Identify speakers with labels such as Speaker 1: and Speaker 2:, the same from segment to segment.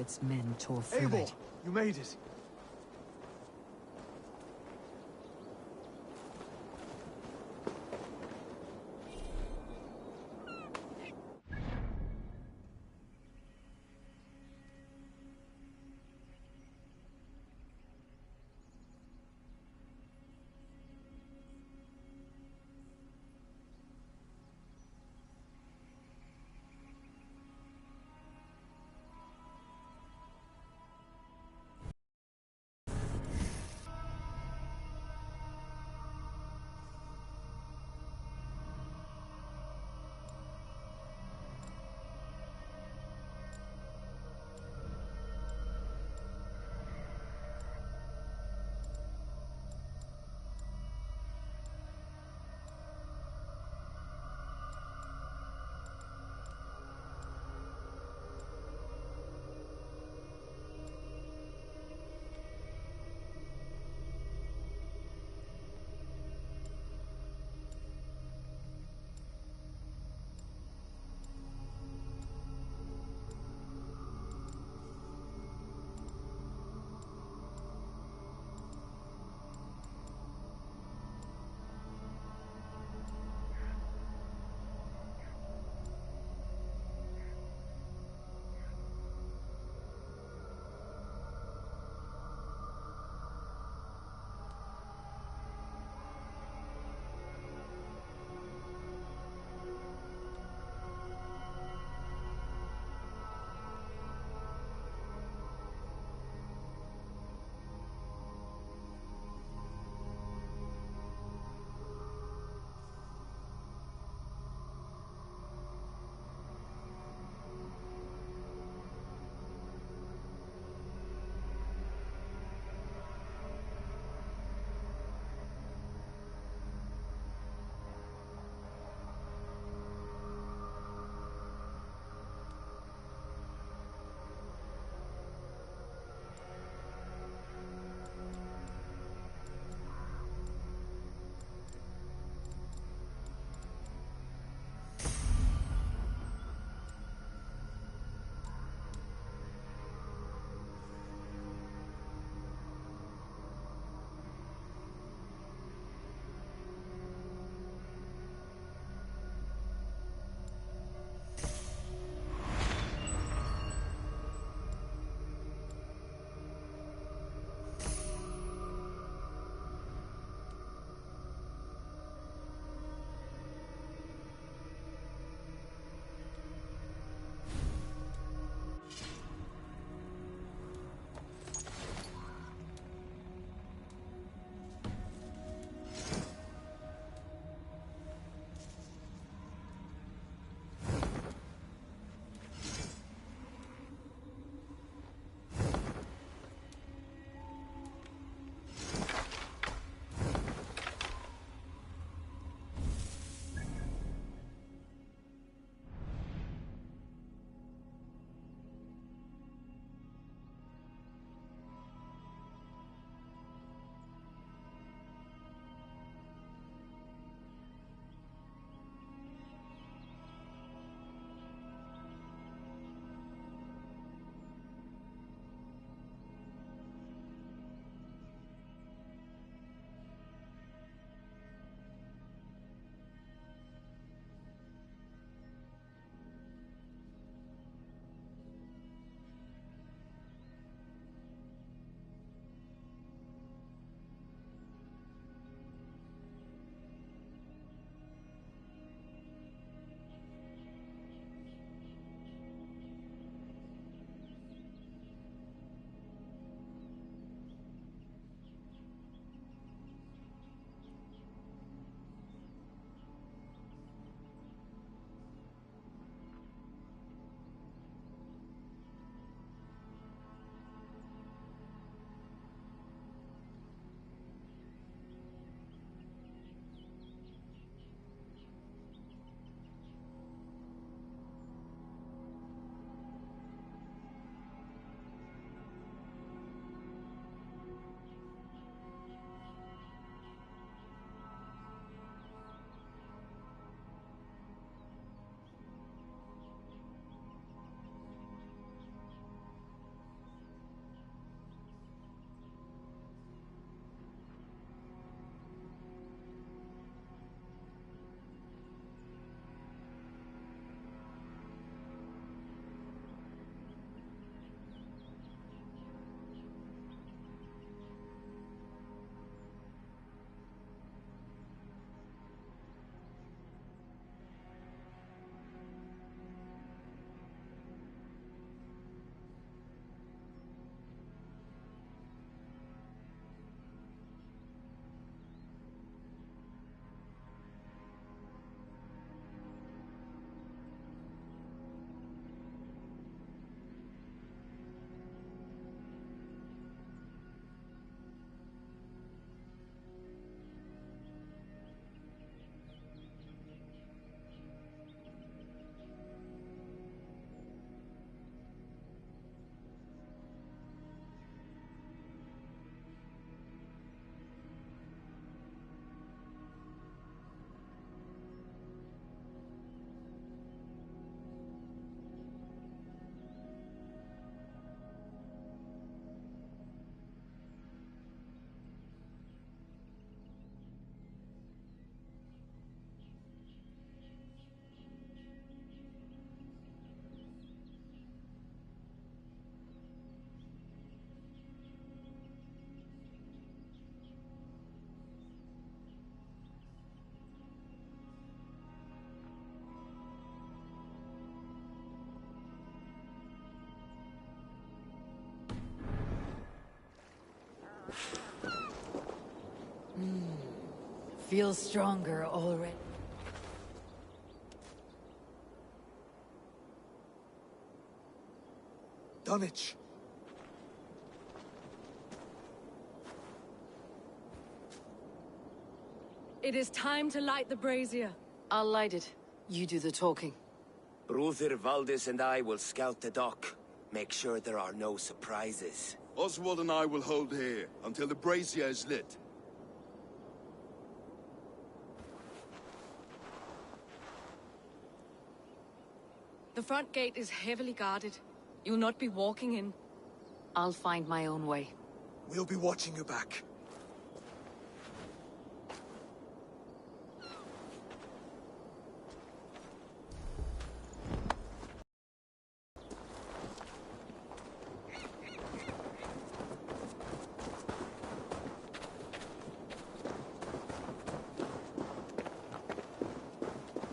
Speaker 1: its men tore through
Speaker 2: Abel,
Speaker 1: it.
Speaker 2: you made it.
Speaker 1: feel stronger already.
Speaker 2: Damage.
Speaker 3: It is time to light the brazier.
Speaker 1: I'll light it. You do the talking.
Speaker 4: Brother Valdis and I will scout the dock. Make sure there are no surprises.
Speaker 5: Oswald and I will hold here until the brazier is lit.
Speaker 3: The front gate is heavily guarded. You'll not be walking in.
Speaker 1: I'll find my own way.
Speaker 2: We'll be watching your back.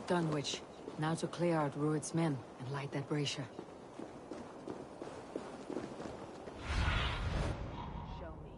Speaker 1: Dunwich. Now to clear out Rued's men and light that brazier. Show me.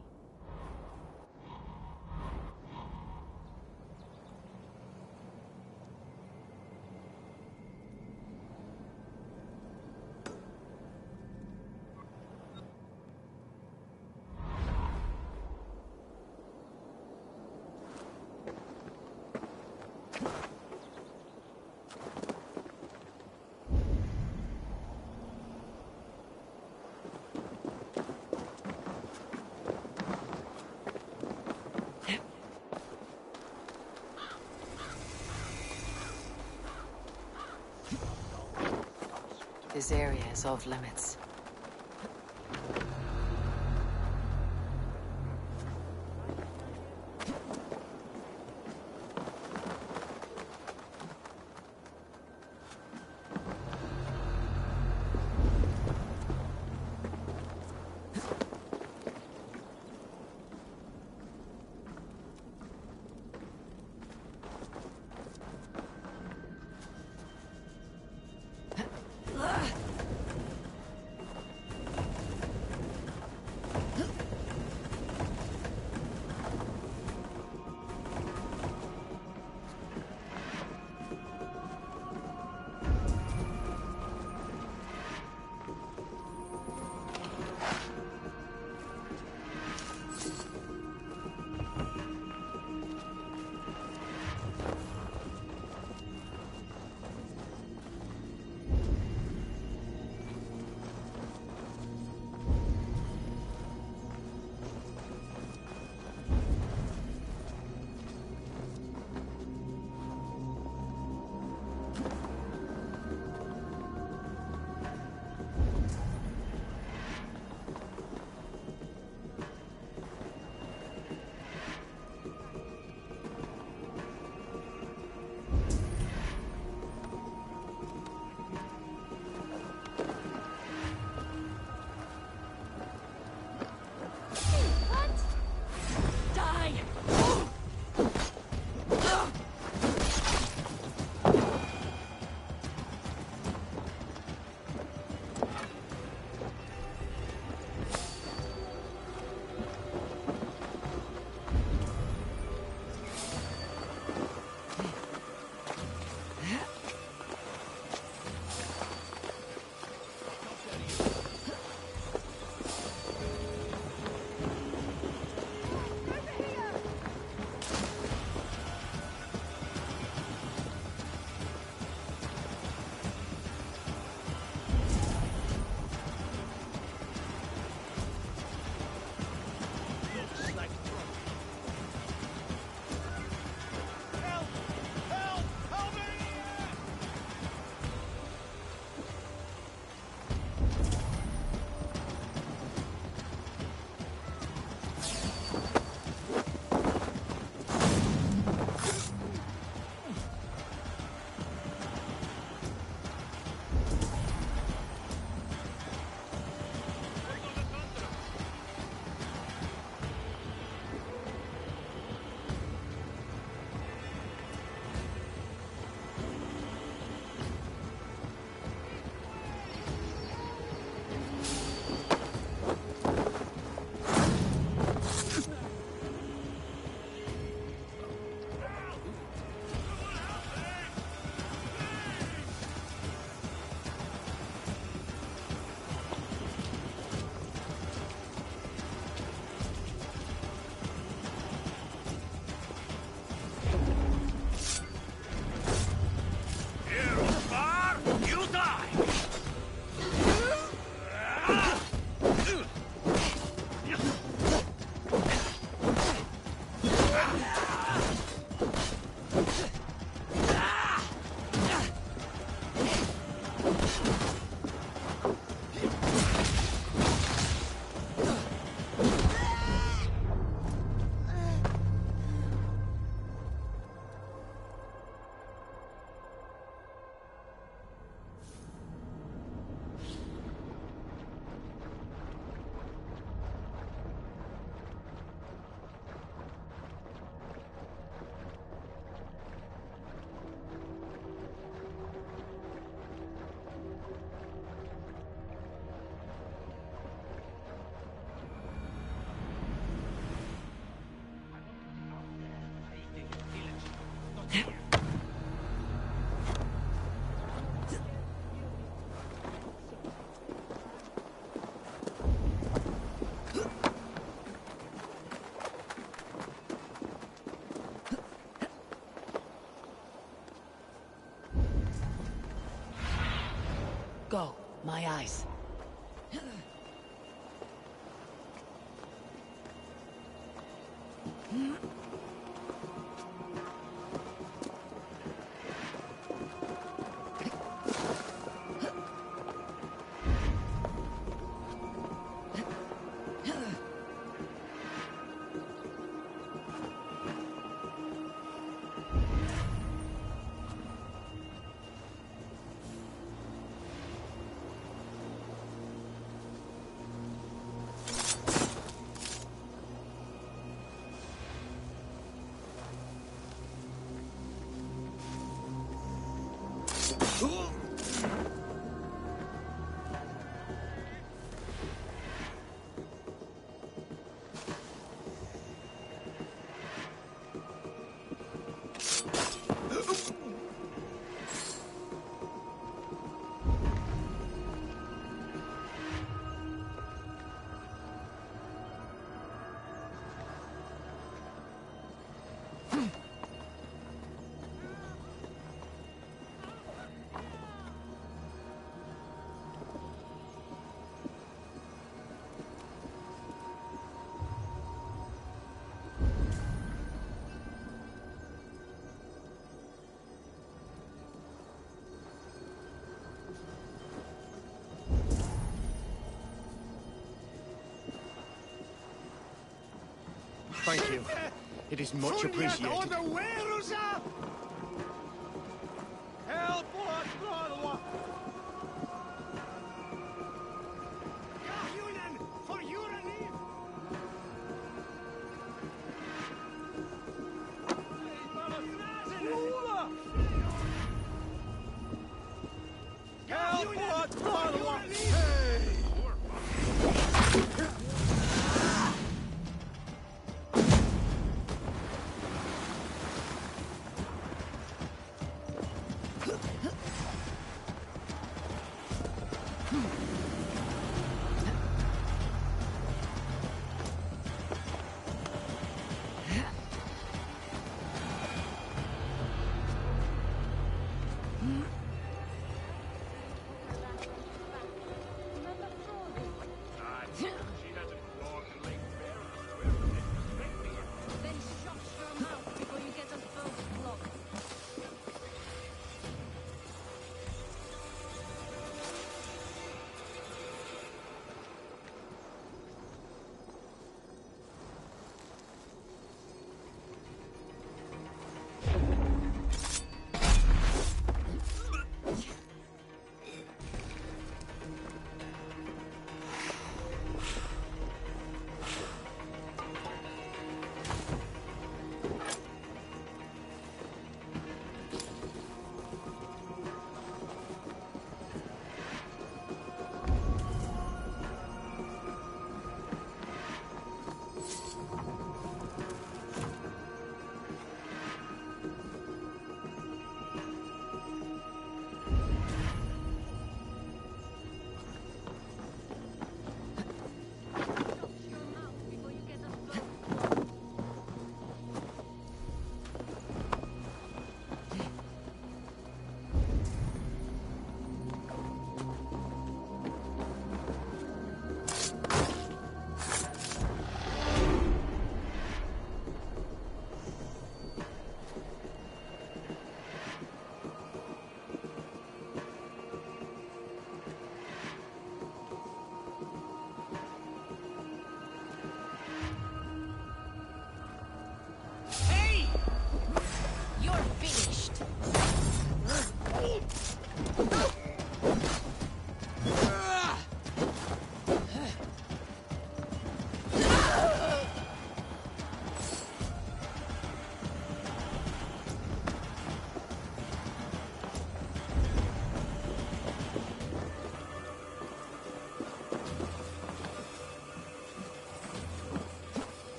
Speaker 1: This area is off limits. My eyes.
Speaker 6: Thank you. It is much appreciated.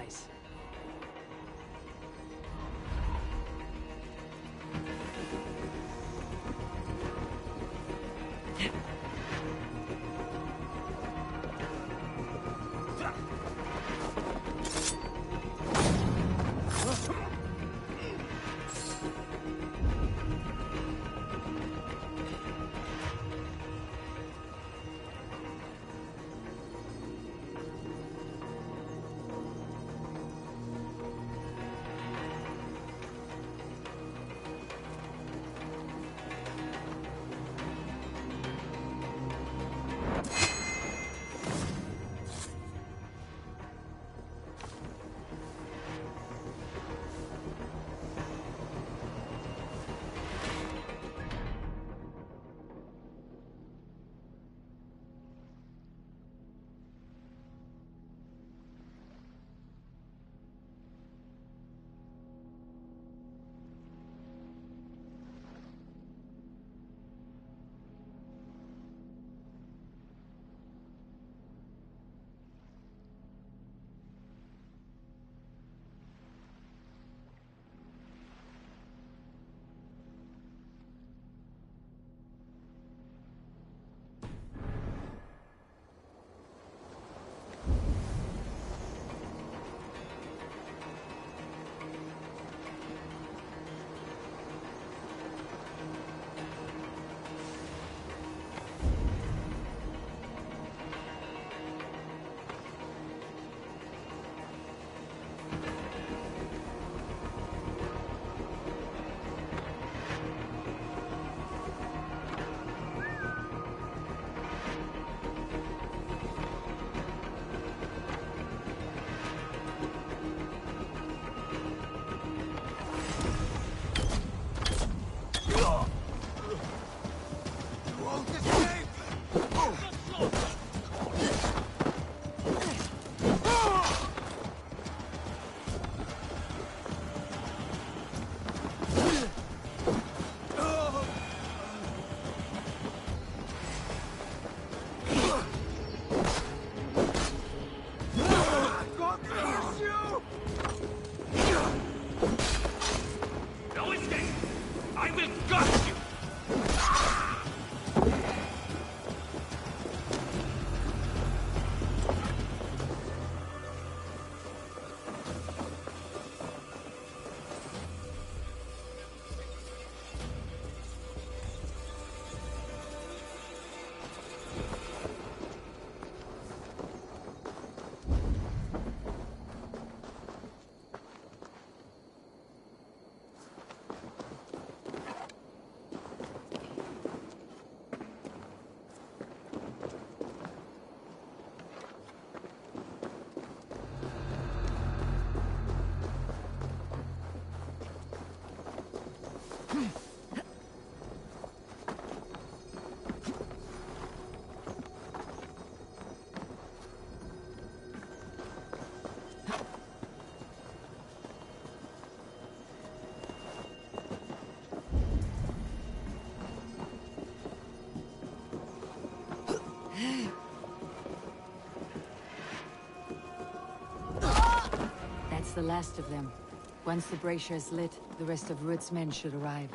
Speaker 1: supplies. That's the last of them. Once the brazier is lit, the rest of Rued's men should arrive.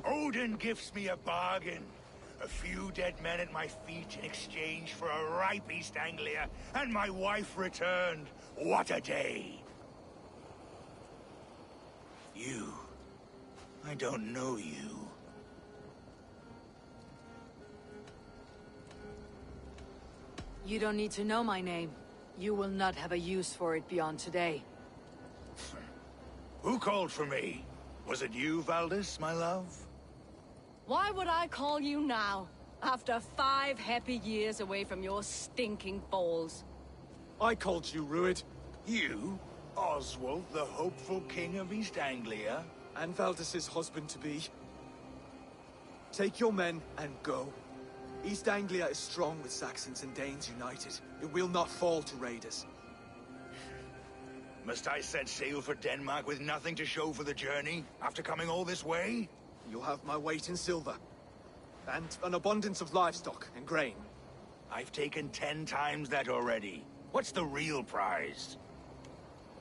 Speaker 7: Odin gives me a bargain. A few dead men at my feet in exchange for a ripe East Anglia, and my wife returned. What a day! You. I don't know you.
Speaker 1: You don't need to know my name. You will not have a use for it beyond today.
Speaker 7: Who called for me? Was it you, Valdis, my love?
Speaker 3: Why would I call you now, after 5 happy years away from your stinking balls?
Speaker 2: I called you, Ruid.
Speaker 7: You? Oswald, the hopeful king of East Anglia?
Speaker 2: And Valdis's husband-to-be. Take your men and go. East Anglia is strong with Saxons and Danes united. It will not fall to raiders.
Speaker 7: Must I set sail for Denmark with nothing to show for the journey, after coming all this way?
Speaker 2: You'll have my weight in silver. And an abundance of livestock and grain.
Speaker 7: I've taken 10 times that already. What's the real prize?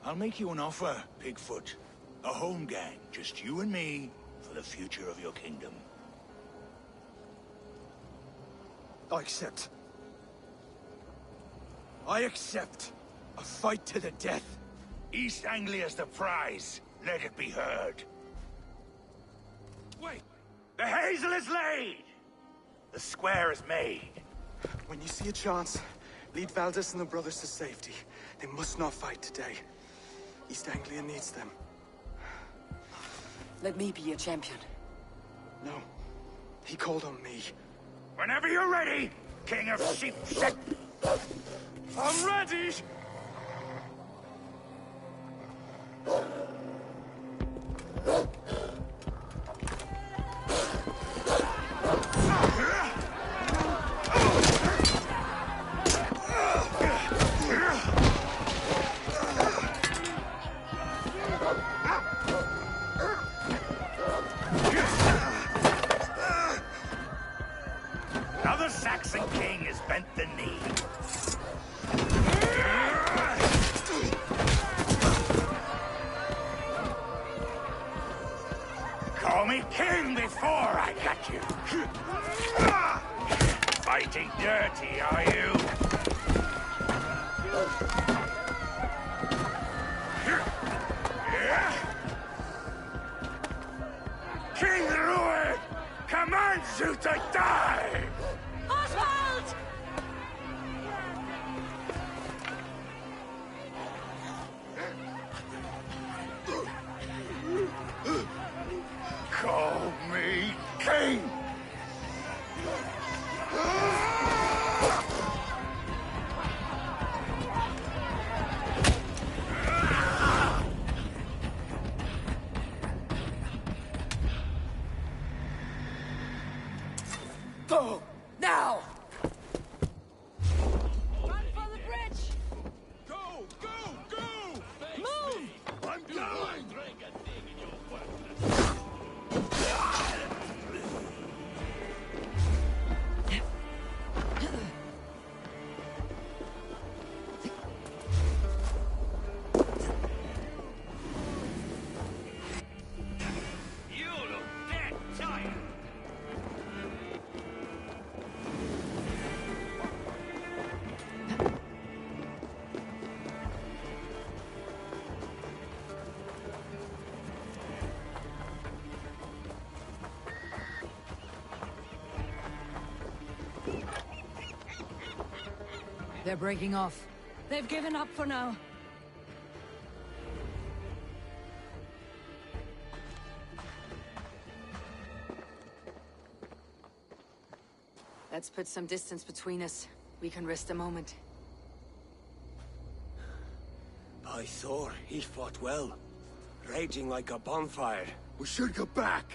Speaker 7: I'll make you an offer, Pigfoot. A home gang, just you and me, for the future of your kingdom.
Speaker 2: I accept. I accept. A fight to the death.
Speaker 7: East Anglia's the prize. Let it be heard. Wait! The hazel is laid! The square is made.
Speaker 2: When you see a chance, lead Valdis and the brothers to safety. They must not fight today. East Anglia needs them.
Speaker 1: Let me be your champion.
Speaker 2: No. He called on me.
Speaker 7: Whenever you're ready, King of Sheep.
Speaker 2: I'm ready!
Speaker 7: Now the Saxon king has bent the knee. Call me king before I got you. Fighting dirty, are you? King Ruid commands you to die!
Speaker 3: Oswald!
Speaker 7: Call me king!
Speaker 1: Go! Now!
Speaker 3: Run for the bridge!
Speaker 5: Go! Go! Go!
Speaker 3: Move!
Speaker 5: I'm going!
Speaker 7: You look dead tired!
Speaker 1: They're breaking off.
Speaker 3: They've given up for now.
Speaker 1: Let's put some distance between us. We can rest a moment.
Speaker 4: By Thor, he fought well. Raging like a bonfire.
Speaker 5: We should go back.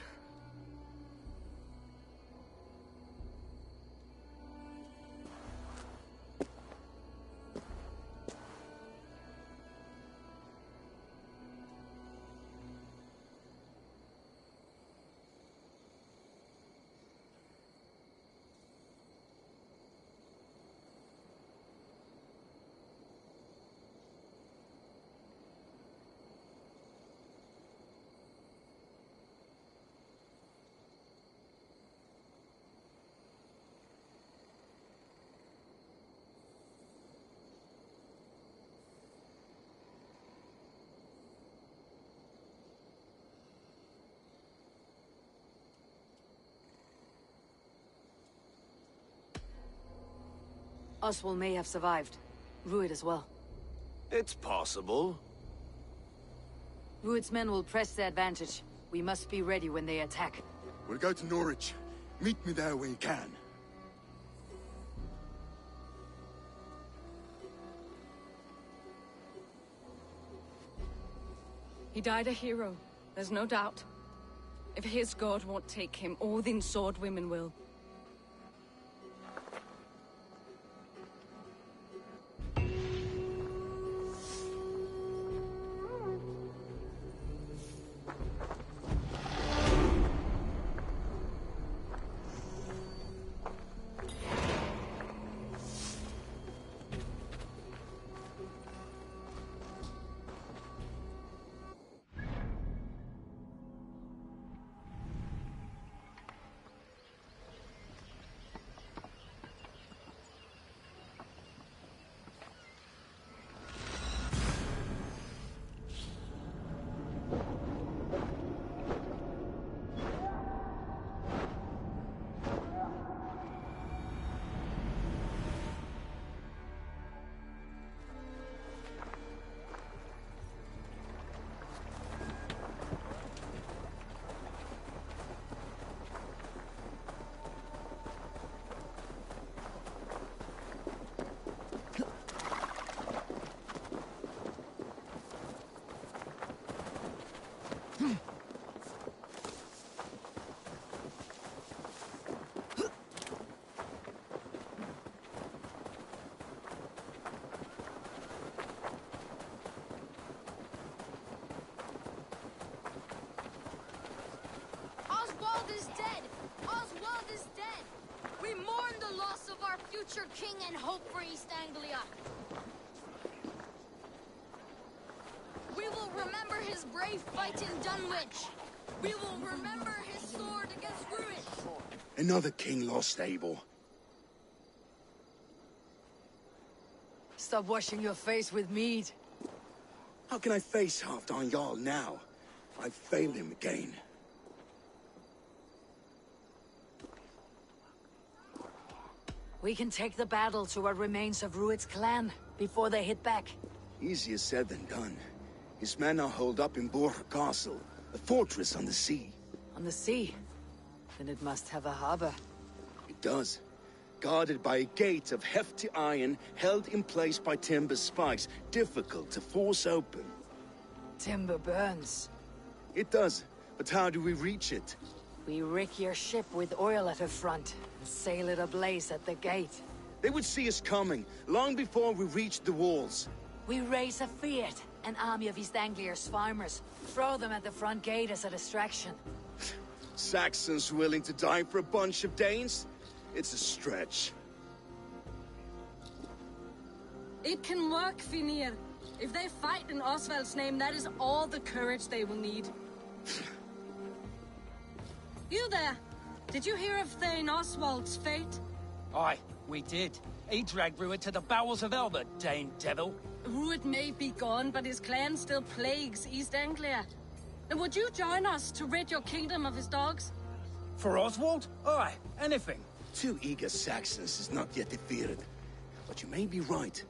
Speaker 1: Oswald may have survived. Ruid as well.
Speaker 4: It's possible.
Speaker 1: Ruid's men will press the advantage. We must be ready when they attack.
Speaker 5: We'll go to Norwich. Meet me there when you can.
Speaker 3: He died a hero, there's no doubt. If his god won't take him, Odin's sword women will.
Speaker 8: Oswald is dead! Oswald is dead! We mourn the loss of our future king and hope for East Anglia. We will remember his brave fight in Dunwich. We will remember his sword against Ruin.
Speaker 5: Another king lost, Abel.
Speaker 1: Stop washing your face with mead.
Speaker 5: How can I face Halfdan Jarl now? I've failed him again.
Speaker 1: We can take the battle to what remains of Rued's clan before they hit back.
Speaker 5: Easier said than done. His men are holed up in Borg Castle, a fortress on the sea.
Speaker 1: On the sea? Then it must have a harbor.
Speaker 5: It does. Guarded by a gate of hefty iron, held in place by timber spikes, difficult to force open.
Speaker 1: Timber burns.
Speaker 5: It does, but how do we reach it?
Speaker 1: We rig your ship with oil at her front, and sail it ablaze at the gate.
Speaker 5: They would see us coming, long before we reached the walls.
Speaker 1: We raise a Fiat, an army of East Anglia's farmers. Throw them at the front gate as a distraction.
Speaker 5: Saxons willing to die for a bunch of Danes? It's a stretch.
Speaker 3: It can work, Finir. If they fight in Oswald's name, that is all the courage they will need. You there! Did you hear of Thane Oswald's fate?
Speaker 9: Aye, we did. He dragged Rued to the bowels of hell, the Dane devil.
Speaker 3: Rued may be gone, but his clan still plagues East Anglia. And would you join us to rid your kingdom of his dogs?
Speaker 9: For Oswald? Aye, anything.
Speaker 5: 2 eager Saxons is not yet defeated. But you may be right.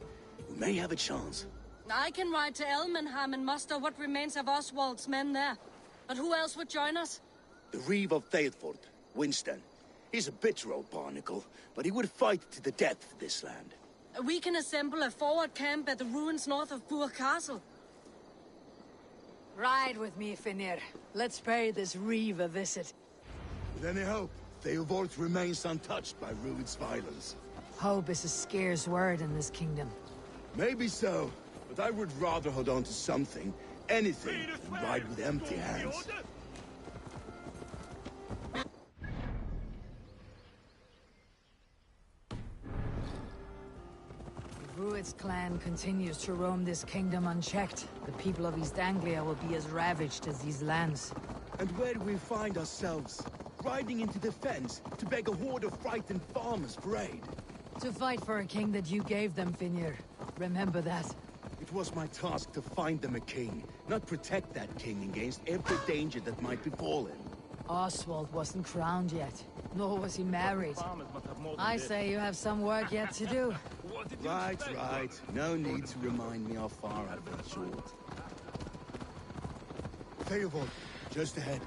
Speaker 5: We may have a chance.
Speaker 3: I can ride to Elmenham and muster what remains of Oswald's men there. But who else would join us?
Speaker 5: The Reeve of Thetford, Winston. He's a bitter old barnacle, but he would fight to the death for this land.
Speaker 3: We can assemble a forward camp at the ruins north of Burg Castle.
Speaker 1: Ride with me, Finir. Let's pay this Reeve a visit.
Speaker 5: With any hope, Theovold remains untouched by Rued's violence.
Speaker 1: Hope is a scarce word in this kingdom.
Speaker 5: Maybe so, but I would rather hold on to something, anything, than ride with empty hands.
Speaker 1: If Rued's clan continues to roam this kingdom unchecked, the people of East Anglia will be as ravaged as these lands.
Speaker 5: And where do we find ourselves? Riding into defense to beg a horde of frightened farmers for aid.
Speaker 1: To fight for a king that you gave them, Finir. Remember that.
Speaker 5: It was my task to find them a king, not protect that king against every danger that might befall him.
Speaker 1: Oswald wasn't crowned yet, nor was he married. I say you have some work yet to do.
Speaker 5: Right. No need to remind me how far I've been short. Theovold, just ahead.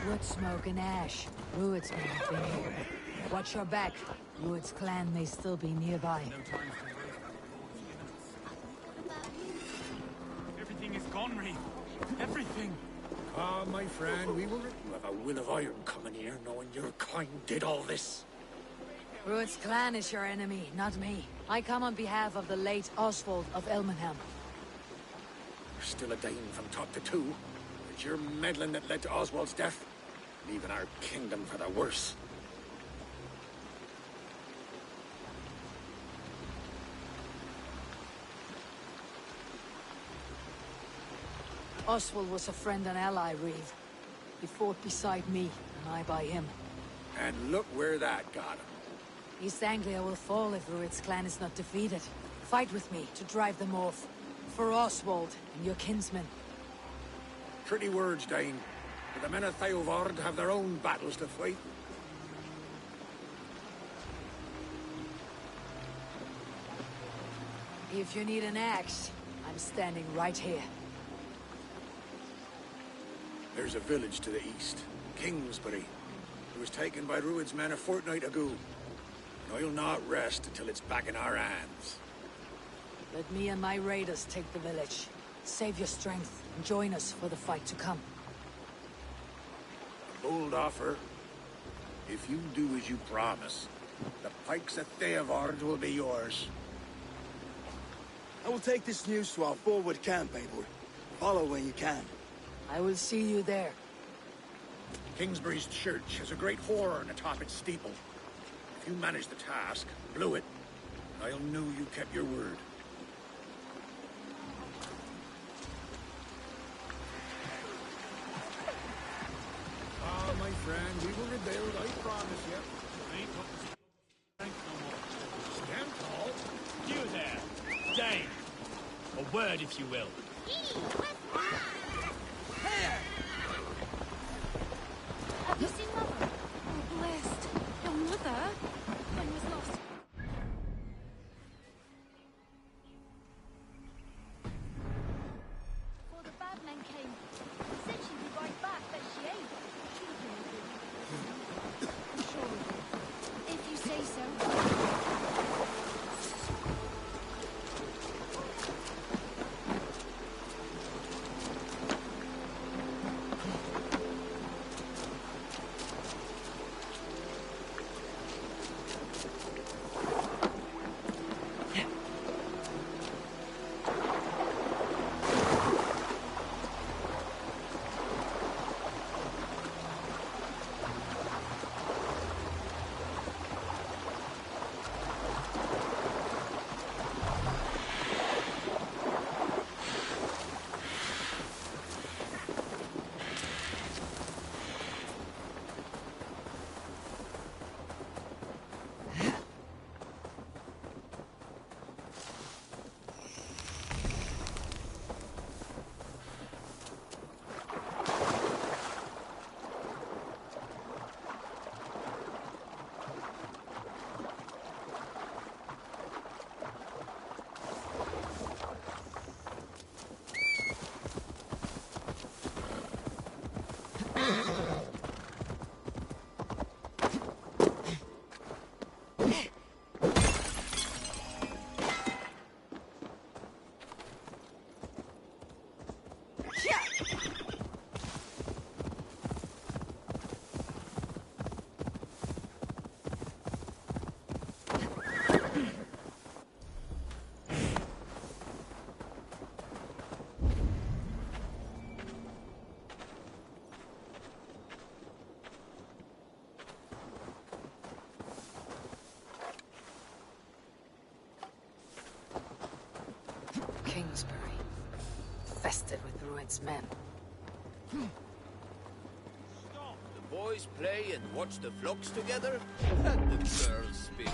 Speaker 1: Wood smoke and ash. Rued's men have been here. Watch your back. Rued's clan may still be nearby.
Speaker 10: Everything is gone, Reeve. Everything.
Speaker 6: Ah, my friend, we will... You have a will of iron coming here, knowing your kind did all this.
Speaker 1: Rued's clan is your enemy, not me. I come on behalf of the late Oswald of Elmenham.
Speaker 6: You're still a Dane from top to two. It's your meddling that led to Oswald's death, leaving our kingdom for the worse.
Speaker 1: Oswald was a friend and ally, Reeve. He fought beside me, and I by him.
Speaker 6: And look where that got him.
Speaker 1: East Anglia will fall if Rued's clan is not defeated. Fight with me to drive them off. For Oswald and your kinsmen.
Speaker 6: Pretty words, Dane. But the men of Theovard have their own battles to fight.
Speaker 1: If you need an axe, I'm standing right here.
Speaker 6: There's a village to the east, Kingsbury. It was taken by Rued's men a fortnight ago. And I'll not rest until it's back in our hands.
Speaker 1: Let me and my raiders take the village. Save your strength and join us for the fight to come.
Speaker 6: A bold offer. If you do as you promise, the pikes of Theovard will be yours.
Speaker 5: I will take this news to our forward camp, Eivor. Follow when you can.
Speaker 1: I will see you there.
Speaker 6: Kingsbury's church has a great horn atop its steeple. If you manage the task, blew it, I'll know you kept your word. Ah, my friend, we will rebuild, I promise you. Ain't no more. Stand tall.
Speaker 10: You there, Dane. A word, if you will.
Speaker 8: Have you seen Mother? Oh, blessed. Your mother? I was lost. Before the bad men came, said she'd be right back, but she ain't. Sure. If you say so.
Speaker 1: Kingsbury. Fested with Rued's men.
Speaker 4: Stop. The boys play and watch the flocks together? Let the girls speak.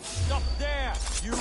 Speaker 10: Stop there, you!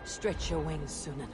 Speaker 1: Stretch your wings, Sunan.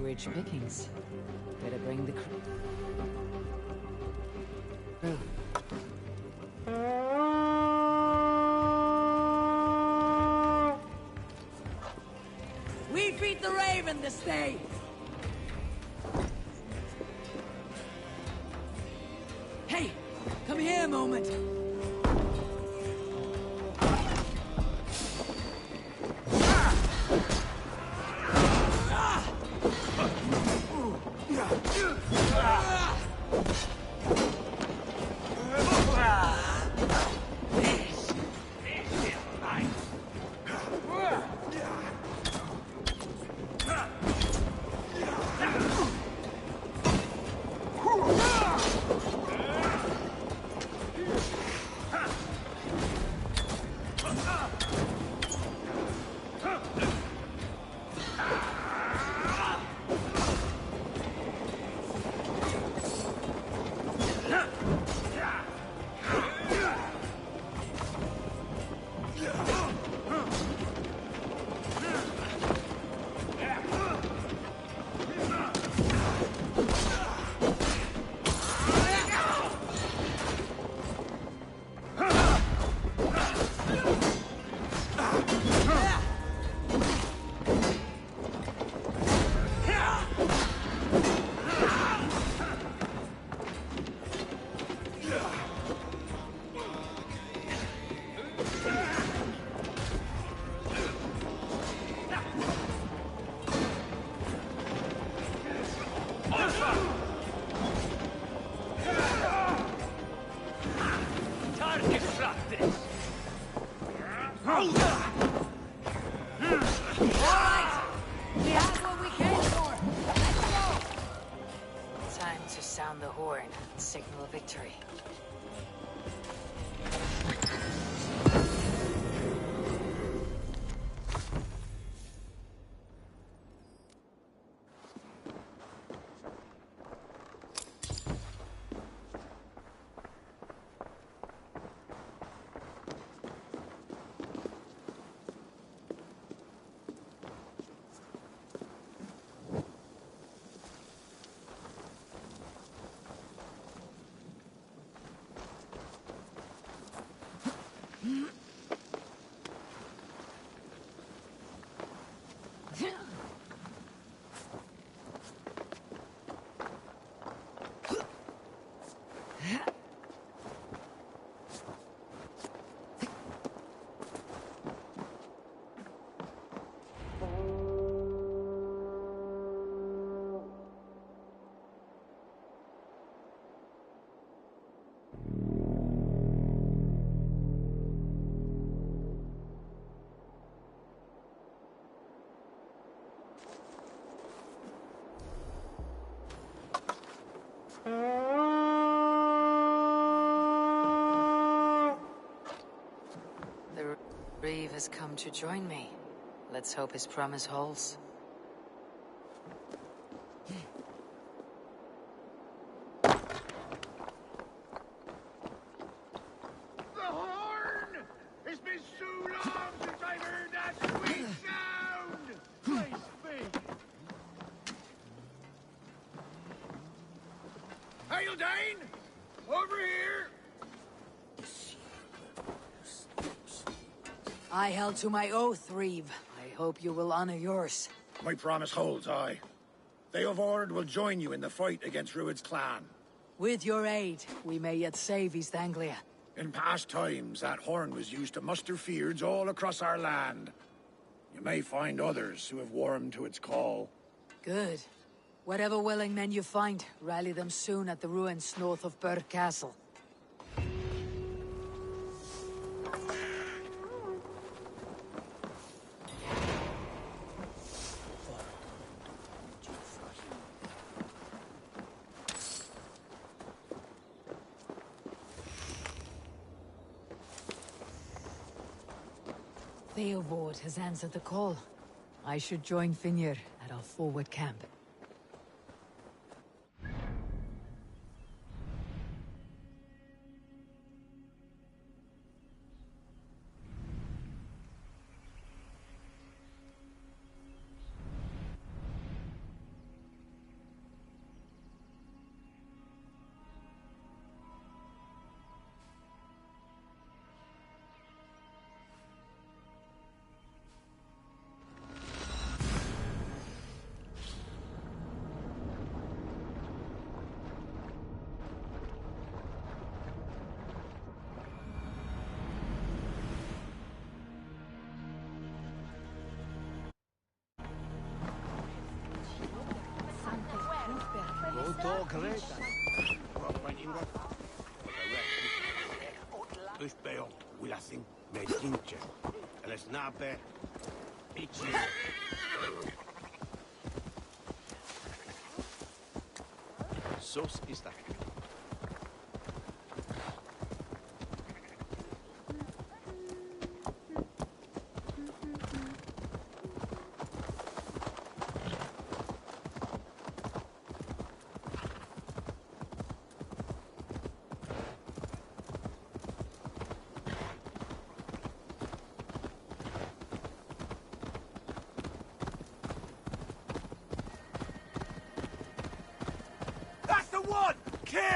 Speaker 1: Rich pickings. Better bring the crew.
Speaker 11: We beat the Raven this day! Hey! Come here a moment!
Speaker 1: burn and signal victory. The Reeve has come to join me. Let's hope his promise holds.
Speaker 7: The horn! It's been so long since I've heard that sweet sound! Please speak! Hail, Dane! Over here!
Speaker 1: I held to my oath, Reeve. I hope you will honor yours.
Speaker 6: My promise holds, aye. They of Ord will join you in the fight against Rued's clan.
Speaker 1: With your aid, we may yet save East Anglia.
Speaker 6: In past times, that horn was used to muster fyrds all across our land. You may find others who have warmed to its call.
Speaker 1: Good. Whatever willing men you find, rally them soon at the ruins north of Burr Castle. Theobald has answered the call. I should join Finnr at our forward camp.
Speaker 7: Uspeo, Willathing, Medinche, El Snape, Pichi.
Speaker 10: Sos está.
Speaker 7: That's the one! Kill!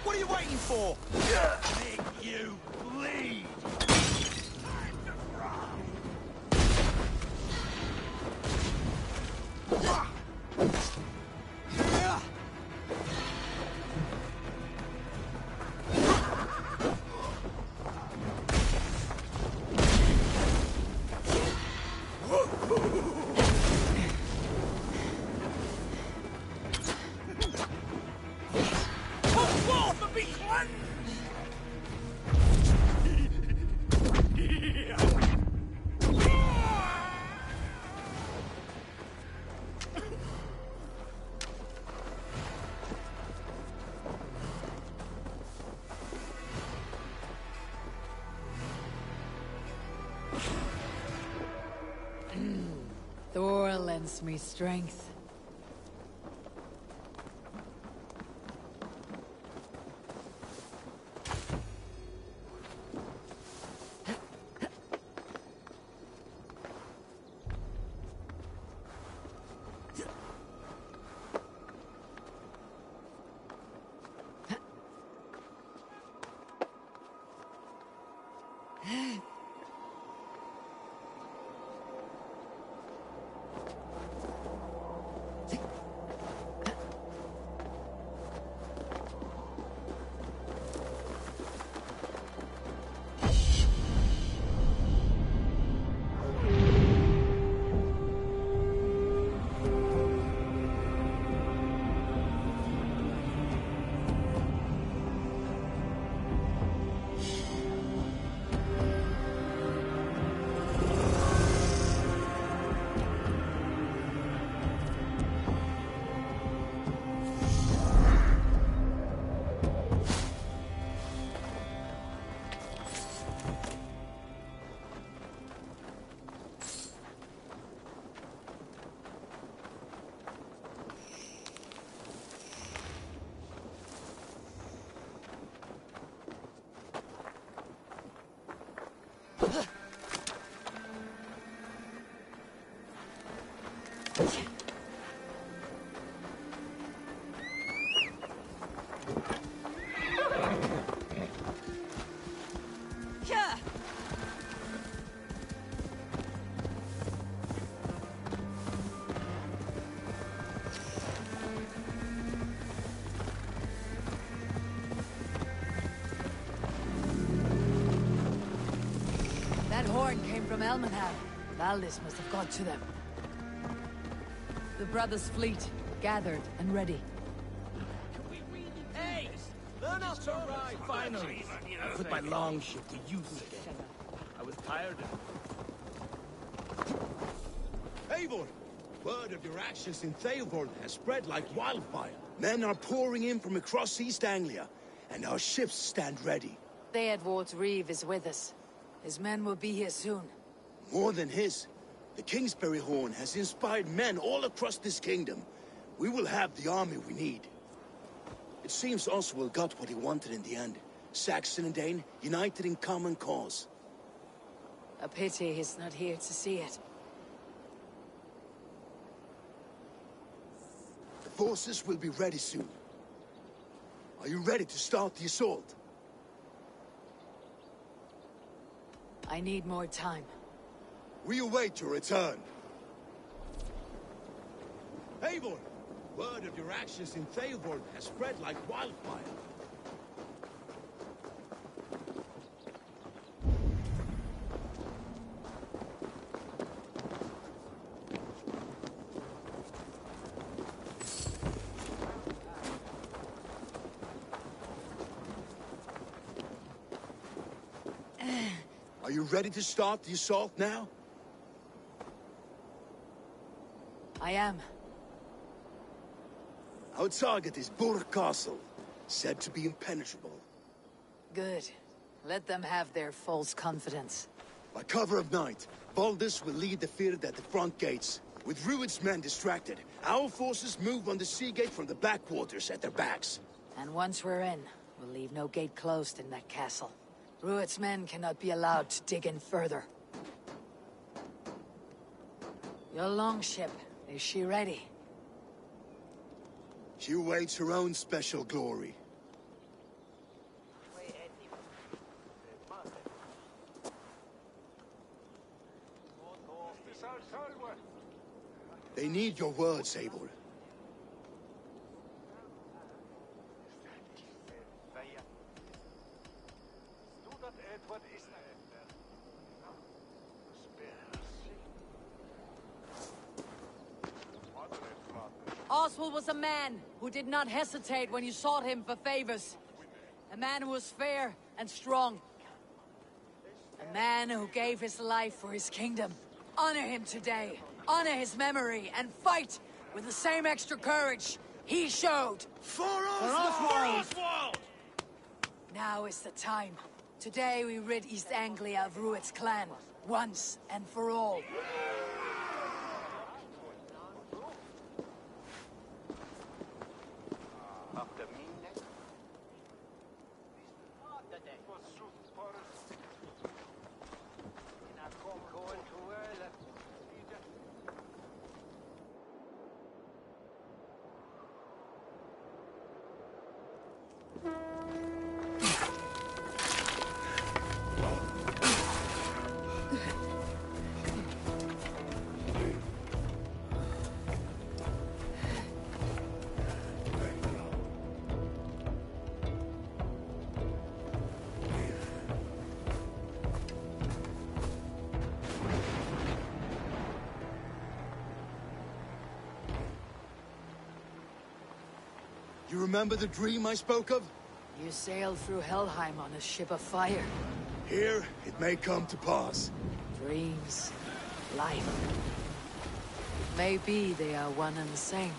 Speaker 2: What are you waiting for?
Speaker 7: Make you bleed!
Speaker 1: Thor lends me strength. That horn came from Elmenham. Valdis must have got to them. The brothers' fleet, gathered and ready.
Speaker 9: Hey! Learn us to ride, finally! I put my longship to use again. I was tired of
Speaker 5: Eivor! Word of your actions in Theoborn has spread like wildfire. Men are pouring in from across East Anglia, and our ships stand ready.
Speaker 1: Theodward's Reeve is with us. His men will be here soon.
Speaker 5: More than his. The Kingsbury Horn has inspired men all across this kingdom. We will have the army we need. It seems Oswald got what he wanted in the end. Saxon and Dane united in common cause.
Speaker 1: A pity he's not here to see it.
Speaker 5: The forces will be ready soon. Are you ready to start the assault?
Speaker 1: I need more time.
Speaker 5: We await your return. Eivor! Word of your actions in Theoborn has spread like wildfire. Are you ready to start the assault now?
Speaker 1: I am.
Speaker 5: Our target is Burg Castle, said to be impenetrable.
Speaker 1: Good. Let them have their false confidence.
Speaker 5: By cover of night, Valdis will lead the Fird at the front gates. With Rued's men distracted, our forces move on the sea gate from the backwaters at their backs.
Speaker 1: And once we're in, we'll leave no gate closed in that castle. Rued's men cannot be allowed to dig in further. Your longship, is she ready?
Speaker 5: She awaits her own special glory. They need your words, Abel.
Speaker 11: Oswald was a man who did not hesitate when you sought him for favors. A man who was fair and strong.
Speaker 1: A man who gave his life for his kingdom. Honor him today. Honor his memory and fight with the same extra courage he showed.
Speaker 5: For Oswald!
Speaker 1: Now is the time. Today we rid East Anglia of Rued's clan, once and for all.
Speaker 5: You remember the dream I spoke of?
Speaker 1: You sailed through Helheim on a ship of fire.
Speaker 5: Here, it may come to pass.
Speaker 1: Dreams, life. Maybe they are one and the same.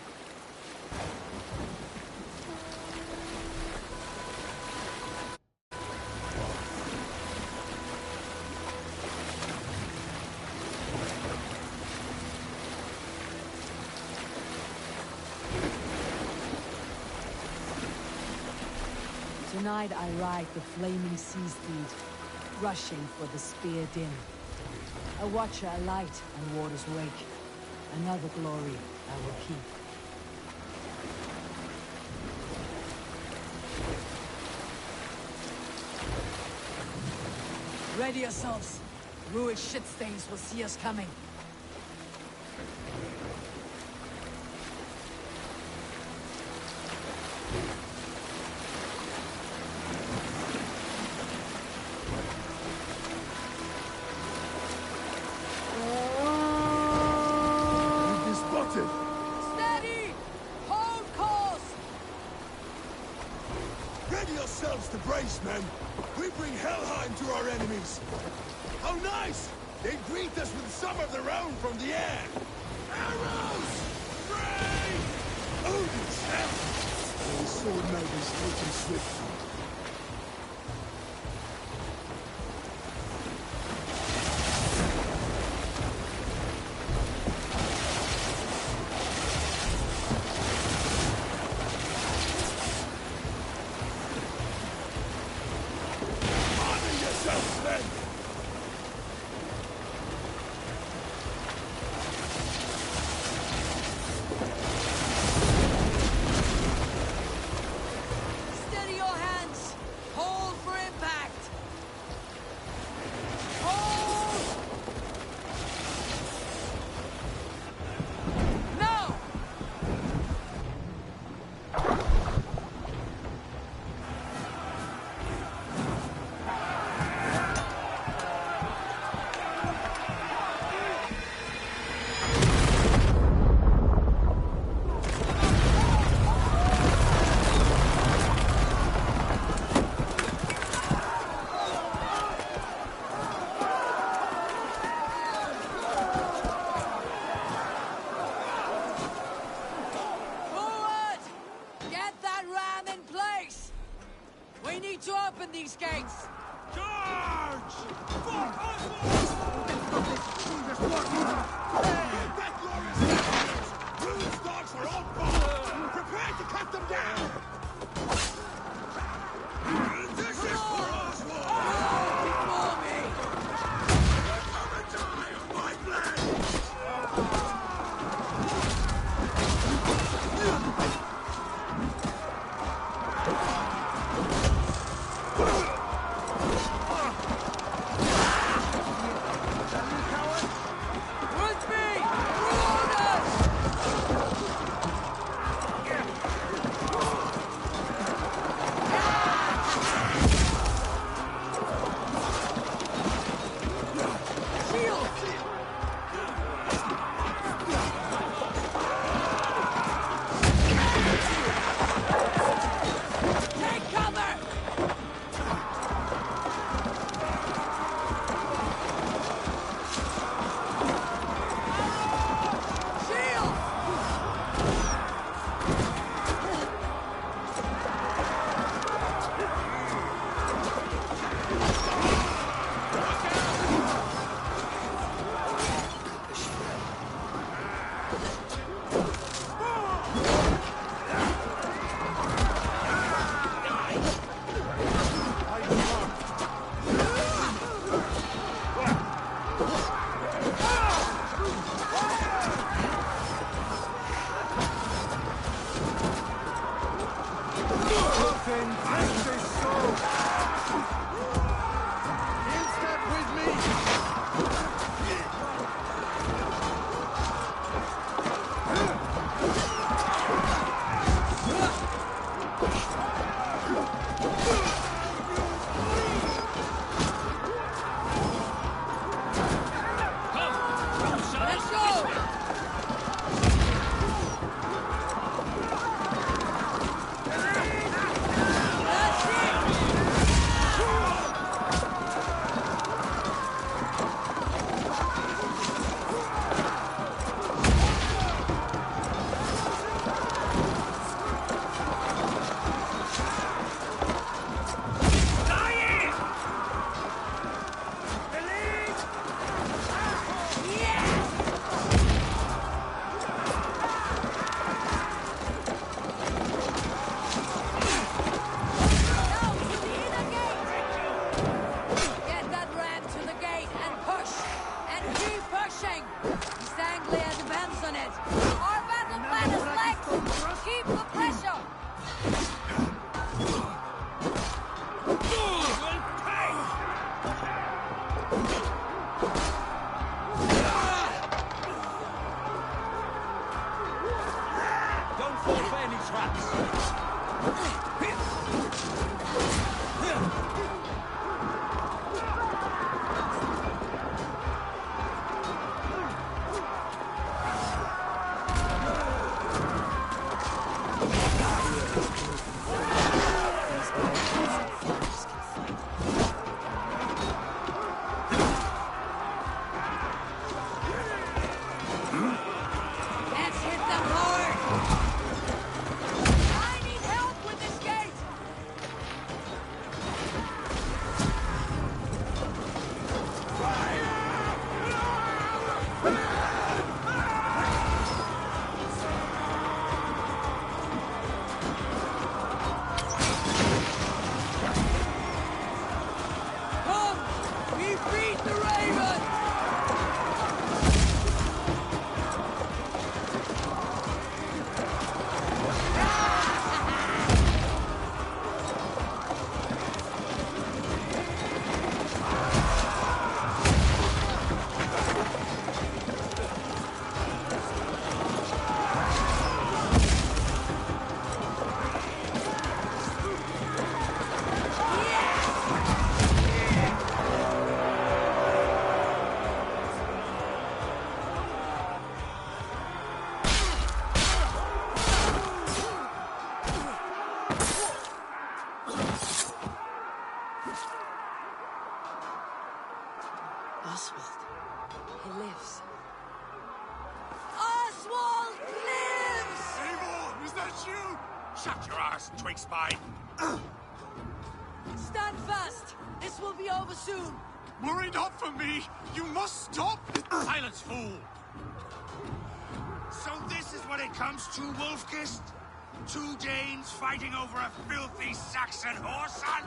Speaker 1: Tonight I ride the flaming sea steed, rushing for the spear dim. A watcher alight on waters wake, another glory I will keep. Ready yourselves. Rued shitstains will see us coming.
Speaker 11: Steady! Hold course!
Speaker 5: Ready yourselves to brace, men! We bring Helheim to our enemies! How nice! They greet us with some of their own from the air! Arrows! Rain! Odin's help! The sword maidens taken swiftly.
Speaker 11: Steady your hands! Hold for impact! Hold! Now! Forward! Get that ram in place! We need to open these gates!
Speaker 7: Charge!
Speaker 5: Back, Loris!
Speaker 7: Rude's dogs are all gone! Prepare to cut them down! This is for Oswald!
Speaker 11: Before me!
Speaker 7: Come and die on my blade!
Speaker 11: With me! Orders! Take cover! Shield!
Speaker 2: Then take this sword! In step with me!
Speaker 11: Let's go! That's it! Now to the inner gate! Get that ram to the gate and push! And keep pushing! East Anglia depends on it! Our battle plan is legs! Keep the pressure!
Speaker 9: Don't fall for any traps.
Speaker 11: Let's hit them hard! I need help with this gate! Come! We beat the Ravens! Oswald. He lives. Oswald lives!
Speaker 7: Seymour, is that you? Shut your ass, twig spine!
Speaker 11: Stand fast! This will be over soon!
Speaker 7: Worry not for me! You must stop! Silence, fool! is what it comes to, Wolfgist? 2 Danes fighting over a filthy Saxon whoreson?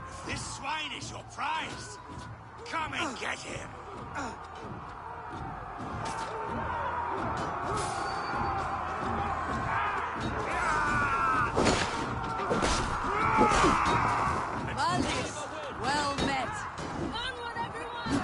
Speaker 7: If this swine is your prize, come and get him!
Speaker 11: Valdis, well met.
Speaker 3: Onward, everyone!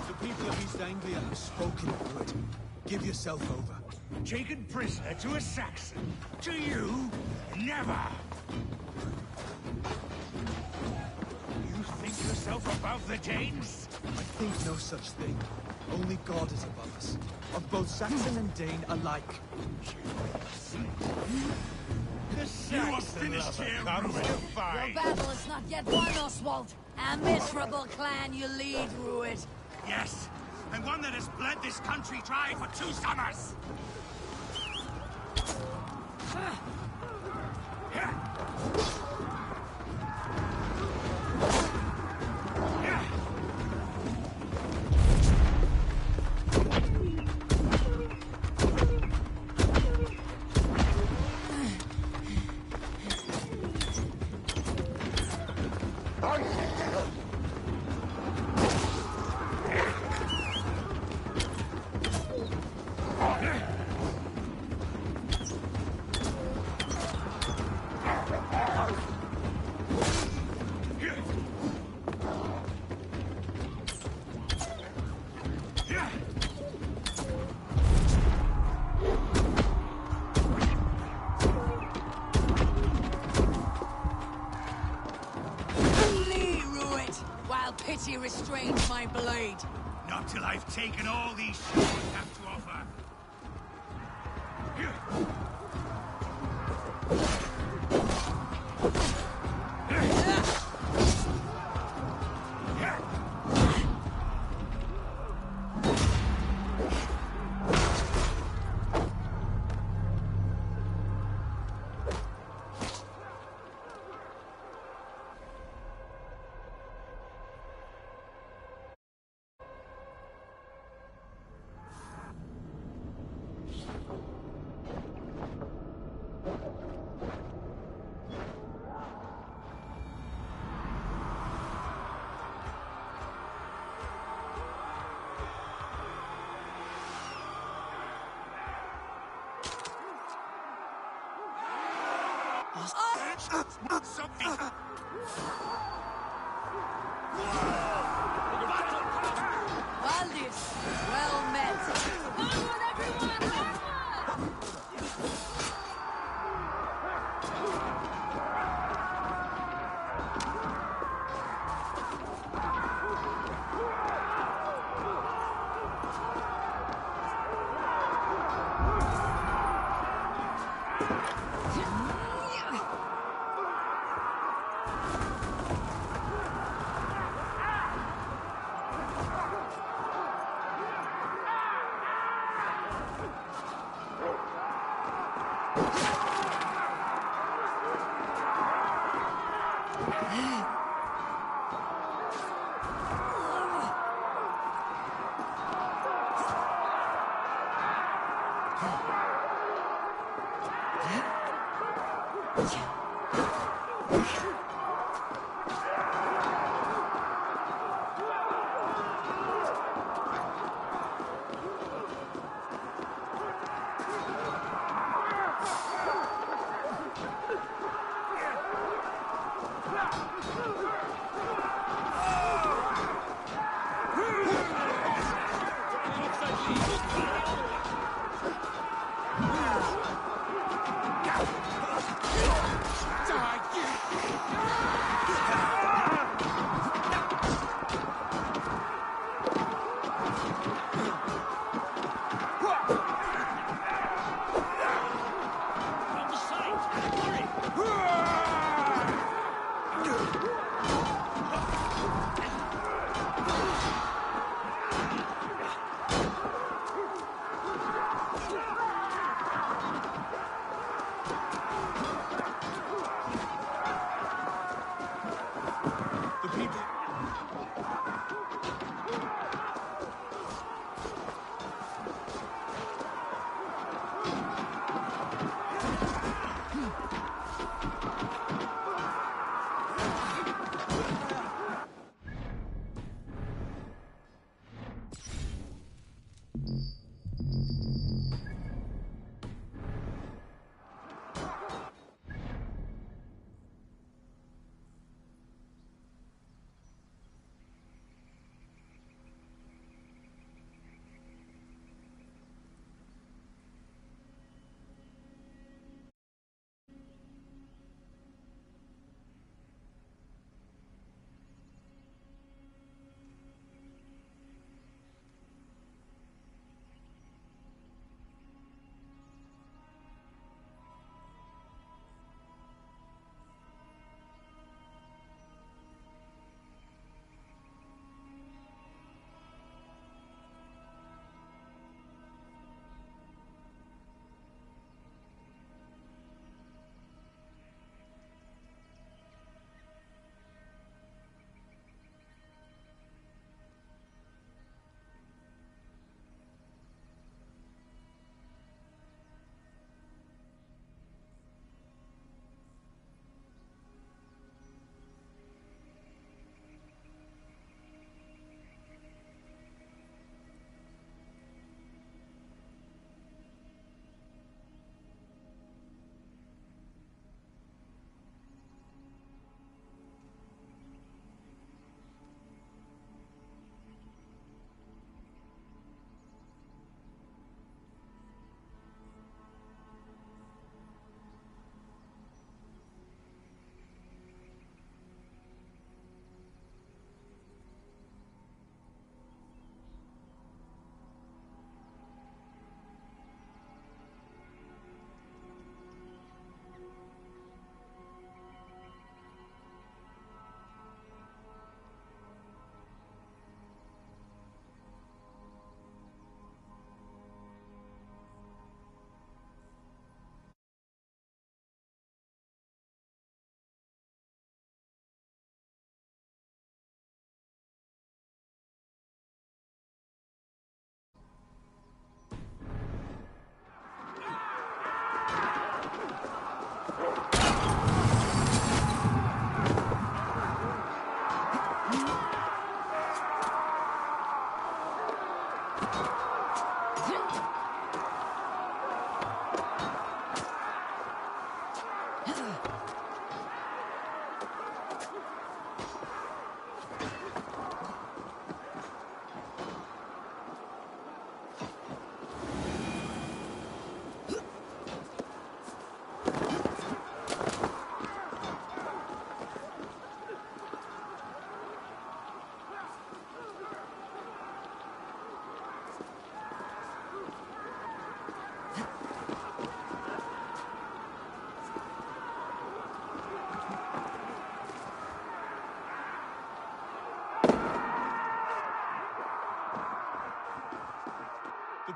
Speaker 2: The people of East Anglia have spoken of Druid. Give yourself over.
Speaker 7: Taken prisoner to a Saxon? To you? Never! You think yourself above the Danes?
Speaker 2: I think no such thing. Only God is above us. Of both Saxon and Dane alike.
Speaker 7: You are finished here, Ruin.
Speaker 11: Your battle is not yet won, Oswald. A miserable clan you lead, Ruid.
Speaker 7: Yes, and one that has bled this country dry for 2 summers!
Speaker 11: Flee, Ruid, while pity restrains my blade.
Speaker 7: Not till I've taken all these shores have to offer. Something.
Speaker 11: Valdis, well met.
Speaker 3: Onward, everyone! Onward!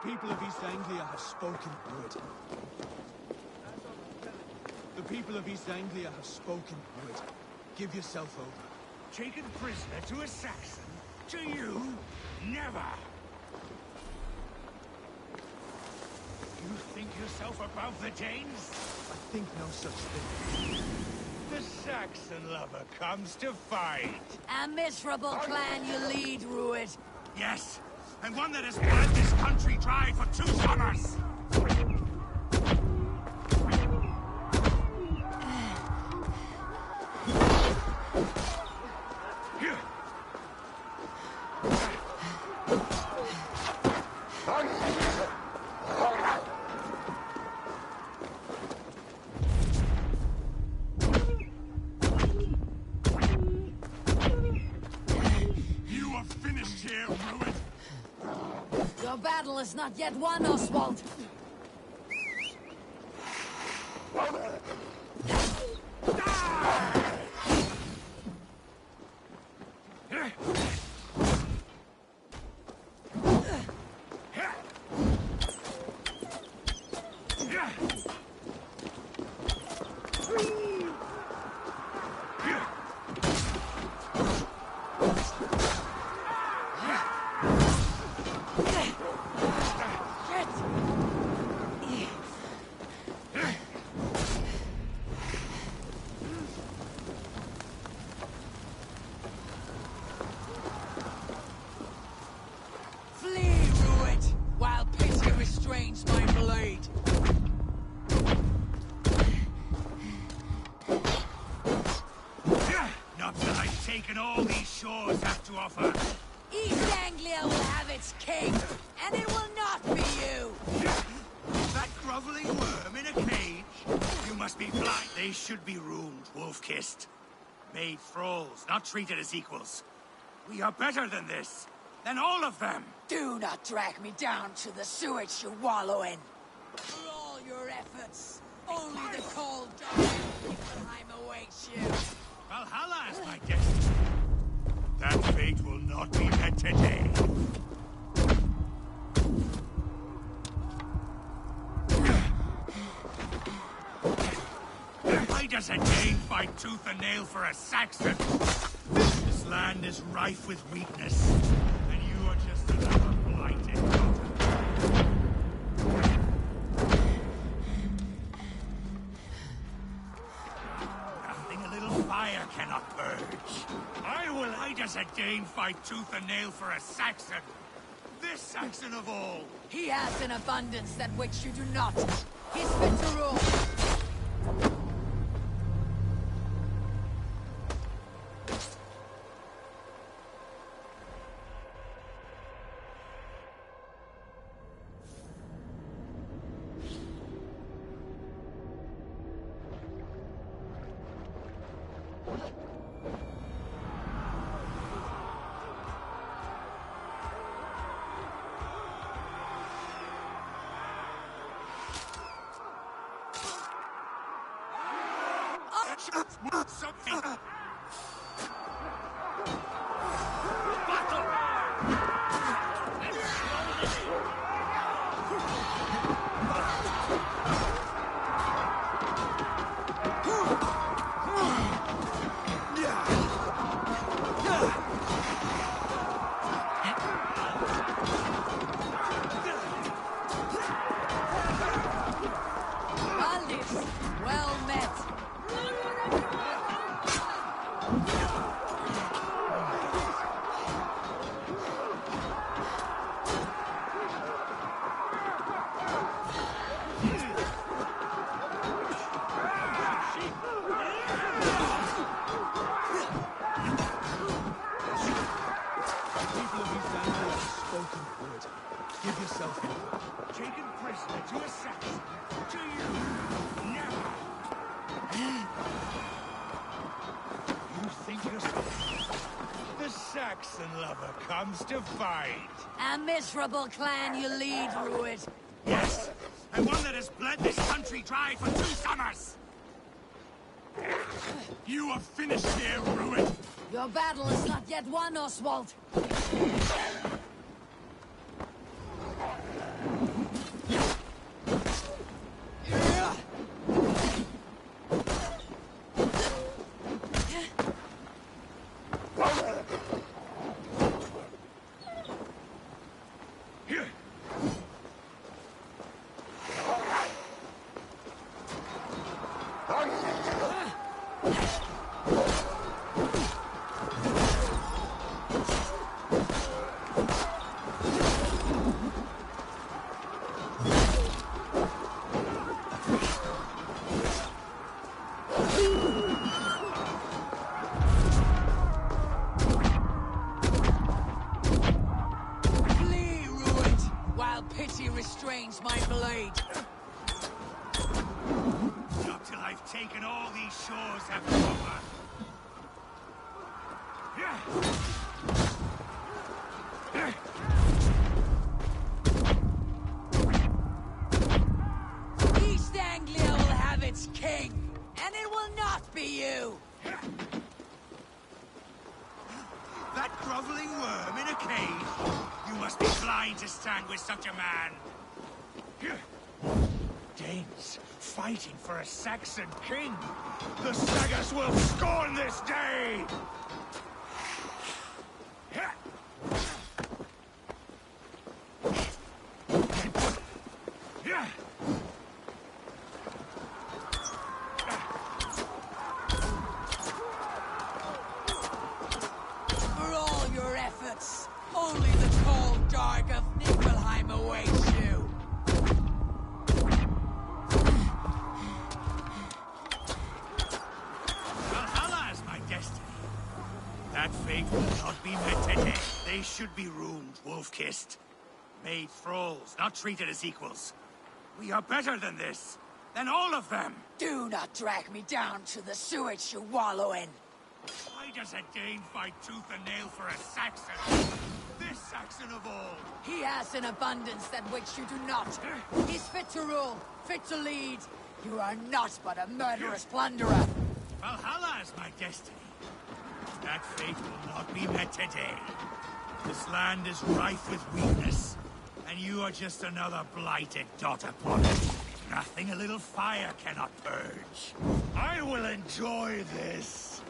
Speaker 2: people of East Anglia have spoken word. The people of East Anglia have spoken word. Give yourself over.
Speaker 7: Taken prisoner to a Saxon? To you? Never! You think yourself above the Danes?
Speaker 2: I think no such thing.
Speaker 7: The Saxon lover comes to fight.
Speaker 11: A miserable clan you lead, Rued.
Speaker 7: Yes, and one that has bled this country dry for 2 summers!
Speaker 11: Your battle is not yet won, Oswald. My blade.
Speaker 7: Not till I've taken all these shores have to offer.
Speaker 11: East Anglia will have its king, and it will not be you.
Speaker 7: That groveling worm in a cage? You must be blind. They should be roomed, wolf-kissed. Made thralls, not treated as equals. We are better than this. Than all of them.
Speaker 11: Do not drag me down to the sewage you wallow in. For all your efforts, only the cold dark time awaits you.
Speaker 7: Valhalla is my destiny. That fate will not be met today. Why does a Dane fight tooth and nail for a Saxon? This land is rife with weakness, and you are just another blighted daughter. Nothing a little fire cannot purge. Why does a Dane fight tooth and nail for a Saxon? This Saxon of all.
Speaker 11: He has an abundance that which you do not. He's fit to rule.
Speaker 7: Something.
Speaker 11: Well met.
Speaker 2: Give yourself over.
Speaker 7: Taken prisoner to a Saxon. To you. Never. You think yourself. The Saxon lover comes to fight.
Speaker 11: A miserable clan you lead, Rued.
Speaker 7: Yes, and one that has bled this country dry for 2 summers. You are finished here, Rued.
Speaker 11: Your battle is not yet won, Oswald. East Anglia will have its king, and it will not be you!
Speaker 7: That groveling worm in a cage? You must be blind to stand with such a man. Danes fighting for a Saxon king. The Sagas will scorn this day!
Speaker 11: For all your efforts, only the cold dark of Niflheim awaits you.
Speaker 7: Valhalla is my destiny. That fate will not be met today. They should be ruined, wolf-kissed. Made thralls, not treated as equals. We are better than this. Than all of them.
Speaker 11: Do not drag me down to the sewage you wallow in.
Speaker 7: Why does a Dane fight tooth and nail for a Saxon? This Saxon of all.
Speaker 11: He has an abundance than which you do not. He's fit to rule, fit to lead. You are not but a murderous plunderer.
Speaker 7: Valhalla is my destiny. That fate will not be met today. This land is rife with weakness, and you are just another blighted dot upon it. Nothing a little fire cannot purge. I will enjoy this.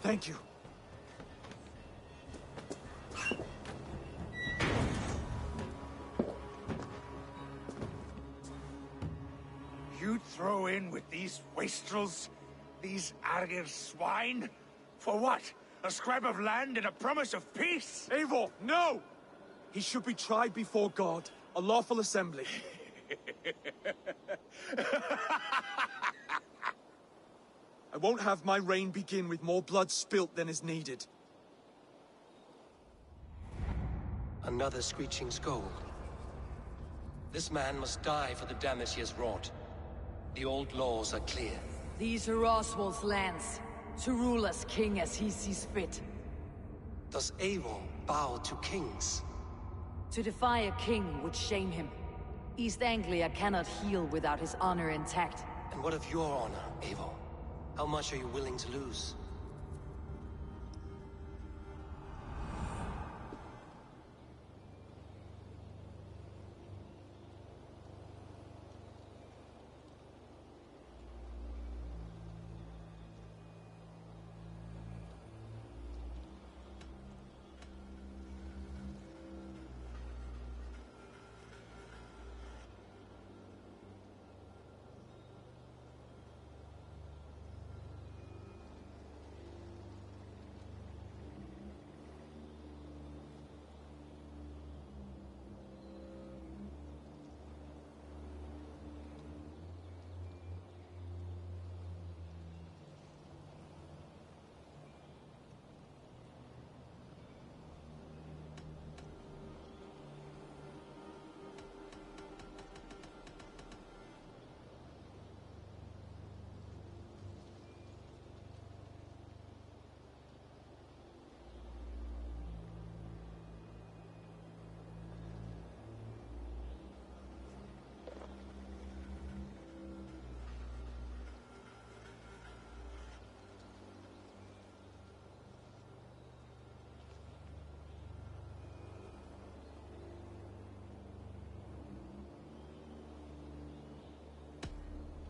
Speaker 2: Thank you.
Speaker 7: You'd throw in with these wastrels? These Argir swine? For what? A scrap of land and a promise of peace?
Speaker 2: Eivor, no! He should be tried before God, a lawful assembly. I won't have my reign begin with more blood spilt than is needed.
Speaker 12: Another screeching scold. This man must die for the damage he has wrought. The old laws are clear.
Speaker 11: These are Oswald's lands, to rule as king as he sees fit.
Speaker 12: Does Eivor bow to kings?
Speaker 1: To defy a king would shame him. East Anglia cannot heal without his honor intact.
Speaker 12: And what of your honor, Eivor? How much are you willing to lose?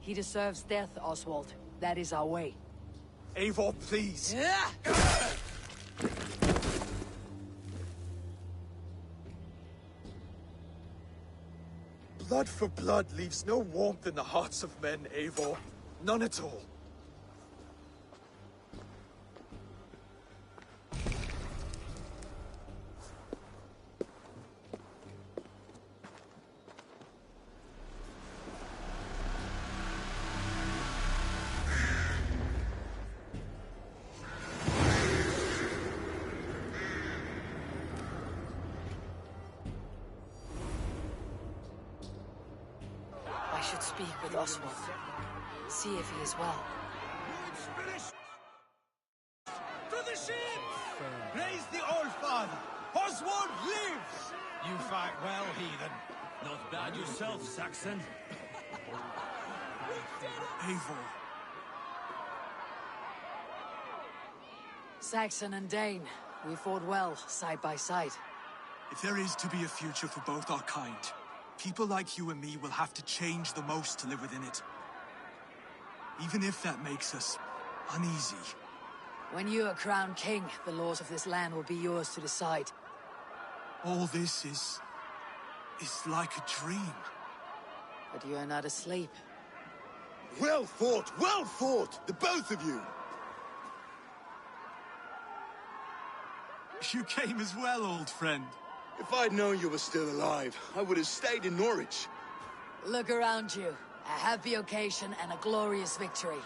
Speaker 1: He deserves death, Oswald. That is our way.
Speaker 2: Eivor, please! Blood for blood leaves no warmth in the hearts of men, Eivor. None at all.
Speaker 1: I should speak with Oswald. See if he is well.
Speaker 7: To the ships! Praise the Old Father! Oswald lives!
Speaker 10: You fight well, heathen. Not bad yourself, Saxon.
Speaker 2: Eivor.
Speaker 1: Saxon and Dane, we fought well, side by side.
Speaker 2: If there is to be a future for both our kind, people like you and me will have to change the most to live within it. Even if that makes us uneasy.
Speaker 1: When you are crowned king, the laws of this land will be yours to decide.
Speaker 2: All this is like a dream.
Speaker 1: But you are not asleep.
Speaker 5: Well fought, the both of you!
Speaker 2: You came as well, old friend.
Speaker 5: If I'd known you were still alive, I would have stayed in Norwich.
Speaker 1: Look around you. A happy occasion and a glorious victory.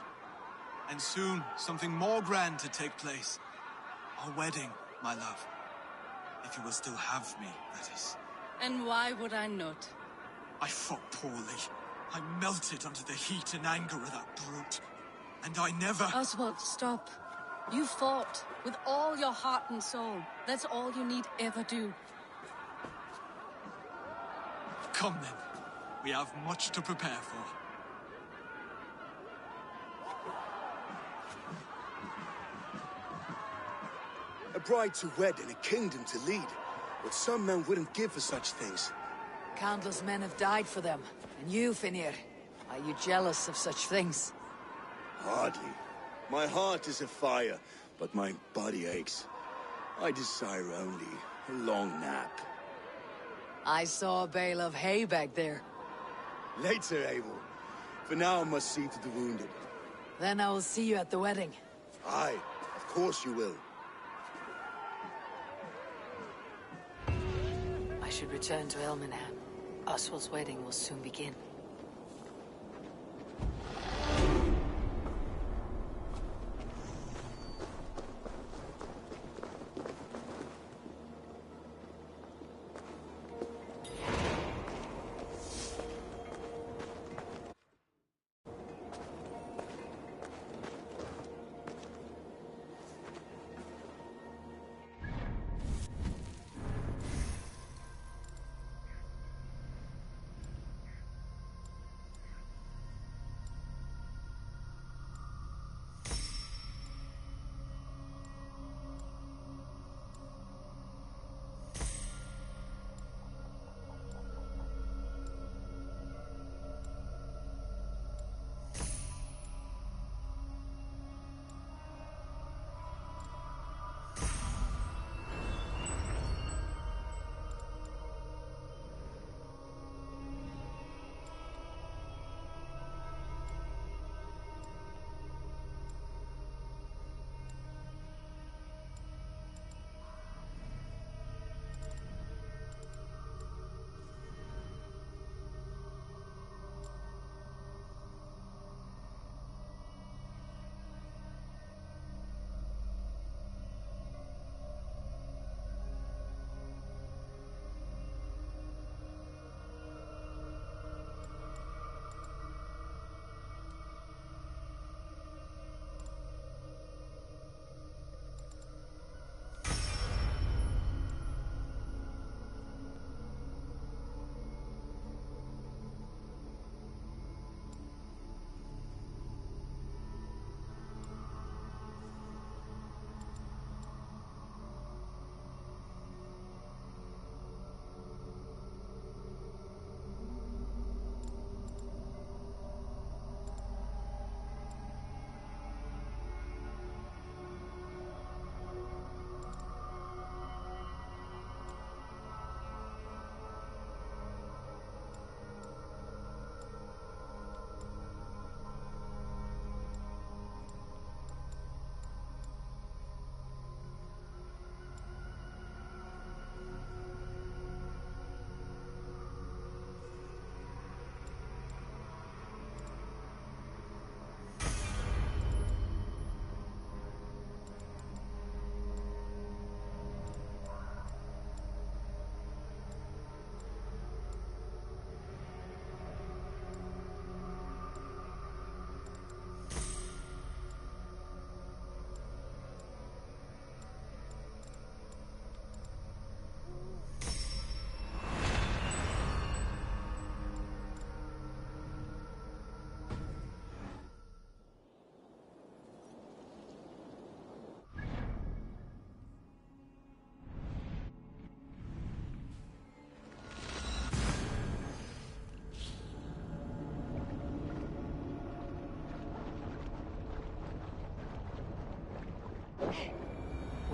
Speaker 2: And soon, something more grand to take place. Our wedding, my love. If you will still have me, that is.
Speaker 3: And why would I not?
Speaker 2: I fought poorly. I melted under the heat and anger of that brute. And I never...
Speaker 3: Oswald, stop. You fought with all your heart and soul. That's all you need ever do.
Speaker 2: Come then. We have much to prepare for.
Speaker 5: A bride to wed and a kingdom to lead. What some men wouldn't give for such things.
Speaker 1: Countless men have died for them. And you, Finnir, are you jealous of such things?
Speaker 5: Hardly. My heart is afire, but my body aches. I desire only a long nap.
Speaker 1: I saw a bale of hay back there.
Speaker 5: Later, Abel. For now, I must see to the wounded.
Speaker 1: Then I will see you at the wedding.
Speaker 5: Aye, of course you will.
Speaker 1: I should return to Elmenham. Oswald's wedding will soon begin.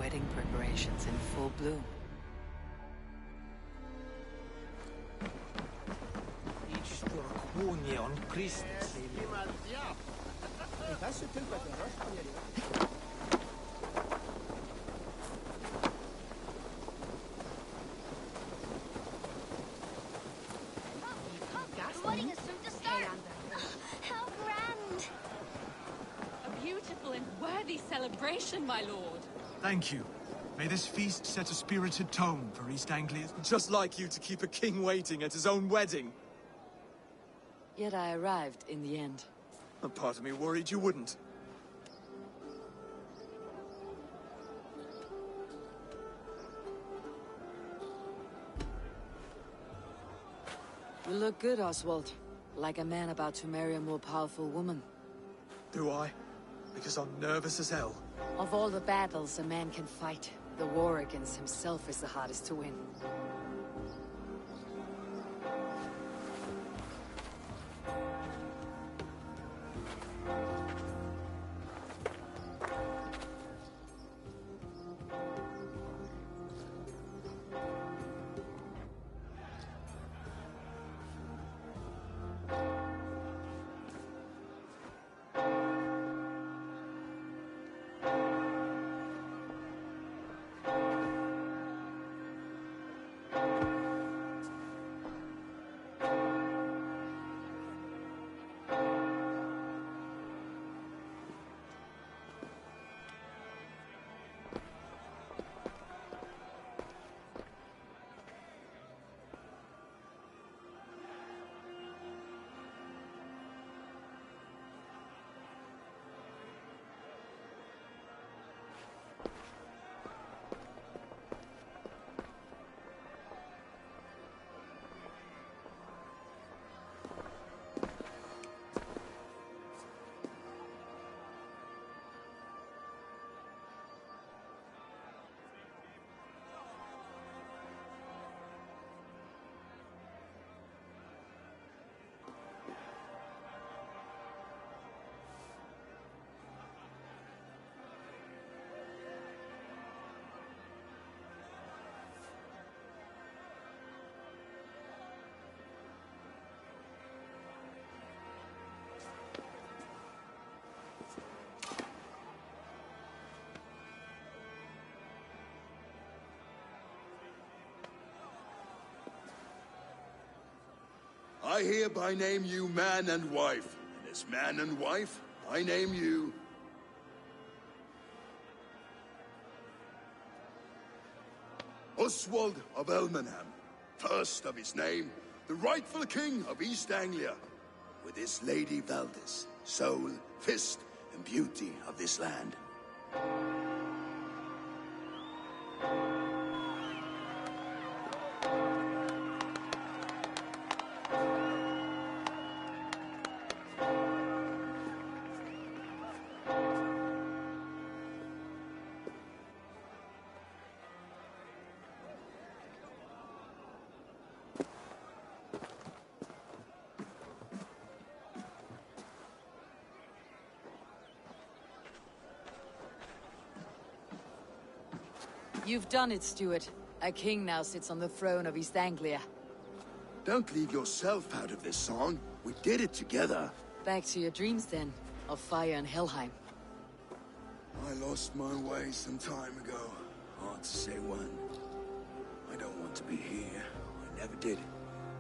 Speaker 11: wedding preparations in full bloom.
Speaker 9: on Christus.
Speaker 8: The wedding is soon to start. How grand!
Speaker 13: A beautiful and worthy celebration, my lord.
Speaker 2: Thank you. May this feast set a spirited tone for East Anglia. Just like you to keep a king waiting at his own wedding.
Speaker 1: Yet I arrived in the end.
Speaker 2: A part of me worried you wouldn't.
Speaker 1: You look good, Oswald. Like a man about to marry a more powerful woman.
Speaker 2: Do I? Because I'm nervous as hell.
Speaker 1: Of all the battles a man can fight, the war against himself is the hardest to win.
Speaker 5: I hereby name you man and wife, and as man and wife, I name you... Oswald of Elmenham, first of his name, the rightful king of East Anglia, with his lady Valdis, soul, fist, and beauty of this land.
Speaker 1: You've done it, Stuart. A king now sits on the throne of East Anglia.
Speaker 5: Don't leave yourself out of this song. We did it together.
Speaker 1: Back to your dreams, then, of fire and Helheim.
Speaker 5: I lost my way some time ago. Hard to say when. I don't want to be here. I never did.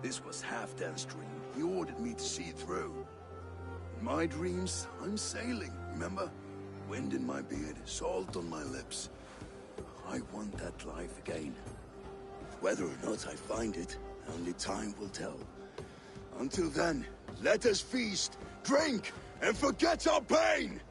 Speaker 5: This was Halfdan's dream. He ordered me to see it through. In my dreams, I'm sailing, remember? Wind in my beard, salt on my lips. I want that life again. Whether or not I find it, only time will tell. Until then, let us feast, drink, and forget our pain!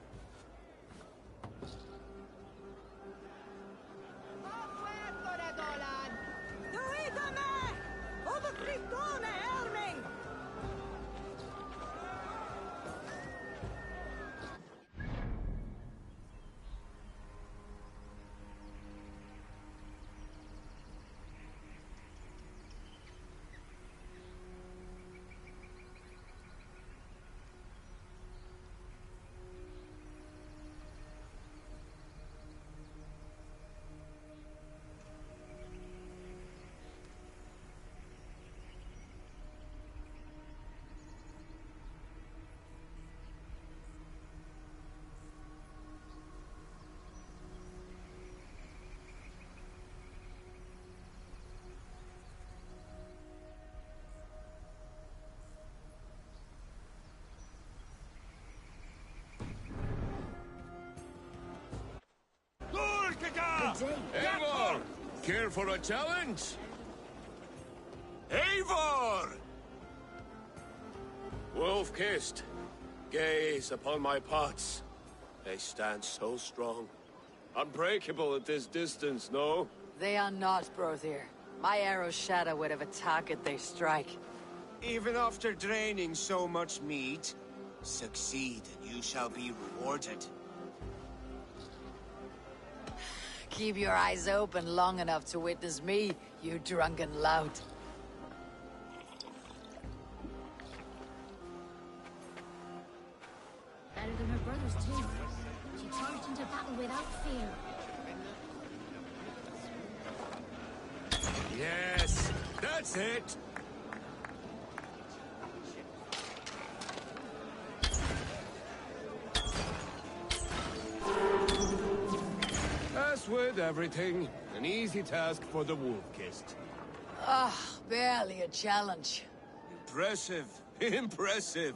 Speaker 8: day.
Speaker 10: Eivor! Care for a challenge?
Speaker 4: Eivor!
Speaker 10: Wolf-kissed, gaze upon my pots. They stand so strong. Unbreakable at this distance, no?
Speaker 11: They are not, Brother. My arrows shatter whatever target they strike.
Speaker 4: Even after draining so much meat, succeed and you shall be rewarded.
Speaker 11: Keep your eyes open long enough to witness me, you drunken lout.
Speaker 8: Better than her brothers, too. She charged into battle without fear.
Speaker 10: Yes, that's it! As with everything, an easy task for the wolf-kissed.
Speaker 11: Ah, barely a challenge.
Speaker 4: Impressive, impressive.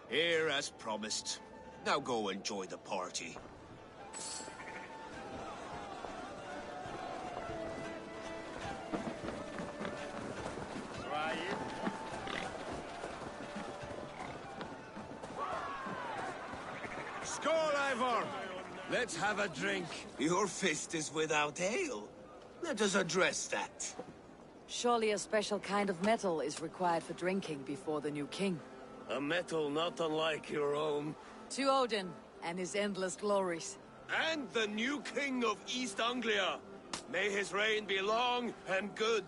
Speaker 4: Here as promised. Now go enjoy the party.
Speaker 10: Skål, Eivor! Let's have a drink.
Speaker 4: Your fist is without ale. Let us address that.
Speaker 11: Surely a special kind of metal is required for drinking before the new king.
Speaker 10: A metal not unlike your own.
Speaker 11: To Odin and his endless glories.
Speaker 10: And the new king of East Anglia. May his reign be long and good.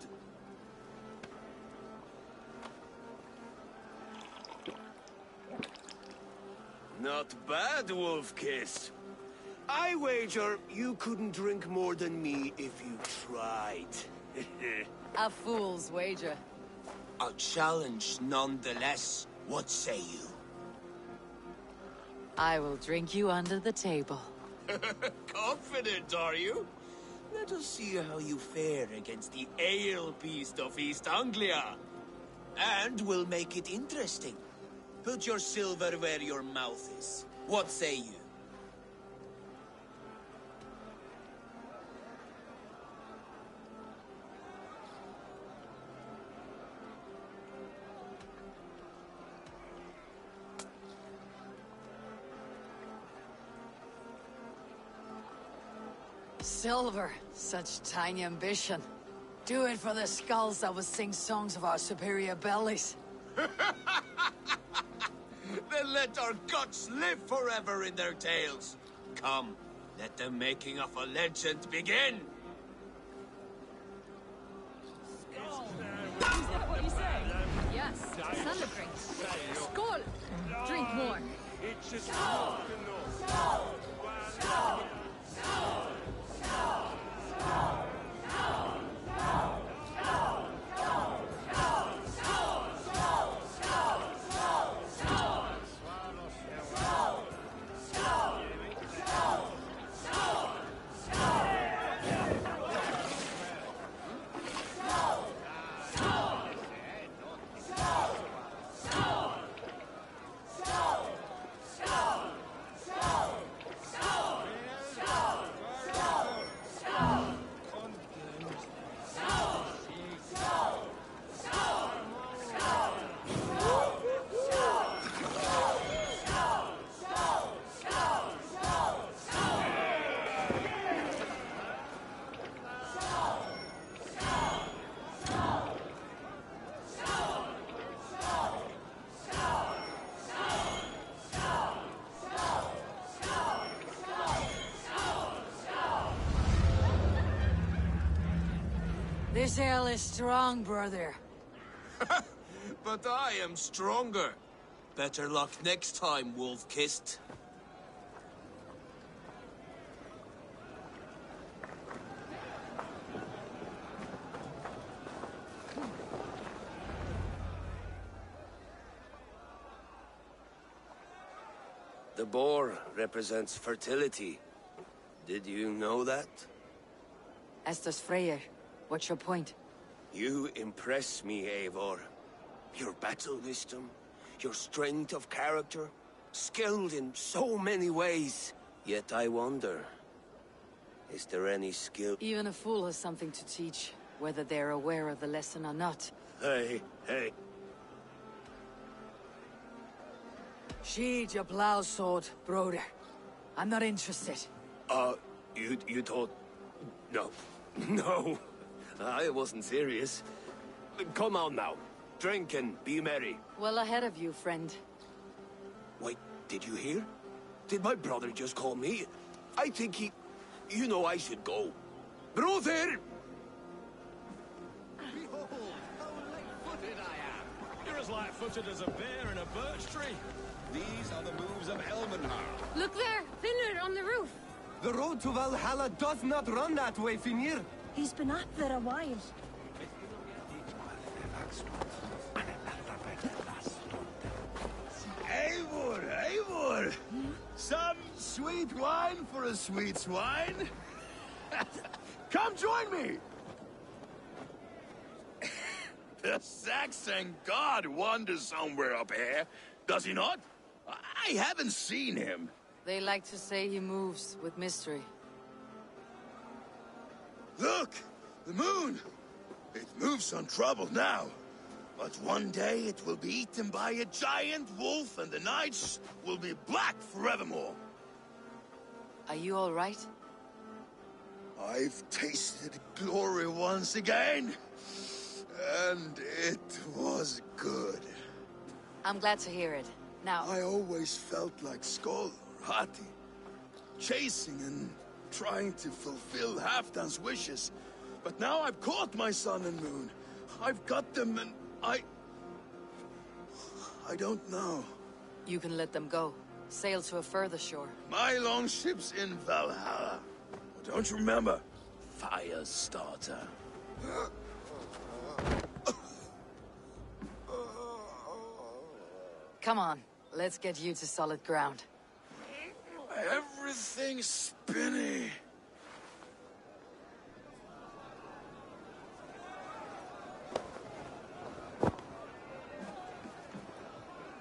Speaker 10: Not bad, Wolf-kissed. I wager you couldn't drink more than me if you tried.
Speaker 11: A fool's wager.
Speaker 4: A challenge nonetheless. What say you?
Speaker 11: I will drink you under the table.
Speaker 4: Confident, are you? Let us see how you fare against the ale beast of East Anglia. And we'll make it interesting. Put your silver where your mouth is. What say you?
Speaker 11: Silver, such tiny ambition. Do it for the skulls that will sing songs of our superior bellies.
Speaker 4: Then let our guts live forever in their tales. Come, let the making of a legend begin.
Speaker 13: Is that what you say? Yes, celebrate. Skål! Drink more.
Speaker 11: This ale is strong, brother.
Speaker 4: But I am stronger. Better luck next time, Wolf-kissed.
Speaker 10: The boar represents fertility. Did you know that?
Speaker 11: As does Freyr. What's your point?
Speaker 10: You impress me, Eivor. Your battle wisdom, your strength of character, skilled in so many ways. Yet I wonder,
Speaker 4: Is there any skill?
Speaker 11: Even a fool has something to teach, whether they're aware of the lesson or not.
Speaker 4: Hey.
Speaker 11: Sheathe your plow sword, brother. I'm not interested.
Speaker 10: You thought... No. No. I wasn't serious. Come on now. Drink and be merry.
Speaker 11: Well ahead of you, friend.
Speaker 10: Wait, did you hear? Did my brother just call me? I think he... You know I should go. Brother!
Speaker 9: Behold, how light-footed I am. You're as light-footed as a bear in a birch tree. These are the moves of Elmenhar.
Speaker 3: Look there! Finner on the roof!
Speaker 12: The road to Valhalla does not run that way, Finir.
Speaker 14: He's been up there a while.
Speaker 5: Eivor! Some sweet wine for a sweet swine? Come join me! The Saxon god wanders somewhere up here, does he not? I haven't seen him.
Speaker 11: They like to say he moves with mystery.
Speaker 5: Look! The moon! It moves on trouble now. But one day it will be eaten by a giant wolf and the nights will be black forevermore.
Speaker 11: Are you all right?
Speaker 5: I've tasted glory once again. And it was good.
Speaker 11: I'm glad to hear it. Now...
Speaker 5: I always felt like Skoll or Hati. Chasing and trying to fulfill Halfdan's wishes. But now I've caught my sun and moon. I've got them and I don't know.
Speaker 11: You can let them go. Sail to a further shore.
Speaker 5: My longship's in Valhalla. Don't you remember? Fire starter.
Speaker 11: Come on, let's get you to solid ground.
Speaker 5: Everything's spinny.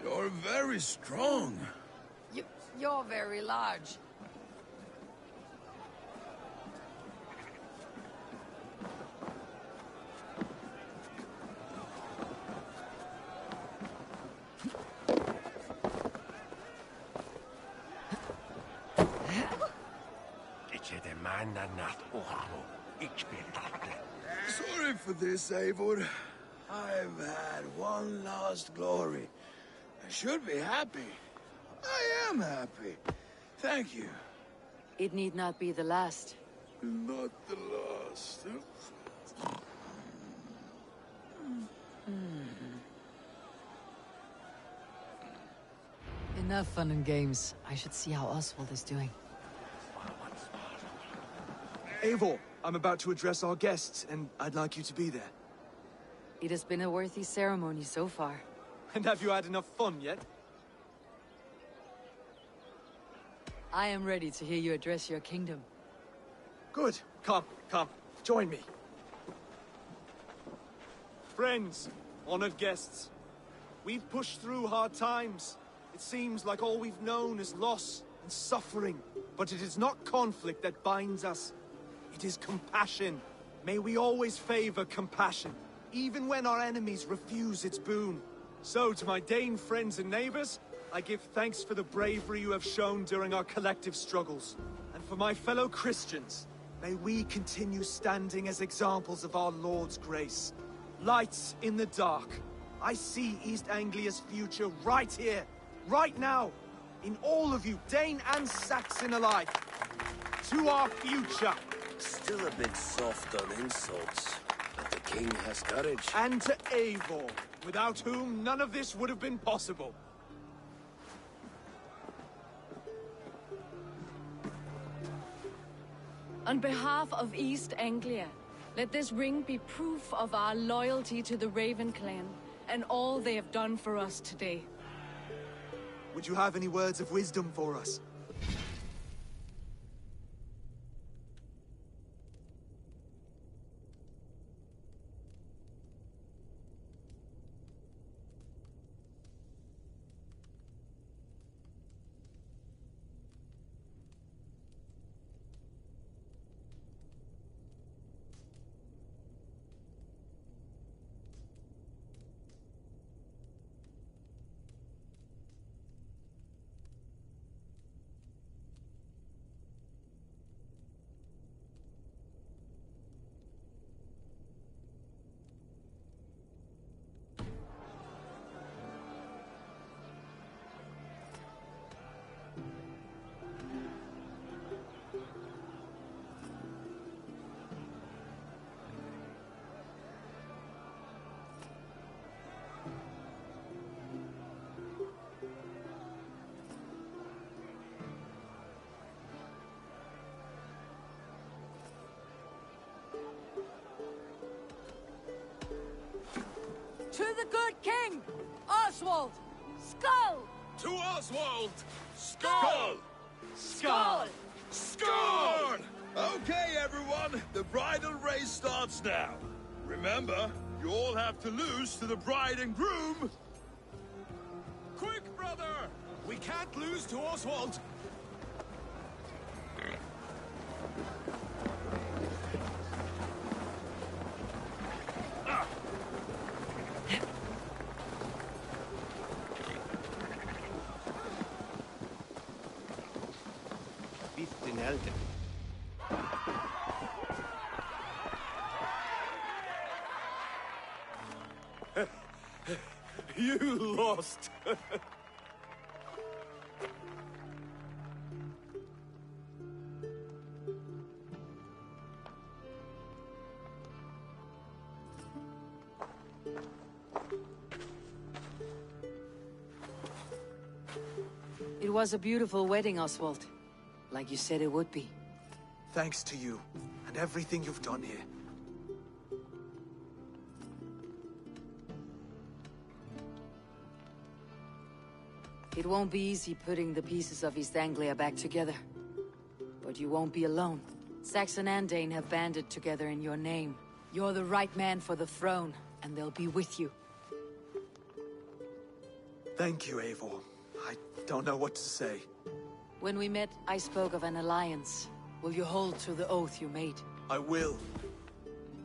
Speaker 5: You're very strong.
Speaker 11: You're very large.
Speaker 5: Sorry for this, Eivor. I've had one last glory. I should be happy. I am happy. Thank you.
Speaker 11: It need not be the last.
Speaker 5: Not the last.
Speaker 1: Enough fun and games. I should see how Oswald is doing.
Speaker 2: Eivor, I'm about to address our guests, and I'd like you to be there.
Speaker 11: It has been a worthy ceremony so far.
Speaker 2: And have you had enough fun yet?
Speaker 1: I am ready to hear you address your kingdom.
Speaker 2: Good. Come. Join me. Friends, honored guests, we've pushed through hard times. It seems like all we've known is loss and suffering. But it is not conflict that binds us. It is compassion. May we always favor compassion, even when our enemies refuse its boon. So, to my Dane friends and neighbors, I give thanks for the bravery you have shown during our collective struggles. And for my fellow Christians, may we continue standing as examples of our Lord's grace. Lights in the dark. I see East Anglia's future right here, right now, in all of you, Dane and Saxon alike. To our future.
Speaker 4: Still a bit soft on insults, but the king has courage.
Speaker 2: And to Eivor, without whom none of this would have been possible.
Speaker 3: On behalf of East Anglia, let this ring be proof of our loyalty to the Raven clan and all they have done for us today.
Speaker 2: Would you have any words of wisdom for us?
Speaker 11: good king, Oswald! Skull!
Speaker 10: To Oswald! Skull!
Speaker 11: Skull!
Speaker 10: Skull!
Speaker 15: Okay, everyone, the bridal race starts now. Remember, you all have to lose to the bride and groom.
Speaker 10: Quick, brother! We can't lose to Oswald! Bitte Elden. You lost!
Speaker 1: It was a beautiful wedding, Oswald. Like you said it would be.
Speaker 2: Thanks to you, and everything you've done here.
Speaker 1: It won't be easy putting the pieces of East Anglia back together. But you won't be alone. Saxon and Dane have banded together in your name. You're the right man for the throne, and they'll be with you.
Speaker 2: Thank you, Eivor. I don't know what to say.
Speaker 1: When we met, I spoke of an alliance. Will you hold to the oath you made?
Speaker 2: I will.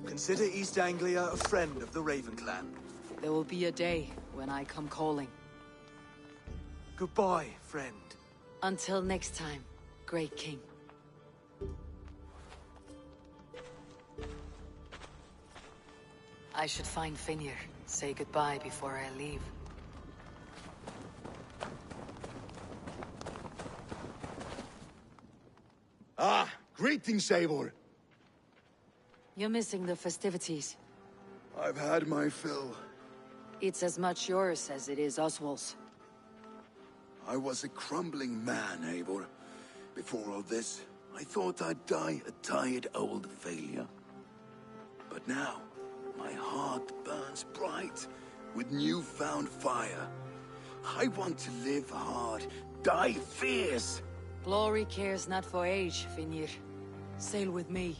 Speaker 2: Consider East Anglia a friend of the Raven clan.
Speaker 1: There will be a day when I come calling.
Speaker 2: Goodbye, friend.
Speaker 1: Until next time, great king. I should find Finir. Say goodbye before I leave.
Speaker 5: Ah, greetings, Eivor.
Speaker 1: You're missing the festivities.
Speaker 5: I've had my fill.
Speaker 1: It's as much yours as it is Oswald's.
Speaker 5: I was a crumbling man, Eivor. Before all this, I thought I'd die a tired old failure. But now, my heart burns bright with newfound fire. I want to live hard, die fierce.
Speaker 1: Glory cares not for age, Finir. Sail with me.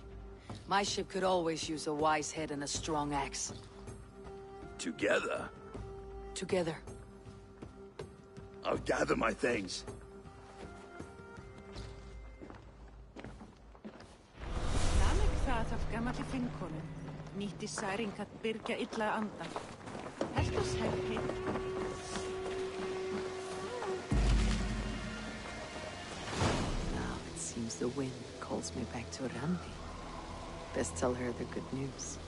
Speaker 1: My ship could always use a wise head and a strong axe.
Speaker 5: Together?
Speaker 1: Together.
Speaker 5: I'll gather my things.
Speaker 14: Namik það af gamalli finnkonum. Nýtti særingat byrgja illa andan. Heltus helgi.
Speaker 1: Now it seems the wind calls me back to Randi. Best tell her the good news.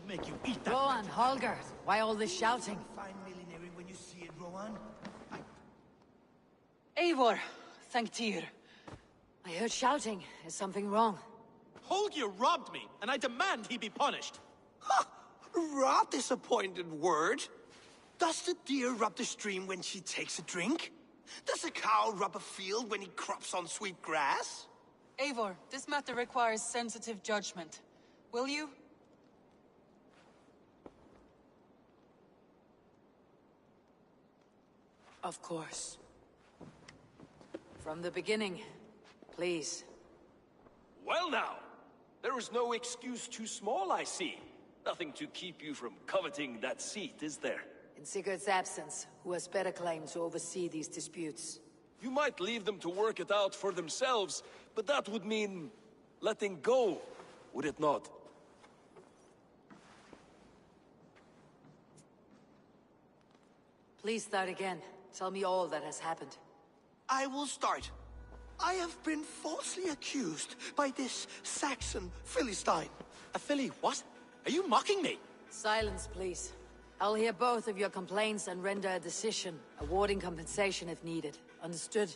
Speaker 9: make you eat that.
Speaker 11: Rowan, Holger, why all this shouting?
Speaker 7: Find millinery when you see it, Rowan.
Speaker 11: Eivor, thank Tyr. I heard shouting. Is something wrong?
Speaker 9: Holger robbed me, and I demand he be punished.
Speaker 4: Ha! Rot is a pointed word. Does the deer rub the stream when she takes a drink? Does a cow rub a field when he crops on sweet grass?
Speaker 16: Eivor, this matter requires sensitive judgment. Will you?
Speaker 11: Of course. From the beginning, please.
Speaker 10: Well now, there is no excuse too small, I see. Nothing to keep you from coveting that seat, is there?
Speaker 11: In Sigurd's absence, who has better claim to oversee these disputes?
Speaker 10: You might leave them to work it out for themselves, but that would mean letting go, would it not?
Speaker 11: Please start again. Tell me all that has happened.
Speaker 4: I will start. I have been falsely accused by this Saxon Philistine.
Speaker 9: A Philly what? Are you mocking me?
Speaker 11: Silence, please. I'll hear both of your complaints and render a decision, awarding compensation if needed. Understood?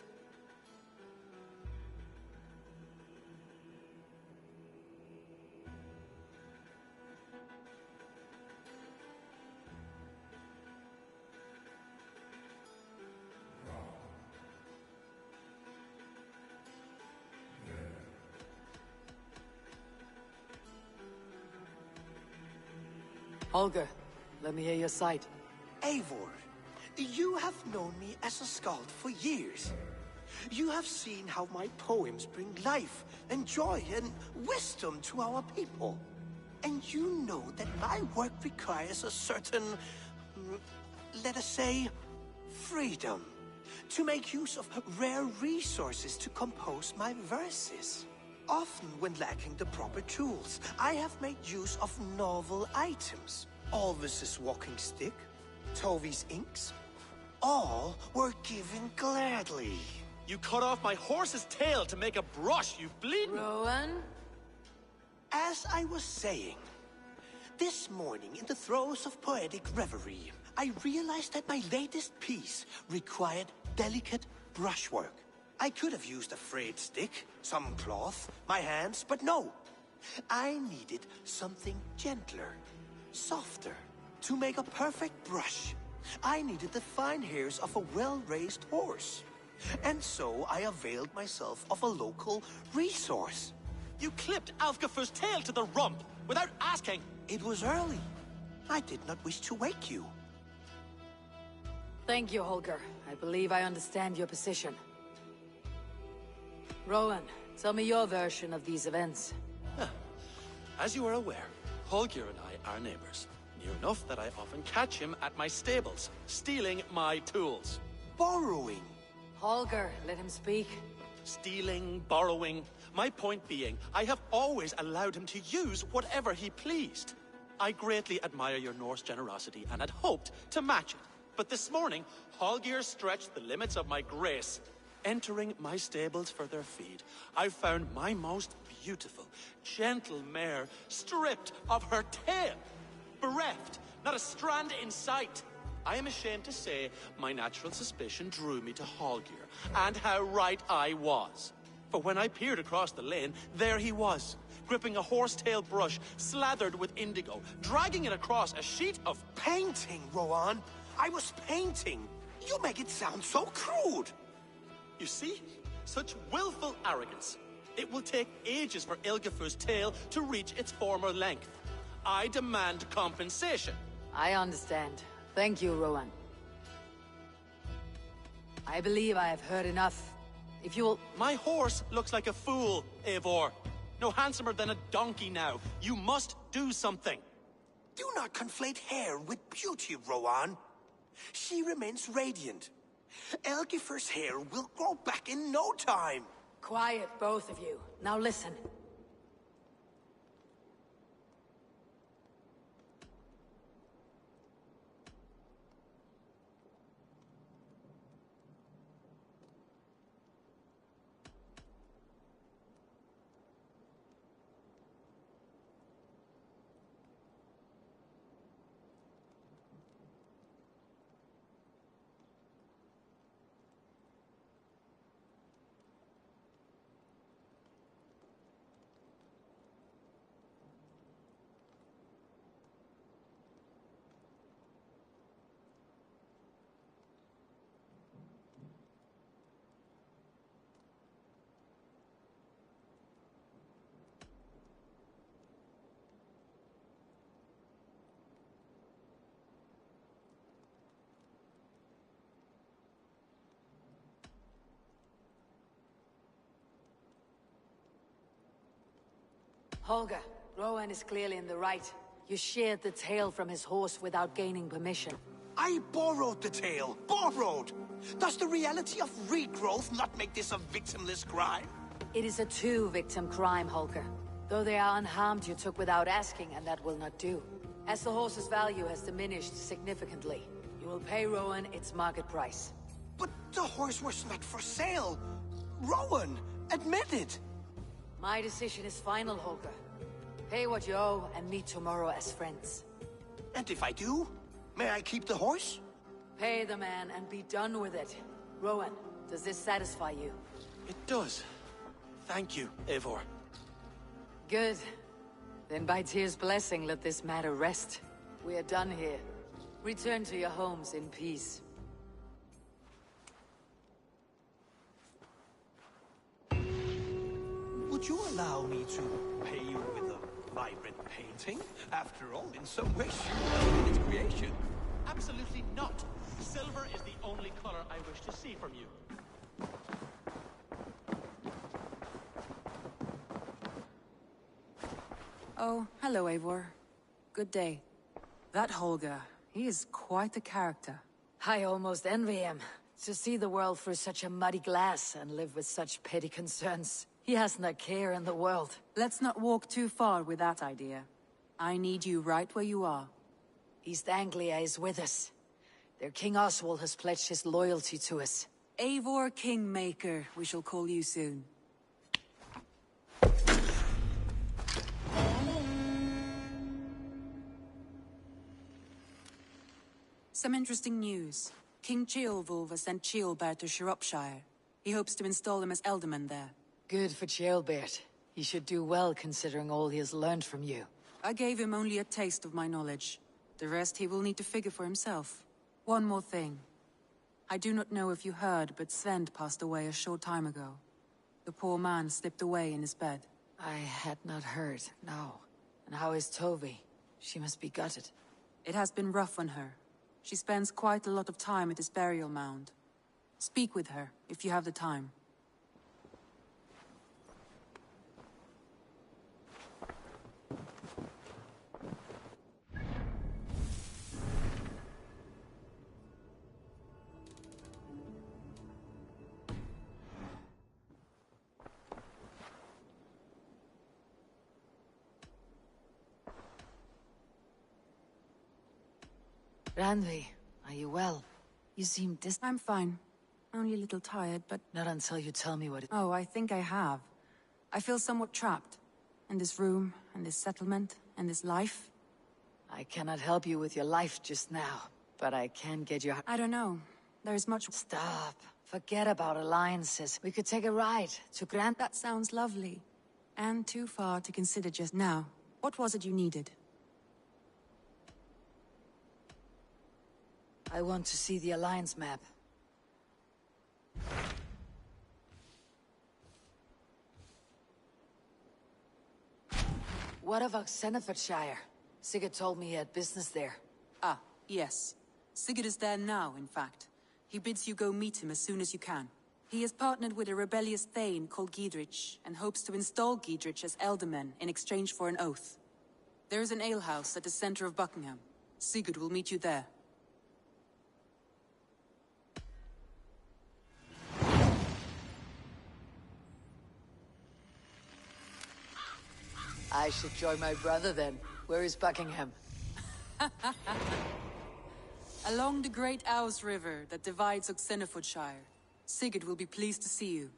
Speaker 11: Holger, let me hear your side.
Speaker 4: Eivor, you have known me as a skald for years. You have seen how my poems bring life and joy and wisdom to our people. And you know that my work requires a certain, let us say, freedom. To make use of rare resources to compose my verses. Often when lacking the proper tools, I have made use of novel items. Alvis's walking stick, Tovi's inks, all were given gladly.
Speaker 9: You cut off my horse's tail to make a brush, you bleeding...
Speaker 11: Rowan?
Speaker 4: As I was saying, this morning in the throes of poetic reverie, I realized that my latest piece required delicate brushwork. I could have used a frayed stick, some cloth, my hands, but no. I needed something gentler, softer. To make a perfect brush, I needed the fine hairs of a well-raised horse. And so I availed myself of a local resource.
Speaker 9: You clipped Alfgafur's tail to the rump, without asking.
Speaker 4: It was early. I did not wish to wake you.
Speaker 11: Thank you, Holger. I believe I understand your position. Rowan, tell me your version of these events.
Speaker 9: As you are aware, Holger and I are neighbors. Near enough that I often catch him at my stables, stealing my tools.
Speaker 4: Borrowing.
Speaker 11: Holger, let him speak.
Speaker 9: Stealing, borrowing. My point being, I have always allowed him to use whatever he pleased. I greatly admire your Norse generosity and had hoped to match it. But this morning, Holger stretched the limits of my grace. Entering my stables for their feed, I found my most beautiful, gentle mare stripped of her tail. Bereft, not a strand in sight. I am ashamed to say my natural suspicion drew me to Holger, and how right I was. For when I peered across the lane, there he was, gripping a horsetail brush slathered with indigo, dragging it across a sheet of
Speaker 4: painting, Rowan. I was painting. You make it sound so crude.
Speaker 9: You see? Such willful arrogance. It will take ages for Ilgafur's tail to reach its former length. I demand compensation.
Speaker 11: I understand. Thank you, Rowan. I believe I have heard enough. If you'll...
Speaker 9: My horse looks like a fool, Eivor. No handsomer than a donkey now. You must do something.
Speaker 4: Do not conflate hair with beauty, Rowan. She remains radiant. Elgifur's hair will grow back in no time.
Speaker 11: Quiet, both of you. Now listen.
Speaker 1: Holger, Rowan is clearly in the right. You sheared the tail from his horse without gaining permission.
Speaker 4: I borrowed the tail. Borrowed! Does the reality of regrowth not make this a victimless crime?
Speaker 1: It is a two-victim crime, Holger. Though they are unharmed, you took without asking, and that will not do. As the horse's value has diminished significantly, you will pay Rowan its market price.
Speaker 4: But the horse was not for sale. Rowan, admit it.
Speaker 1: My decision is final, Holger. Pay what you owe and meet tomorrow as friends.
Speaker 4: And if I do, may I keep the horse?
Speaker 1: Pay the man and be done with it. Rowan, does this satisfy you?
Speaker 9: It does. Thank you, Eivor.
Speaker 1: Good. Then by Tyr's blessing, let this matter rest. We are done here. Return to your homes in peace.
Speaker 4: Would you allow me to pay you with a vibrant painting? After all, in some ways, you are its creation.
Speaker 9: Absolutely not. Silver is the only color I wish to see from you.
Speaker 17: Oh, hello, Eivor. Good day. That Holger, he is quite a character.
Speaker 1: I almost envy him. To see the world through such a muddy glass and live with such petty concerns. He hasn't a care in the world.
Speaker 17: Let's not walk too far with that idea. I need you right where you are.
Speaker 1: East Anglia is with us. Their King Oswald has pledged his loyalty to us.
Speaker 17: Eivor Kingmaker, we shall call you soon. Some interesting news. King Ceolwulf has sent Ceolbert to Shropshire. He hopes to install him as Ealdorman there.
Speaker 1: Good for Ceolbert. He should do well considering all he has learned from you.
Speaker 17: I gave him only a taste of my knowledge. The rest he will need to figure for himself. One more thing. I do not know if you heard, but Svend passed away a short time ago. The poor man slipped away in his bed.
Speaker 1: I had not heard, no. And how is Tovi? She must be gutted.
Speaker 17: It has been rough on her. She spends quite a lot of time at his burial mound. Speak with her, if you have the time.
Speaker 1: Randvi, are you well? You seem
Speaker 17: I'm fine. Only a little tired, but...
Speaker 1: Not until you tell me what it...
Speaker 17: Oh, I think I have. I feel somewhat trapped. In this room, and this settlement, and this life.
Speaker 1: I cannot help you with your life just now, but I can get you...
Speaker 17: I don't know. There's much...
Speaker 1: Stop. Forget about alliances. We could take a ride to Grant...
Speaker 17: That sounds lovely. And too far to consider just now. What was it you needed?
Speaker 1: I want to see the Alliance map. What of Oxenfordshire? Sigurd told me he had business there.
Speaker 17: Ah, yes. Sigurd is there now, in fact. He bids you go meet him as soon as you can. He has partnered with a rebellious thane called Giedrich, and hopes to install Giedrich as Ealdorman in exchange for an oath. There is an alehouse at the center of Buckingham. Sigurd will meet you there.
Speaker 1: I should join my brother then. Where is Buckingham?
Speaker 17: Along the great Ouse River that divides Oxenfordshire. Sigurd will be pleased to see you.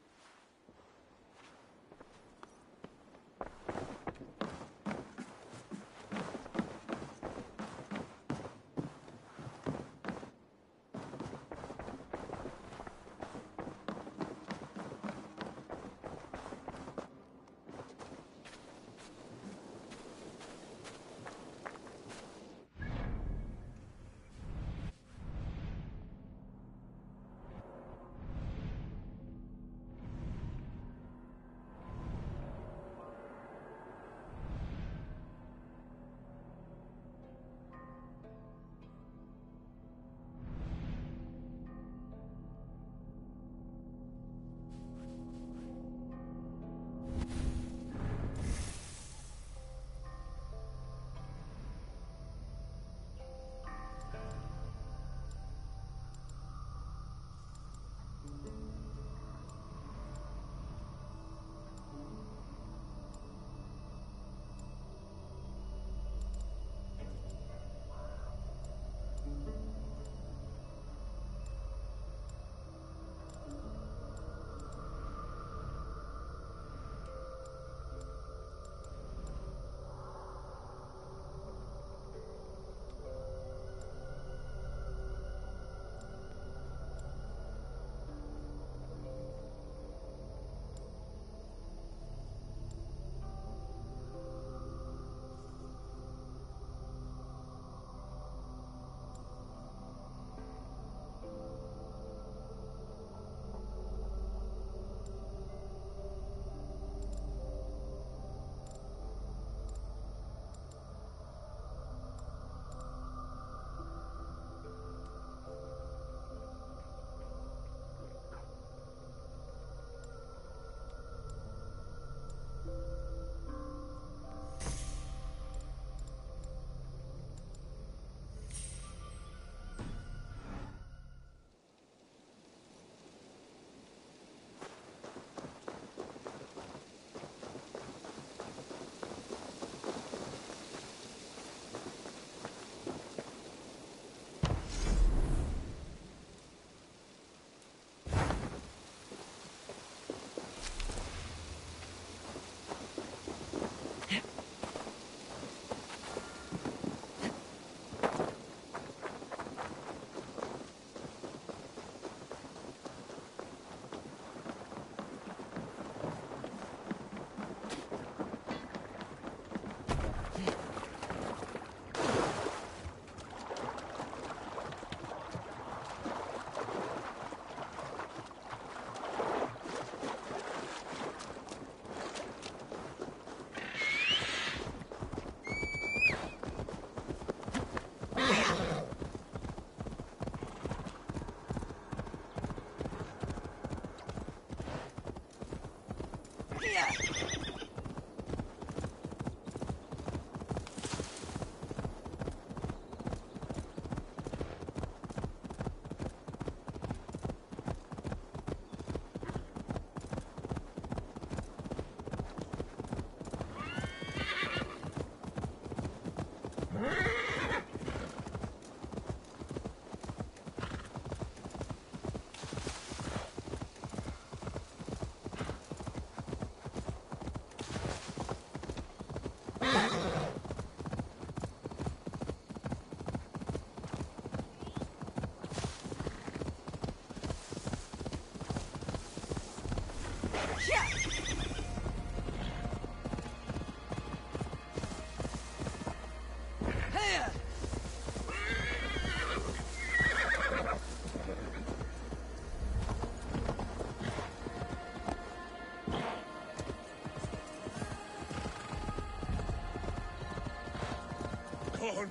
Speaker 15: Gone!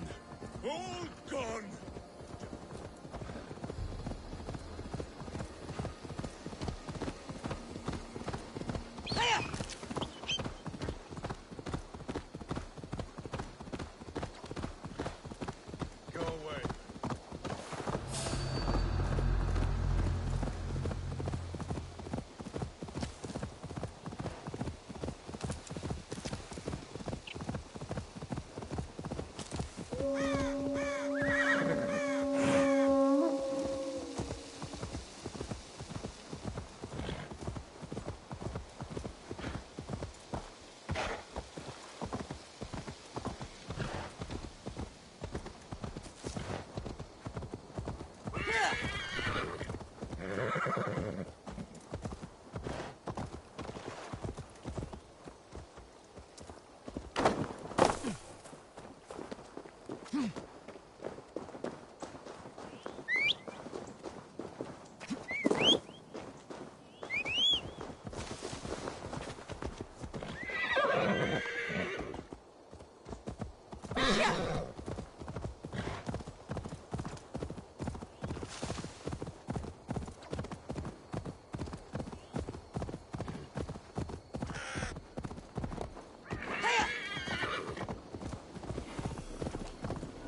Speaker 15: All gone! Go away.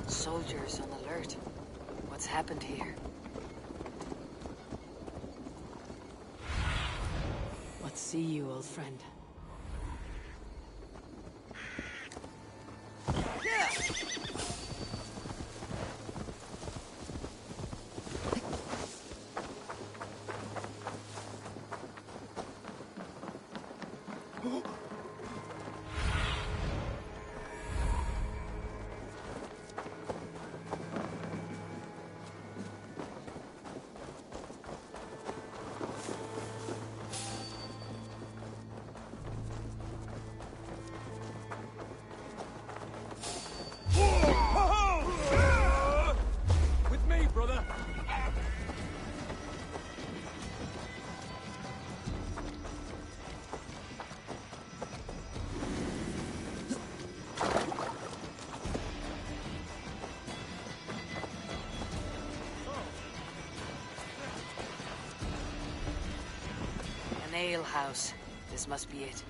Speaker 1: Soldiers on alert. What's happened here? What see you, old friend?
Speaker 10: With me, brother!
Speaker 1: An ale house. This must be it.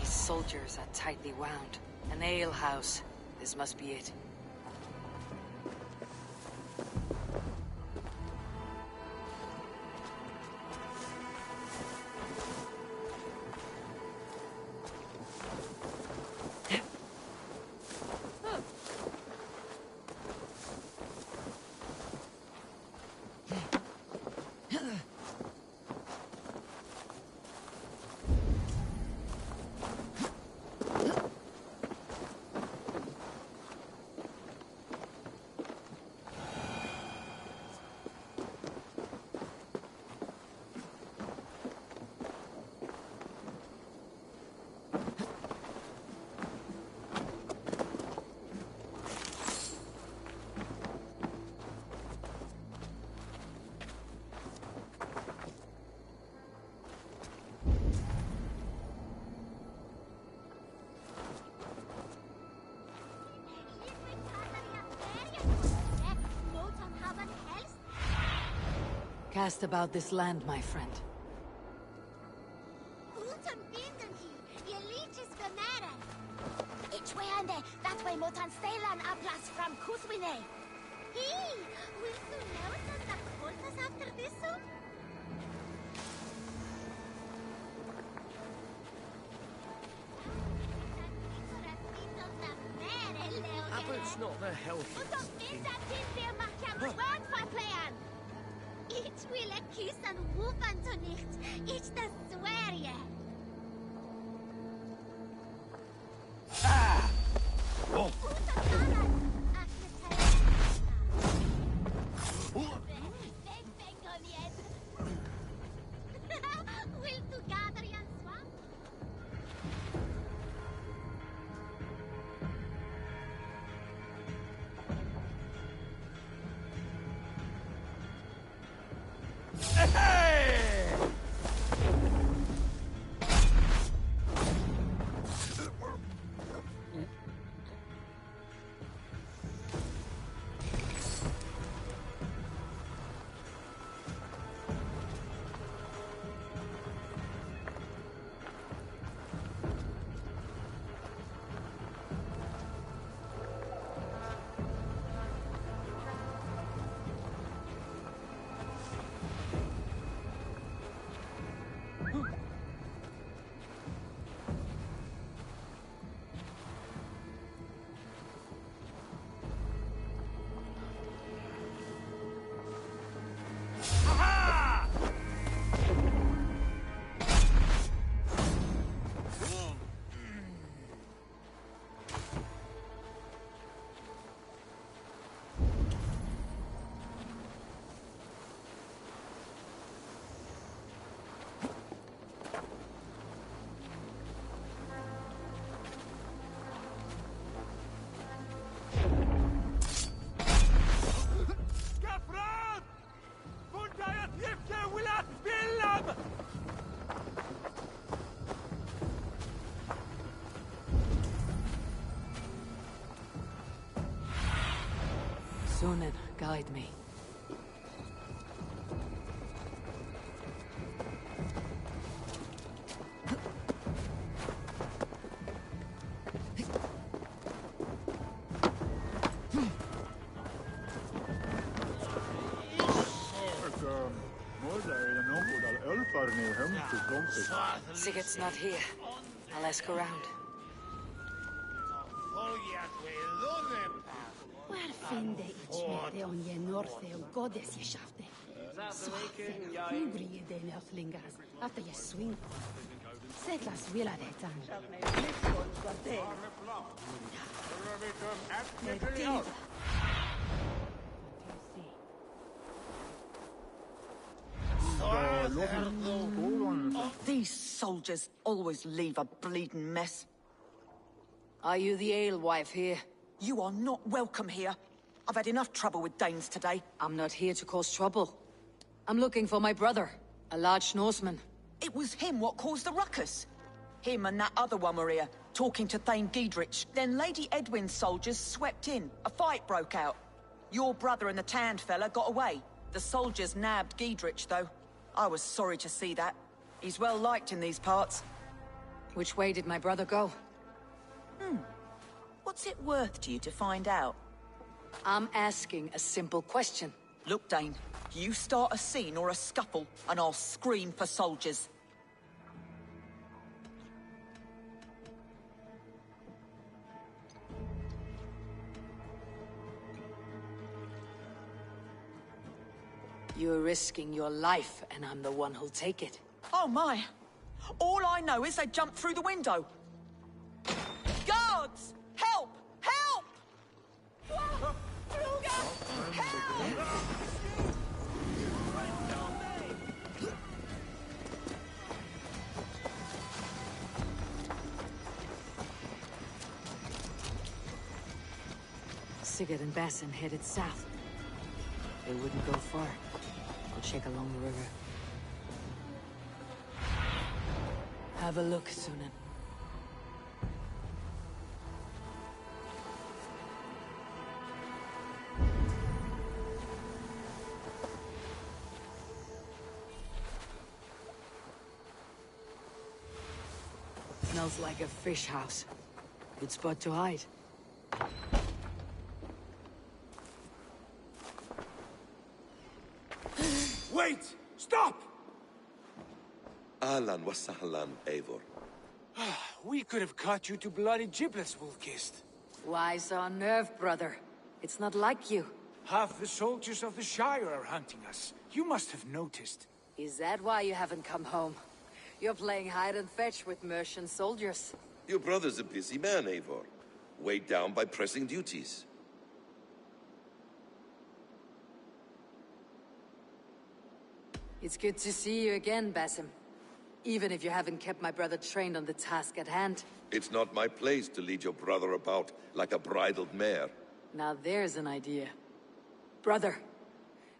Speaker 1: These soldiers are tightly wound. An ale house. This must be it. Cast about this land, my friend.
Speaker 8: That way Motan Steylan Aplas from Kuswine. Hey, will you know that the after this?
Speaker 10: Abbott's not the healthiest.
Speaker 8: Ich will a kiss and whoop to nicht. Ich das swear ye.
Speaker 10: Oh.
Speaker 8: Will to gather yan swamp?
Speaker 1: Sunan, guide me.
Speaker 11: Sigurd's not here. I'll ask around.
Speaker 18: Waar vind je iets met on je norte og goddess je schafte? Så hungrig je den earthlingas after je swing. Setlas villa det
Speaker 19: These soldiers always leave a bleeding mess.
Speaker 11: Are you the alewife here?
Speaker 19: You are not welcome here. I've had enough trouble with Danes today.
Speaker 11: I'm not here to cause trouble. I'm looking for my brother, a large Norseman.
Speaker 19: It was him what caused the ruckus. Him and that other one were here, talking to Thane Giedrich. Then Lady Edwin's soldiers swept in. A fight broke out. Your brother and the tanned fella got away. The soldiers nabbed Giedrich, though. I was sorry to see that. He's well liked in these parts.
Speaker 11: Which way did my brother go?
Speaker 19: What's it worth to you to find out?
Speaker 11: I'm asking a simple question.
Speaker 19: Look, Dane, you start a scene or a scuffle, and I'll scream for soldiers.
Speaker 11: You're risking your life, and I'm the one who'll take it.
Speaker 19: Oh my! All I know is they jumped through the window. Guards! Help! Help!
Speaker 1: Sigurd and Basim headed south. They wouldn't go far. I'll check along the river. Have a look, Sunan. Smells like a fish house. Good spot to hide.
Speaker 6: Wait! Stop!
Speaker 20: Ahlan wa sahlan, Eivor.
Speaker 6: We could have cut you to bloody giblets, Wolf-Kissed.
Speaker 11: Why so unnerved, brother? It's not like you.
Speaker 6: Half the soldiers of the Shire are hunting us. You must have noticed.
Speaker 11: Is that why you haven't come home? You're playing hide and fetch with Mercian soldiers.
Speaker 20: Your brother's a busy man, Eivor. Weighed down by pressing duties.
Speaker 11: It's good to see you again, Basim. Even if you haven't kept my brother trained on the task at hand.
Speaker 20: It's not my place to lead your brother about like a bridled mare.
Speaker 11: Now there's an idea. Brother,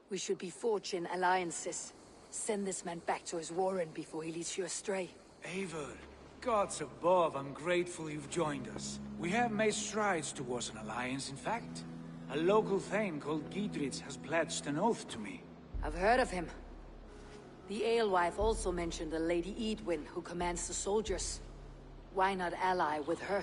Speaker 11: we should be forging alliances. Send this man back to his warren before he leads you astray.
Speaker 6: Eivor, gods above, I'm grateful you've joined us. We have made strides towards an alliance, in fact. A local thane called Giedrich has pledged an oath to me.
Speaker 11: I've heard of him. The alewife also mentioned a Lady Edwin who commands the soldiers. Why not ally with her?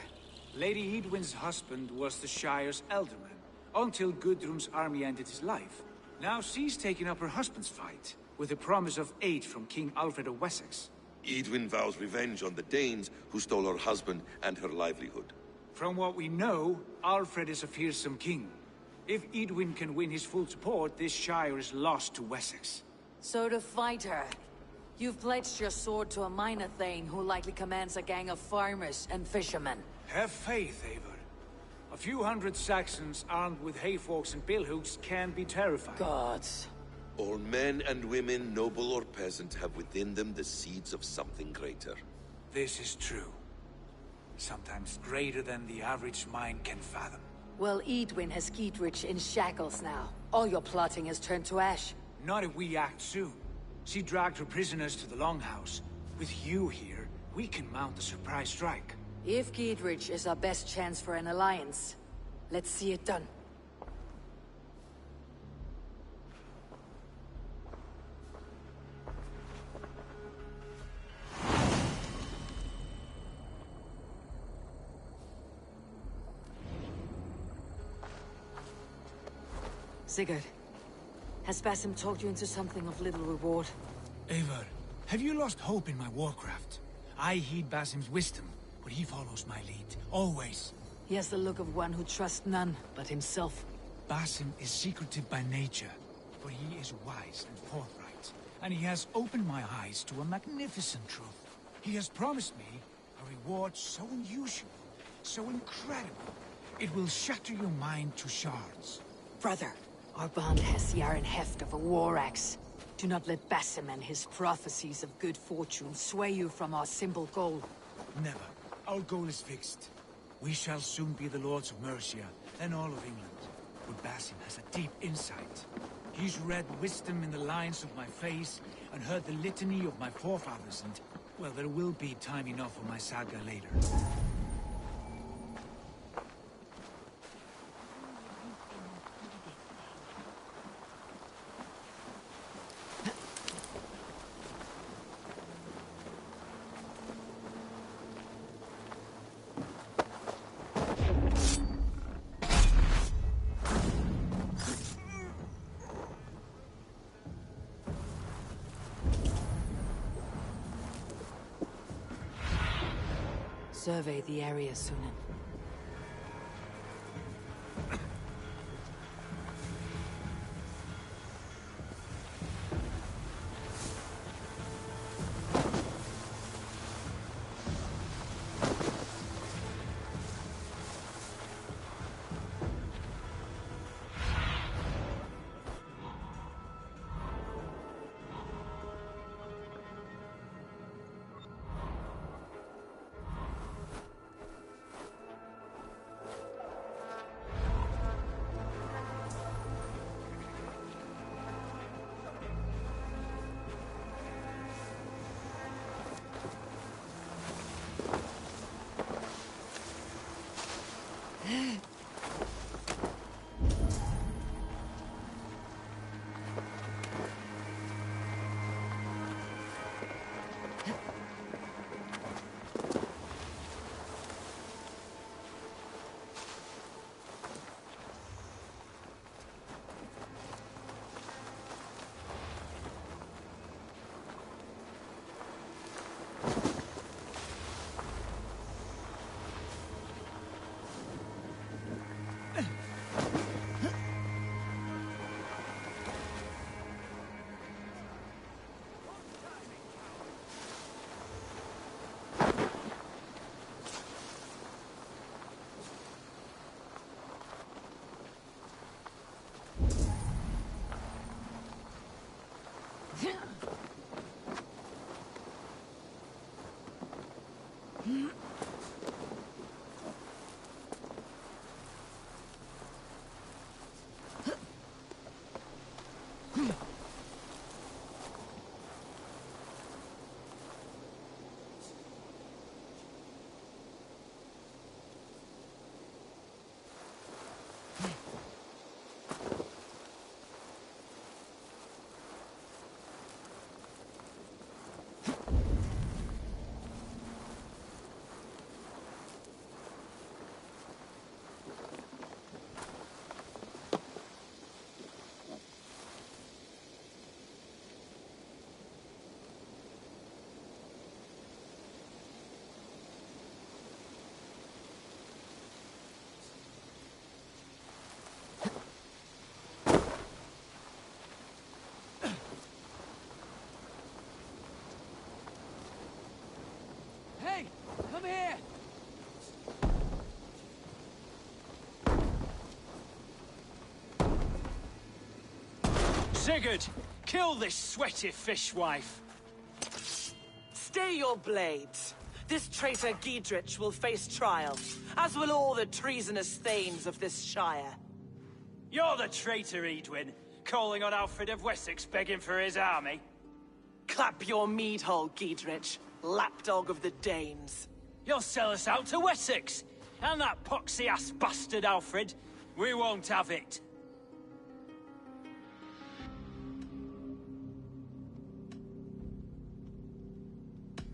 Speaker 6: Lady Edwin's husband was the Shire's elderman, until Gudrun's army ended his life. Now she's taking up her husband's fight, with a promise of aid from King Alfred of Wessex.
Speaker 20: Edwin vows revenge on the Danes who stole her husband and her livelihood.
Speaker 6: From what we know, Alfred is a fearsome king. If Edwin can win his full support, this Shire is lost to Wessex.
Speaker 11: So to fight her, you've pledged your sword to a minor thane who likely commands a gang of farmers and fishermen.
Speaker 6: Have faith, Eivor. A few hundred Saxons armed with hayforks and billhooks can be terrifying.
Speaker 11: Gods.
Speaker 20: All men and women, noble or peasant, have within them the seeds of something greater.
Speaker 6: This is true. Sometimes greater than the average mind can fathom.
Speaker 11: Well, Edwin has Giedrich in shackles now. All your plotting has turned to ash.
Speaker 6: Not if we act soon. She dragged her prisoners to the Longhouse. With you here, we can mount a surprise strike.
Speaker 11: If Giedrich is our best chance for an alliance, let's see it done.
Speaker 1: Sigurd, has Basim talked you into something of little reward?
Speaker 6: Eivor, have you lost hope in my warcraft? I heed Basim's wisdom, but he follows my lead, always.
Speaker 1: He has the look of one who trusts none but himself.
Speaker 6: Basim is secretive by nature, but he is wise and forthright, and he has opened my eyes to a magnificent truth. He has promised me a reward so unusual, so incredible, it will shatter your mind to shards.
Speaker 1: Brother, our bond has the iron heft of a war axe. Do not let Basim and his prophecies of good fortune sway you from our simple goal.
Speaker 6: Never. Our goal is fixed. We shall soon be the lords of Mercia, and all of England. But Basim has a deep insight. He's read wisdom in the lines of my face, and heard the litany of my forefathers, and, well, there will be time enough for my saga later.
Speaker 1: Survey the area, Sunan. Hey! Come here!
Speaker 21: Sigurd! Kill this sweaty fishwife!
Speaker 22: Stay your blades. This traitor Giedrich will face trial, as will all the treasonous thanes of this shire.
Speaker 21: You're the traitor, Edwin, calling on Alfred of Wessex begging for his army.
Speaker 22: Clap your mead hole, Giedrich, lapdog of the Danes.
Speaker 21: You'll sell us out to Wessex, and that poxy-ass bastard Alfred. We won't have it.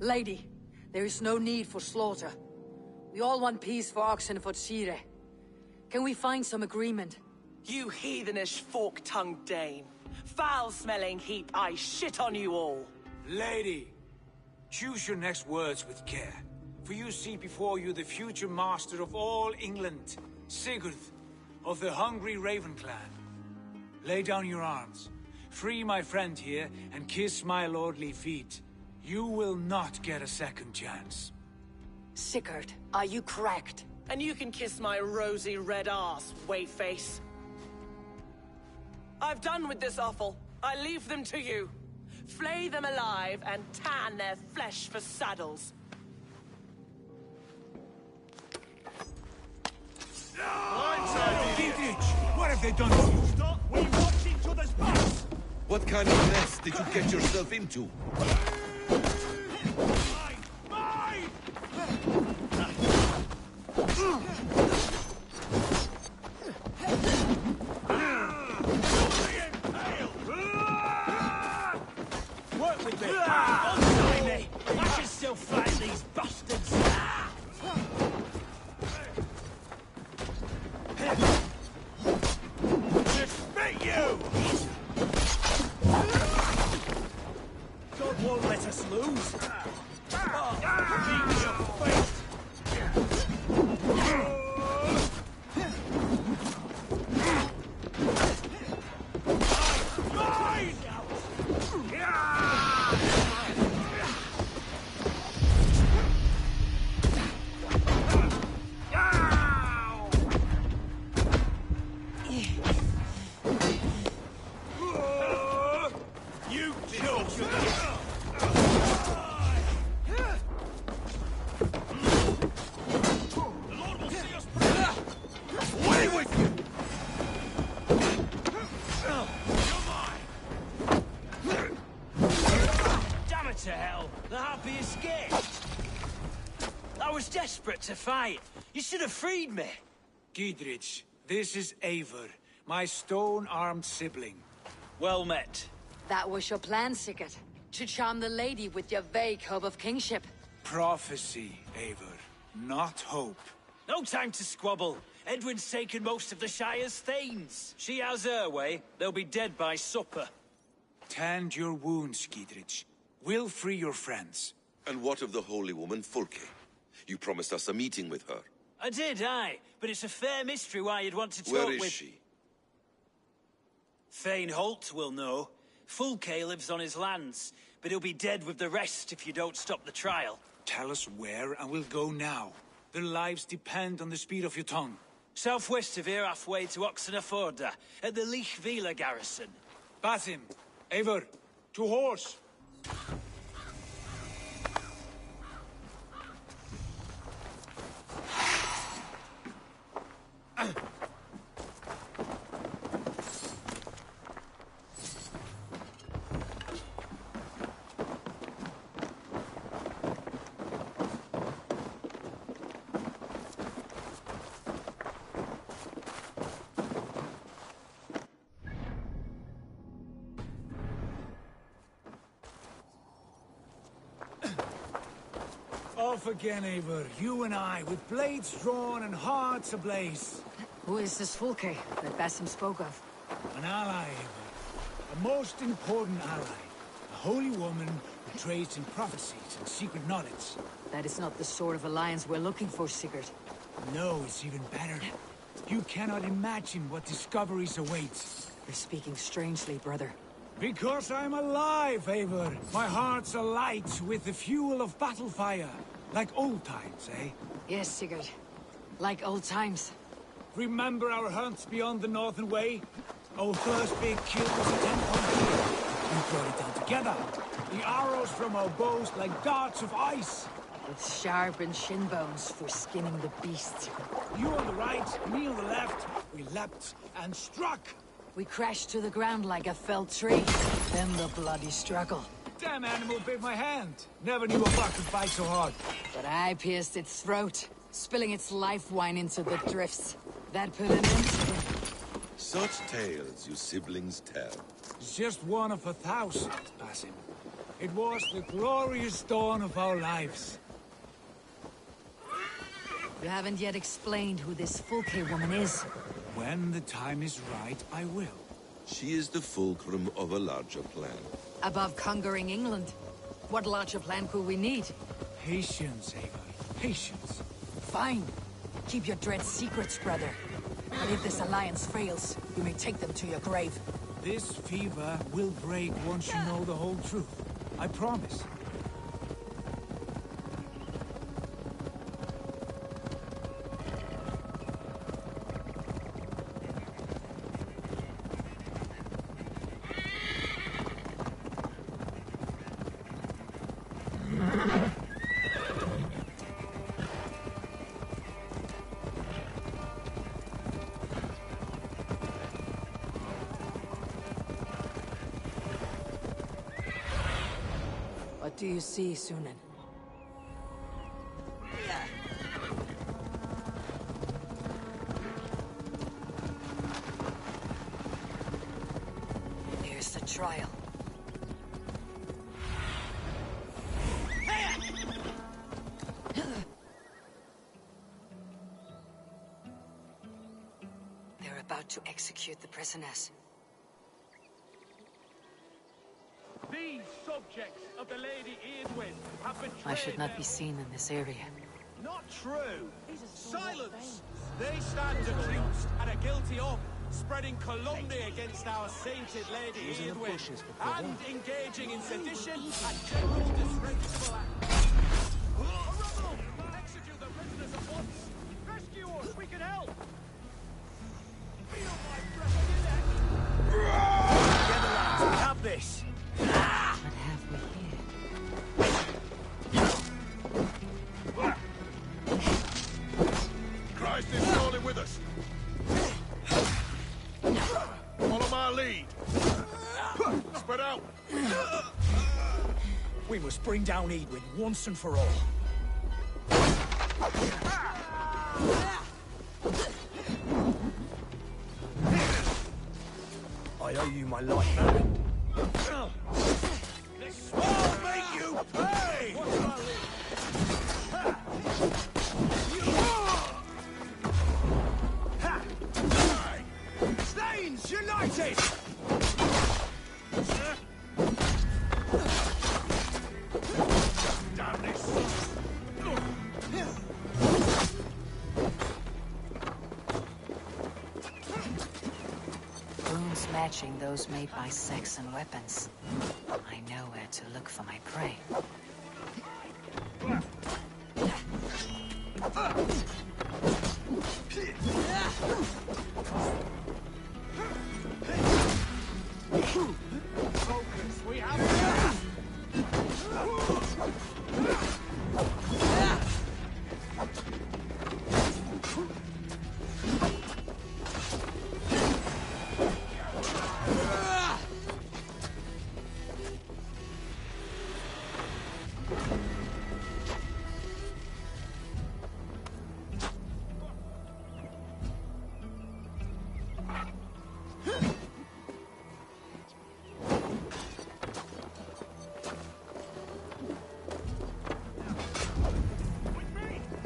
Speaker 1: Lady, there is no need for slaughter. We all want peace for Ox and for Shire. Can we find some agreement?
Speaker 22: You heathenish fork-tongued Dane. Foul-smelling heap, I shit on you all.
Speaker 6: Lady, choose your next words with care. For you see before you the future master of all England, Sigurd, of the hungry Raven clan. Lay down your arms. Free my friend here, and kiss my lordly feet. You will not get a second chance.
Speaker 22: Sigurd, are you cracked? And you can kiss my rosy red ass, wayface. I've done with this offal. I leave them to you. Flay them alive and tan their flesh for saddles.
Speaker 6: What have they done to you?
Speaker 2: Stop! We watch each other's backs!
Speaker 20: What kind of mess did you get yourself into?
Speaker 21: Work with me! Untie me! I should still fight these bastards!
Speaker 2: Defeat you! God won't let us lose! Beat your face! You
Speaker 21: Damn it to hell! The harpy escaped! I was desperate to fight. You should have freed me.
Speaker 6: Giedrich, this is Eivor, my stone-armed sibling.
Speaker 21: Well met.
Speaker 11: That was your plan, Sigurd. To charm the lady with your vague hope of kingship.
Speaker 6: Prophecy, Eivor, not hope.
Speaker 21: No time to squabble. Edwin's taken most of the Shire's thanes. She has her way. They'll be dead by supper.
Speaker 6: Tend your wounds, Giedrich. We'll free your friends.
Speaker 20: And what of the holy woman Fulke? You promised us a meeting with her.
Speaker 21: I did, aye. But it's a fair mystery why you'd want to talk with...
Speaker 20: Where is she?
Speaker 21: Thane Holt will know. Fulke lives on his lands, but he'll be dead with the rest if you don't stop the trial.
Speaker 6: Tell us where, and we'll go now. Their lives depend on the speed of your tongue.
Speaker 21: Southwest of here, halfway to Oxenaforda, at the Lichvila garrison.
Speaker 6: Basim, Eivor, to horse! Off again, Eivor. You and I, with blades drawn and hearts ablaze.
Speaker 11: Who is this Fulke that Basim spoke of?
Speaker 6: An ally, Eivor. A most important ally. A holy woman who trades in prophecies and secret knowledge.
Speaker 11: That is not the sort of alliance we're looking for, Sigurd.
Speaker 6: No, it's even better. You cannot imagine what discoveries await.
Speaker 11: You're speaking strangely, brother.
Speaker 6: Because I'm alive, Eivor. My heart's alight with the fuel of battle fire. Like old times, eh?
Speaker 11: Yes, Sigurd. Like old times.
Speaker 6: Remember our hunts beyond the Northern Way? Our first big kill was a 10-point kill. We brought it down together. The arrows from our bows like darts of ice.
Speaker 11: With sharpened shin bones for skinning the beast.
Speaker 6: You on the right, me on the left. We leapt and struck.
Speaker 11: We crashed to the ground like a felled tree. Then the bloody struggle.
Speaker 6: Damn animal bit my hand. Never knew a buck could bite so hard.
Speaker 11: But I pierced its throat, spilling its life wine into the drifts. That put an end to it.
Speaker 20: Such tales you siblings tell.
Speaker 6: It's just one of 1,000, Basim. It was the glorious dawn of our lives.
Speaker 11: You haven't yet explained who this Fulke woman is.
Speaker 6: When the time is right, I will.
Speaker 20: She is the fulcrum of a larger plan.
Speaker 11: Above conquering England, what larger plan could we need?
Speaker 6: Patience, Ava. Patience.
Speaker 11: Fine. Keep your dread secrets, brother. But if this alliance fails, you may take them to your grave.
Speaker 6: This fever will break once you know the whole truth. I promise.
Speaker 11: What do you see, Sunan? There's the trial. They're about to execute the prisoners.
Speaker 2: These subjects of the Lady Edwin have betrayed
Speaker 11: I should not
Speaker 2: them.
Speaker 11: be seen in this area.
Speaker 2: Not true. Silence! They stand accused and are guilty of spreading calumny against our sainted Lady Edwin and engaging in sedition and general disreputable acts. A rebel! Execute the prisoners at once! Rescue us! We can help! Feel my breath in it!
Speaker 22: Together, lads, we have this!
Speaker 11: What have we here?
Speaker 15: Christ is surely with us. Follow my lead. Spread out.
Speaker 22: We must bring down Edwin once and for all. I owe you my life, man.
Speaker 15: This will make you pay!
Speaker 22: Stains united!
Speaker 15: Damn this!
Speaker 11: Wounds matching those made by Saxon weapons. I know where to look for my prey.
Speaker 2: Focus! We have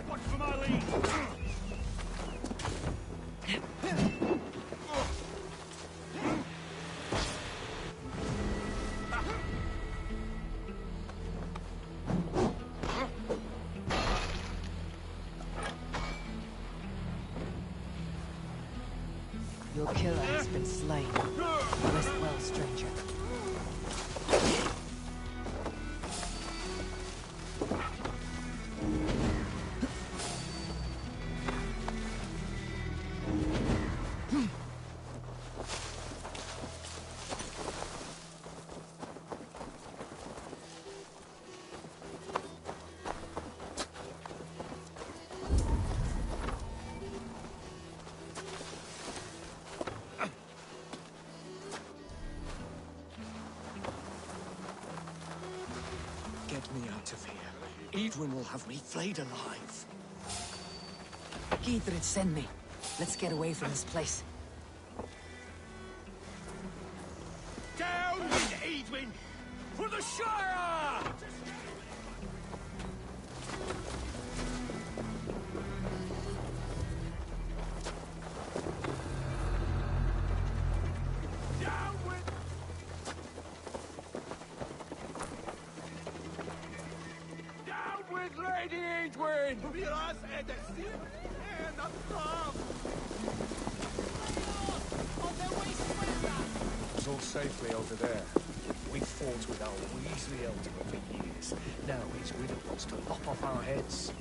Speaker 15: Watch for my lead!
Speaker 11: Your killer has been slain. Rest well, stranger.
Speaker 22: Get me out of here. Edwin will have me flayed alive.
Speaker 11: Gidrid, send me. Let's get away from this place.
Speaker 15: Down with Edwin! For the Shire!
Speaker 6: It's all safely over there. We fought with our Weasley Elder for years. Now he's with it wants to lop off our heads.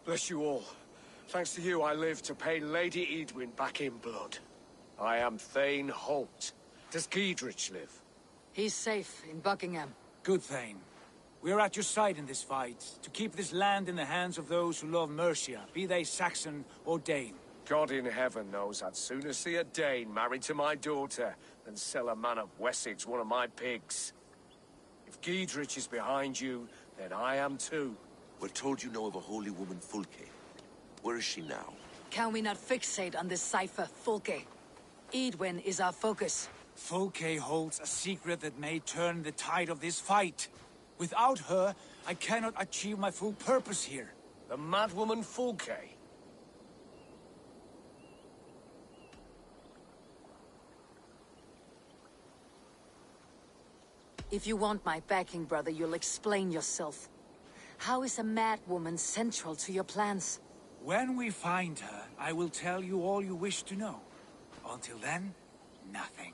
Speaker 12: Bless you all. Thanks to you, I live to pay Lady Edwin back in blood. I am Thane Holt. Does Giedrich live?
Speaker 11: He's safe in Buckingham.
Speaker 6: Good, Thane. We are at your side in this fight, to keep this land in the hands of those who love Mercia, be they Saxon or Dane.
Speaker 12: God in heaven knows I'd sooner see a Dane married to my daughter than sell a man of Wessex one of my pigs. If Giedrich is behind you, then I am too.
Speaker 20: We're told you know of a holy woman, Fulke. Where is she now?
Speaker 11: Can we not fixate on this cipher, Fulke? Edwin is our focus.
Speaker 6: Fulke holds a secret that may turn the tide of this fight. Without her, I cannot achieve my full purpose here.
Speaker 12: The madwoman Fulke?
Speaker 11: If you want my backing, brother, you'll explain yourself. How is a mad woman central to your plans?
Speaker 6: When we find her, I will tell you all you wish to know. Until then, nothing.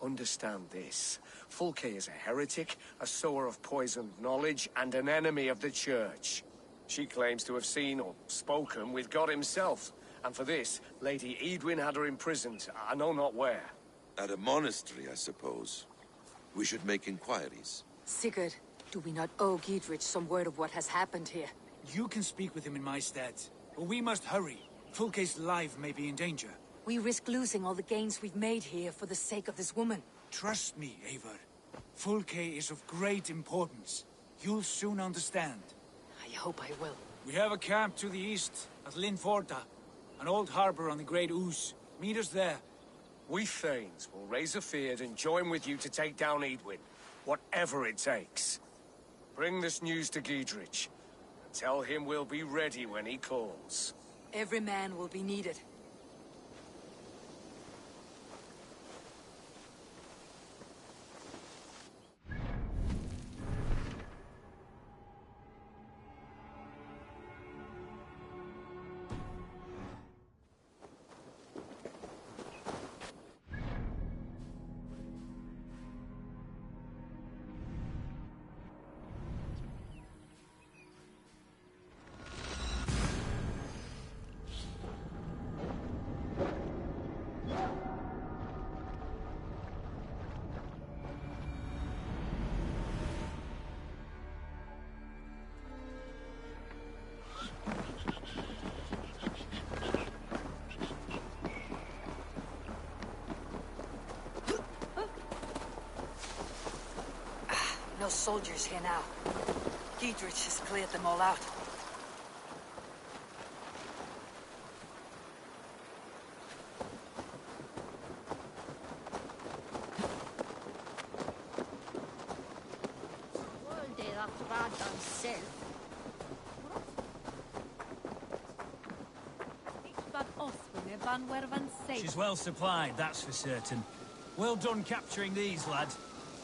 Speaker 12: Understand this. Fulke is a heretic, a sower of poisoned knowledge, and an enemy of the Church. She claims to have seen or spoken with God himself. And for this, Lady Edwin had her imprisoned, I know not where.
Speaker 20: At a monastery, I suppose. We should make inquiries.
Speaker 11: Sigurd, do we not owe Giedrich some word of what has happened here?
Speaker 6: You can speak with him in my stead. But we must hurry. Fulke's life may be in danger.
Speaker 11: We risk losing all the gains we've made here for the sake of this woman.
Speaker 6: Trust me, Eivor. Fulke is of great importance. You'll soon understand.
Speaker 11: I hope I will.
Speaker 6: We have a camp to the east, at Linforta. An old harbor on the Great Ouse. Meet us there.
Speaker 12: We Thanes will raise a feard and join with you to take down Edwin. Whatever it takes. Bring this news to Giedrich. And tell him we'll be ready when he calls.
Speaker 11: Every man will be needed. No soldiers here now. Giedrich has cleared them all out.
Speaker 21: She's well supplied, that's for certain. Well done capturing these, lad.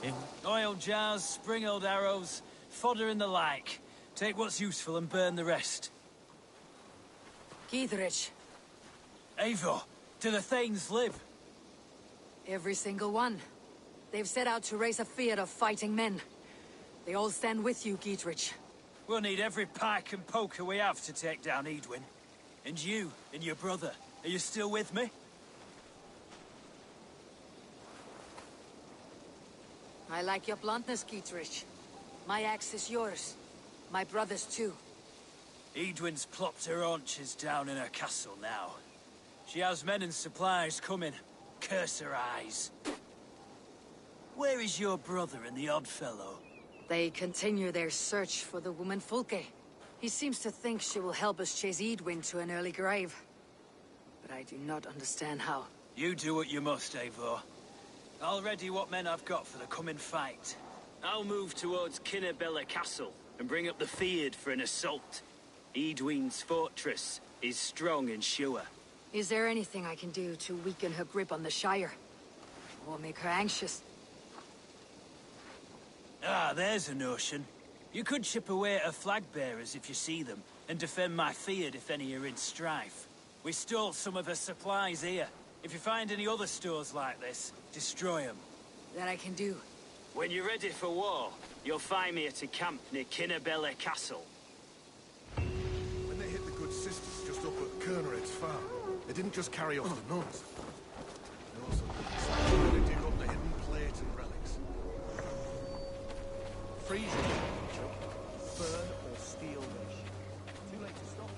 Speaker 21: In oil jars, spring-oiled arrows, fodder and the like. Take what's useful and burn the rest.
Speaker 11: Giedrich.
Speaker 21: Eivor, do the Thanes live?
Speaker 11: Every single one. They've set out to raise a fear of fighting men. They all stand with you, Giedrich.
Speaker 21: We'll need every pike and poker we have to take down Edwin. And you, and your brother, are you still with me?
Speaker 11: I like your bluntness, Giedrich. My axe is yours. My brother's too.
Speaker 21: Edwin's plopped her haunches down in her castle now. She has men and supplies coming. Curse her eyes. Where is your brother and the odd fellow?
Speaker 11: They continue their search for the woman Fulke. He seems to think she will help us chase Edwin to an early grave. But I do not understand how.
Speaker 21: You do what you must, Eivor. I'll ready what men I've got for the coming fight. I'll move towards Kinnabella Castle and bring up the Fyrd for an assault. Edwin's fortress is strong and sure.
Speaker 11: Is there anything I can do to weaken her grip on the Shire? Or make her anxious?
Speaker 21: Ah, there's a notion. You could chip away at her flag bearers if you see them, and defend my Fyrd if any are in strife. We stole some of her supplies here. If you find any other stores like this, destroy them.
Speaker 11: That I can do.
Speaker 21: When you're ready for war, you'll find me at a camp near Kinnabella Castle.
Speaker 3: When they hit the good sisters just up at Kernered's farm, they didn't just carry off the nuns. They also decided to dig up the hidden plates and relics. Freeze your burn or steel mesh. Too late to stop.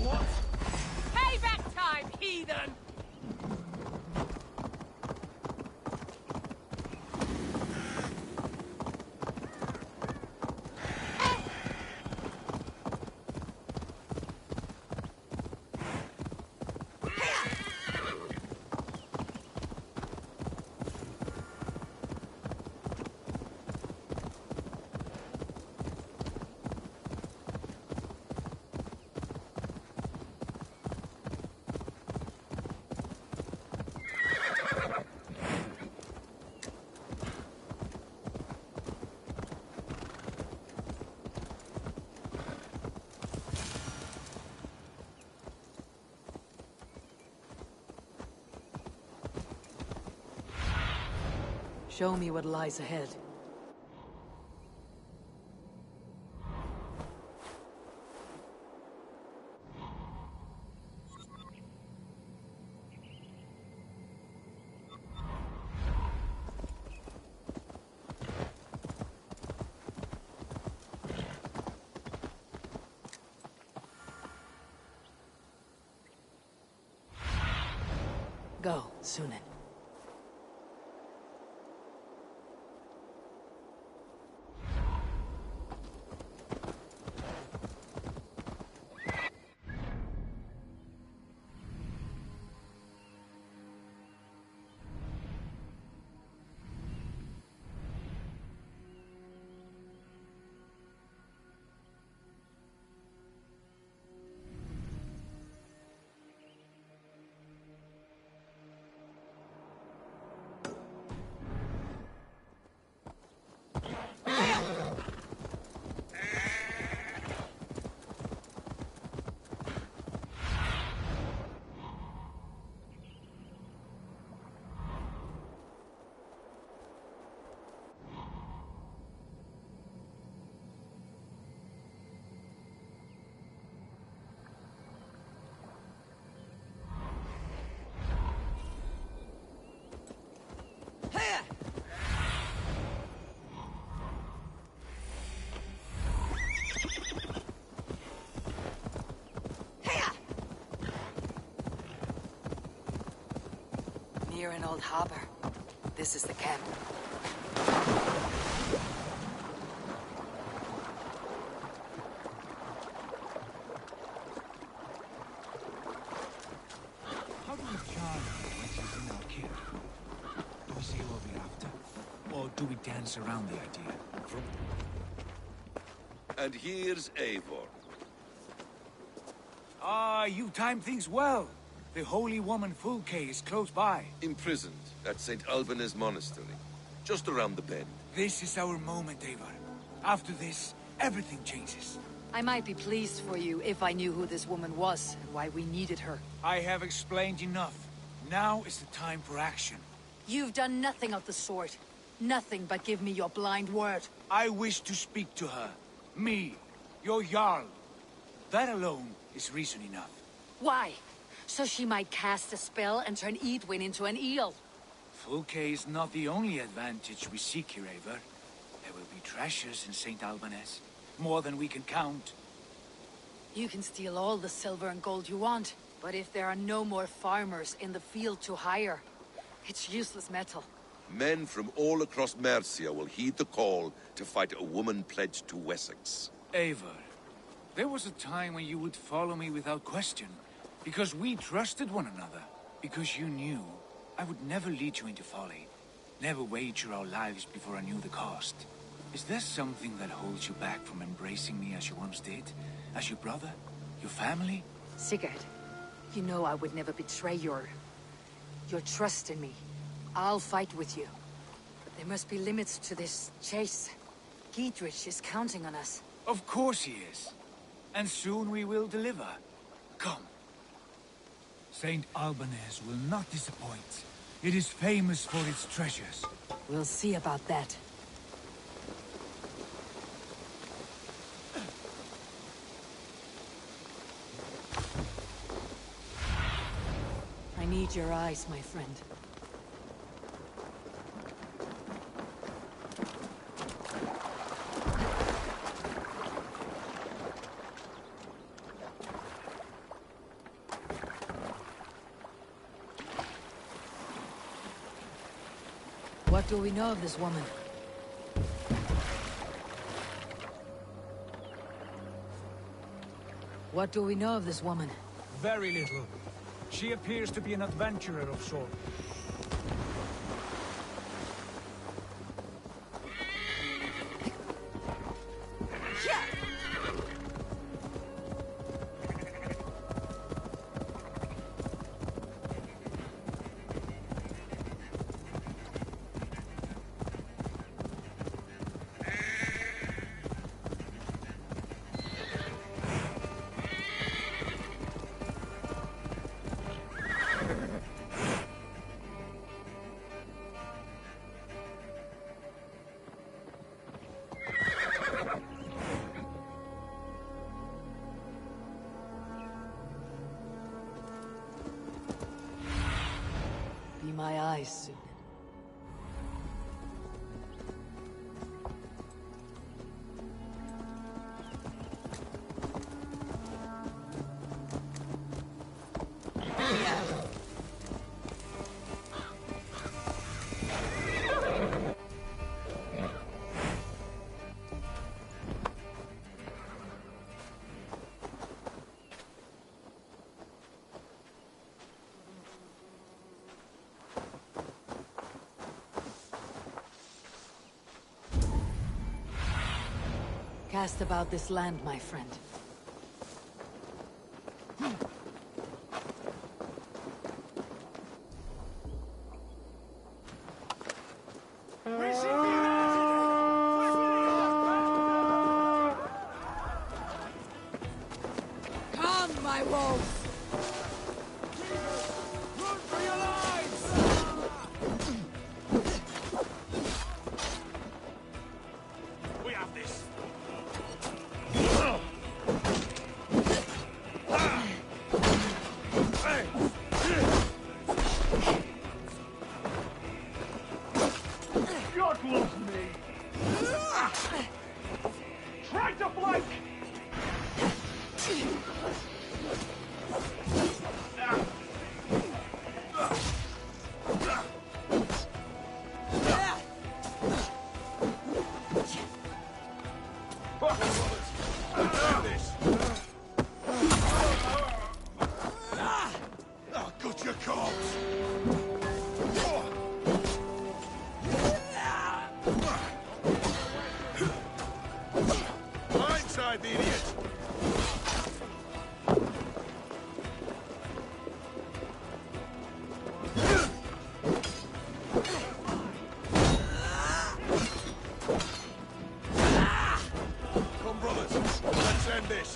Speaker 22: What? Payback time, heathen!
Speaker 1: Show me what lies ahead. Go, Sunan. Near an old harbor. This is the camp.
Speaker 6: How do we charm her when she's in our care? Do we say what we're after? Or do we dance around the idea?
Speaker 20: And here's Eivor.
Speaker 6: Ah, you timed things well. The holy woman Fulke is close by.
Speaker 20: Imprisoned at St. Alban's monastery, just around the bend.
Speaker 6: This is our moment, Eivor. After this, everything changes.
Speaker 11: I might be pleased for you if I knew who this woman was and why we needed her.
Speaker 6: I have explained enough. Now is the time for action.
Speaker 11: You've done nothing of the sort. Nothing but give me your blind word.
Speaker 6: I wish to speak to her. Me, your Jarl. That alone is reason enough.
Speaker 11: Why? So she might cast a spell and turn Edwin into an eel.
Speaker 6: Fulke is not the only advantage we seek here, Eivor. There will be treasures in St. Alban's. More than we can count.
Speaker 11: You can steal all the silver and gold you want, but if there are no more farmers in the field to hire, it's useless metal.
Speaker 20: Men from all across Mercia will heed the call to fight a woman pledged to Wessex.
Speaker 6: Eivor, there was a time when you would follow me without question. Because we trusted one another. Because you knew I would never lead you into folly. Never wager our lives before I knew the cost. Is there something that holds you back from embracing me as you once did? As your brother? Your family?
Speaker 11: Sigurd, you know I would never betray your trust in me. I'll fight with you. But there must be limits to this chase. Giedrich is counting on us.
Speaker 6: Of course he is. And soon we will deliver. Come. St. Alban's will not disappoint. It is famous for its treasures.
Speaker 11: We'll see about that. I need your eyes, my friend. What do we know of this woman? What do we know of this woman?
Speaker 6: Very little. She appears to be an adventurer of sorts.
Speaker 1: my eyes soon. Cast about this land, my friend. Come, my wolves!
Speaker 2: Run for your lives! We have this. God loves me. Try to flank.
Speaker 3: Got your corpse! Blindside the idiot! Come, brothers, let's end this.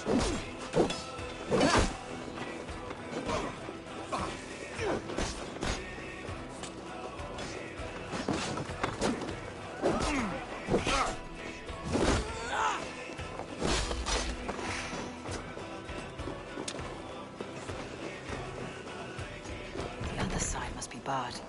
Speaker 17: The other side must be barred.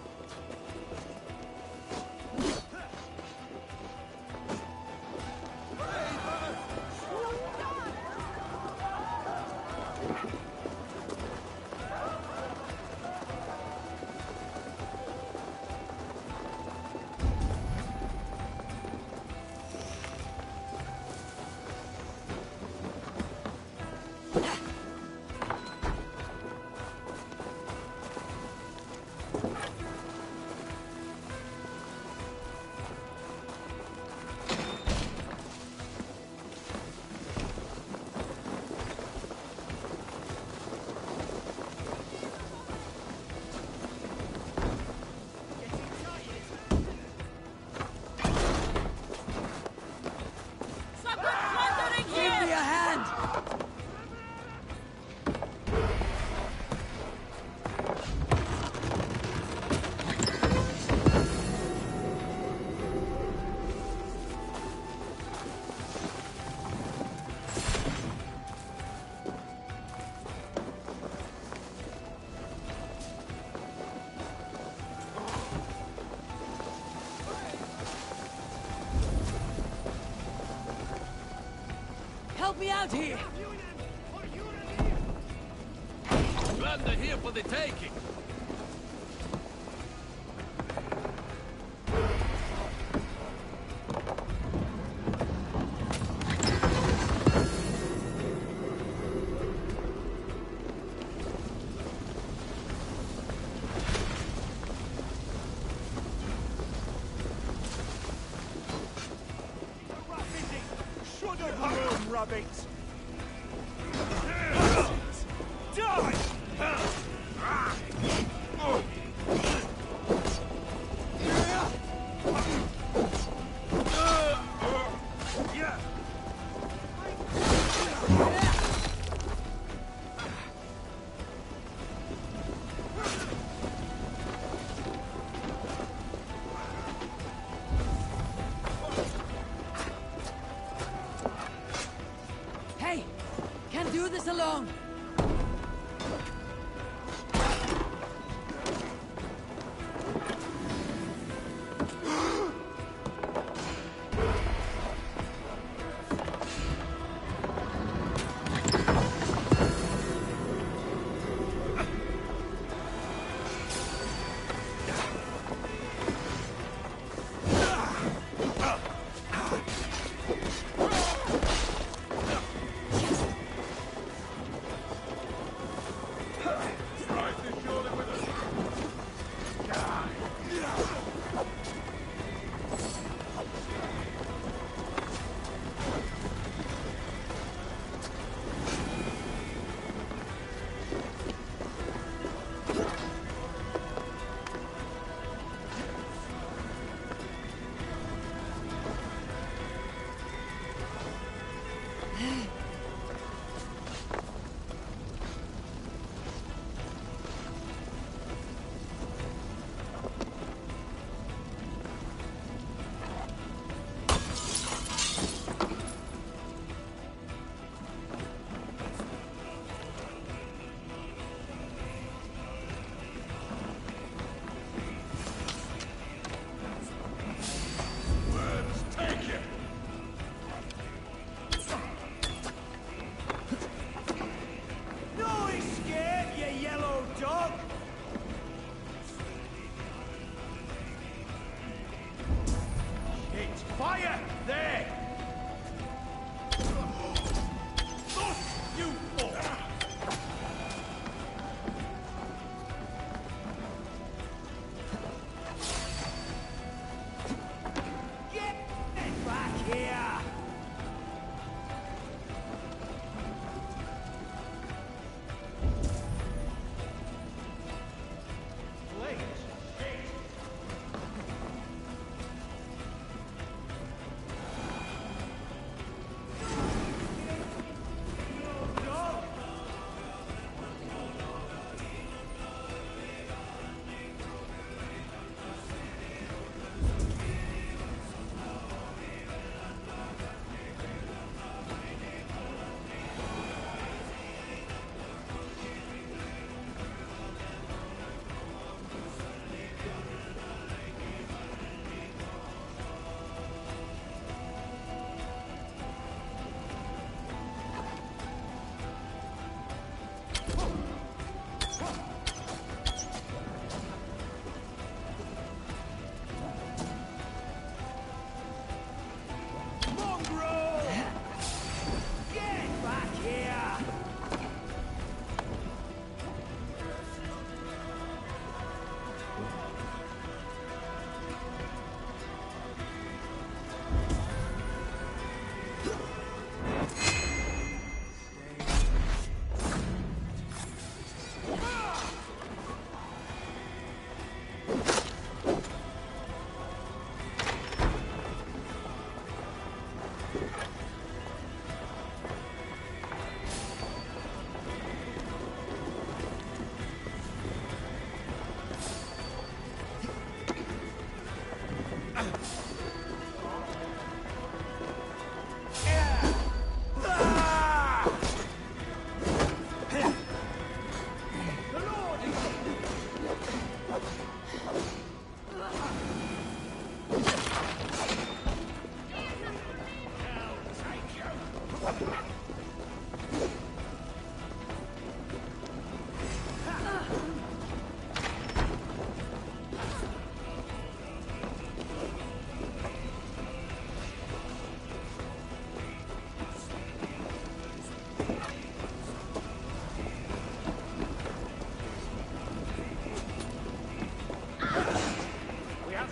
Speaker 1: Give me a hand! Help me out here!
Speaker 10: Land are here for the taking.
Speaker 2: Should have known, rabbit!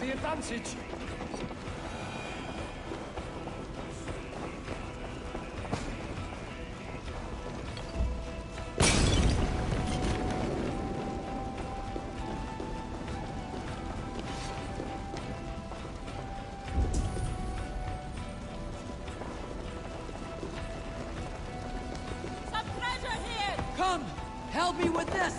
Speaker 12: the advantage.
Speaker 11: Come! Help me with this!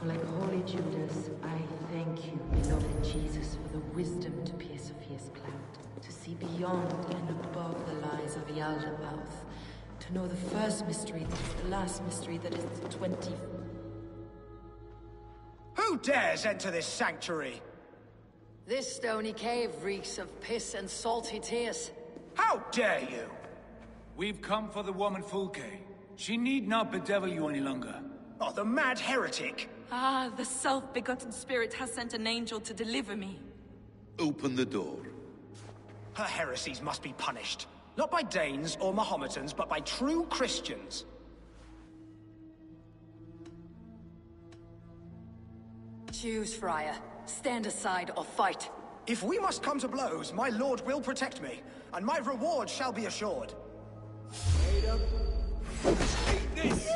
Speaker 5: Like Holy Judas, I thank you, beloved Jesus, for the wisdom to pierce a fierce cloud, to see beyond and above the lies of Yaldabaoth, to know the first mystery that is the last mystery that is the 20...
Speaker 13: Who dares enter this sanctuary?
Speaker 11: This stony cave reeks of piss and salty tears.
Speaker 13: How dare you?
Speaker 6: We've come for the woman Fulke. She need not bedevil you any longer.
Speaker 13: Oh, the mad heretic!
Speaker 23: Ah, the self-begotten spirit has sent an angel to deliver me.
Speaker 20: Open the door.
Speaker 13: Her heresies must be punished. Not by Danes or Mahometans, but by true Christians.
Speaker 11: Choose, Friar. Stand aside or fight.
Speaker 13: If we must come to blows, my lord will protect me, and my reward shall be assured.
Speaker 15: Ada, take this!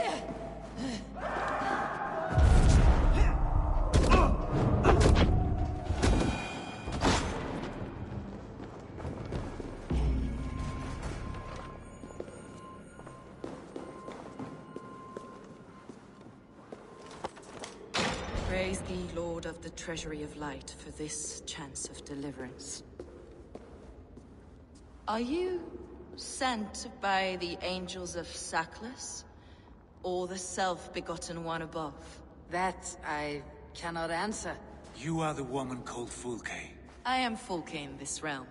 Speaker 17: Praise thee, Lord of the Treasury of Light, for this chance of deliverance.
Speaker 23: Are you sent by the angels of Saklas? Or the self-begotten one above?
Speaker 11: That I cannot answer.
Speaker 6: You are the woman called Fulke.
Speaker 23: I am Fulke in this realm.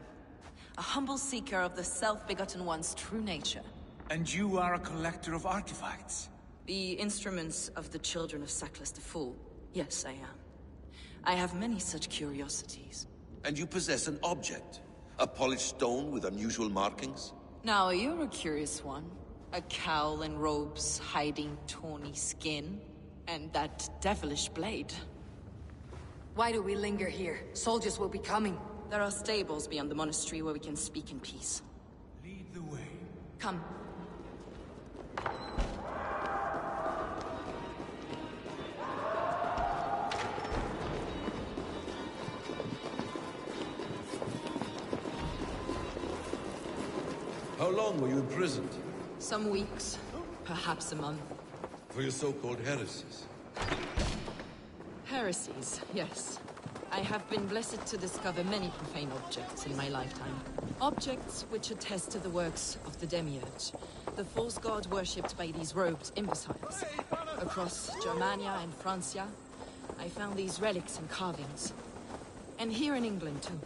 Speaker 23: A humble seeker of the self-begotten one's true nature.
Speaker 6: And you are a collector of artifacts?
Speaker 23: The instruments of the children of Saklas the Fool. Yes, I am. I have many such curiosities.
Speaker 20: And you possess an object? A polished stone with unusual markings?
Speaker 23: Now, you're a curious one. A cowl and robes hiding tawny skin. And that devilish blade.
Speaker 11: Why do we linger here? Soldiers will be coming.
Speaker 23: There are stables beyond the monastery where we can speak in peace.
Speaker 6: Lead the way.
Speaker 23: Come.
Speaker 20: How long were you imprisoned?
Speaker 23: Some weeks, perhaps a month.
Speaker 20: For your so-called heresies?
Speaker 23: Heresies, yes. I have been blessed to discover many profane objects in my lifetime. Objects which attest to the works of the Demiurge, the false god worshipped by these robed imbeciles. Across Germania and Francia, I found these relics and carvings. And here in England, too.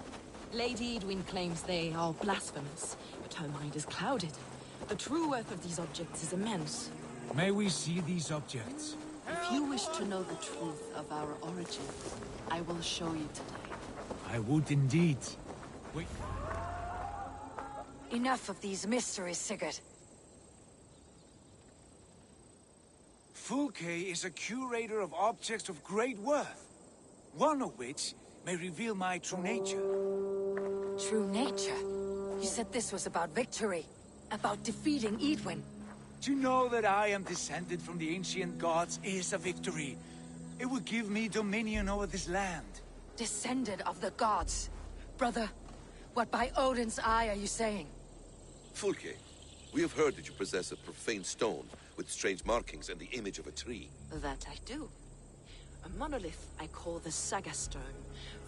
Speaker 23: Lady Edwin claims they are blasphemous, but her mind is clouded. The true worth of these objects is immense.
Speaker 6: May we see these objects?
Speaker 23: If you wish to know the truth of our origins, I will show you today.
Speaker 6: I would indeed. Wait.
Speaker 11: Enough of these mysteries, Sigurd.
Speaker 6: Fulke is a curator of objects of great worth, one of which may reveal my true nature.
Speaker 11: True nature? You said this was about victory, about defeating Edwin.
Speaker 6: To know that I am descended from the ancient gods is a victory. It will give me dominion over this land.
Speaker 11: Descended of the gods? Brother, what by Odin's eye are you saying?
Speaker 20: Fulke, we have heard that you possess a profane stone with strange markings and the image of a tree.
Speaker 23: That I do. A monolith I call the Saga Stone,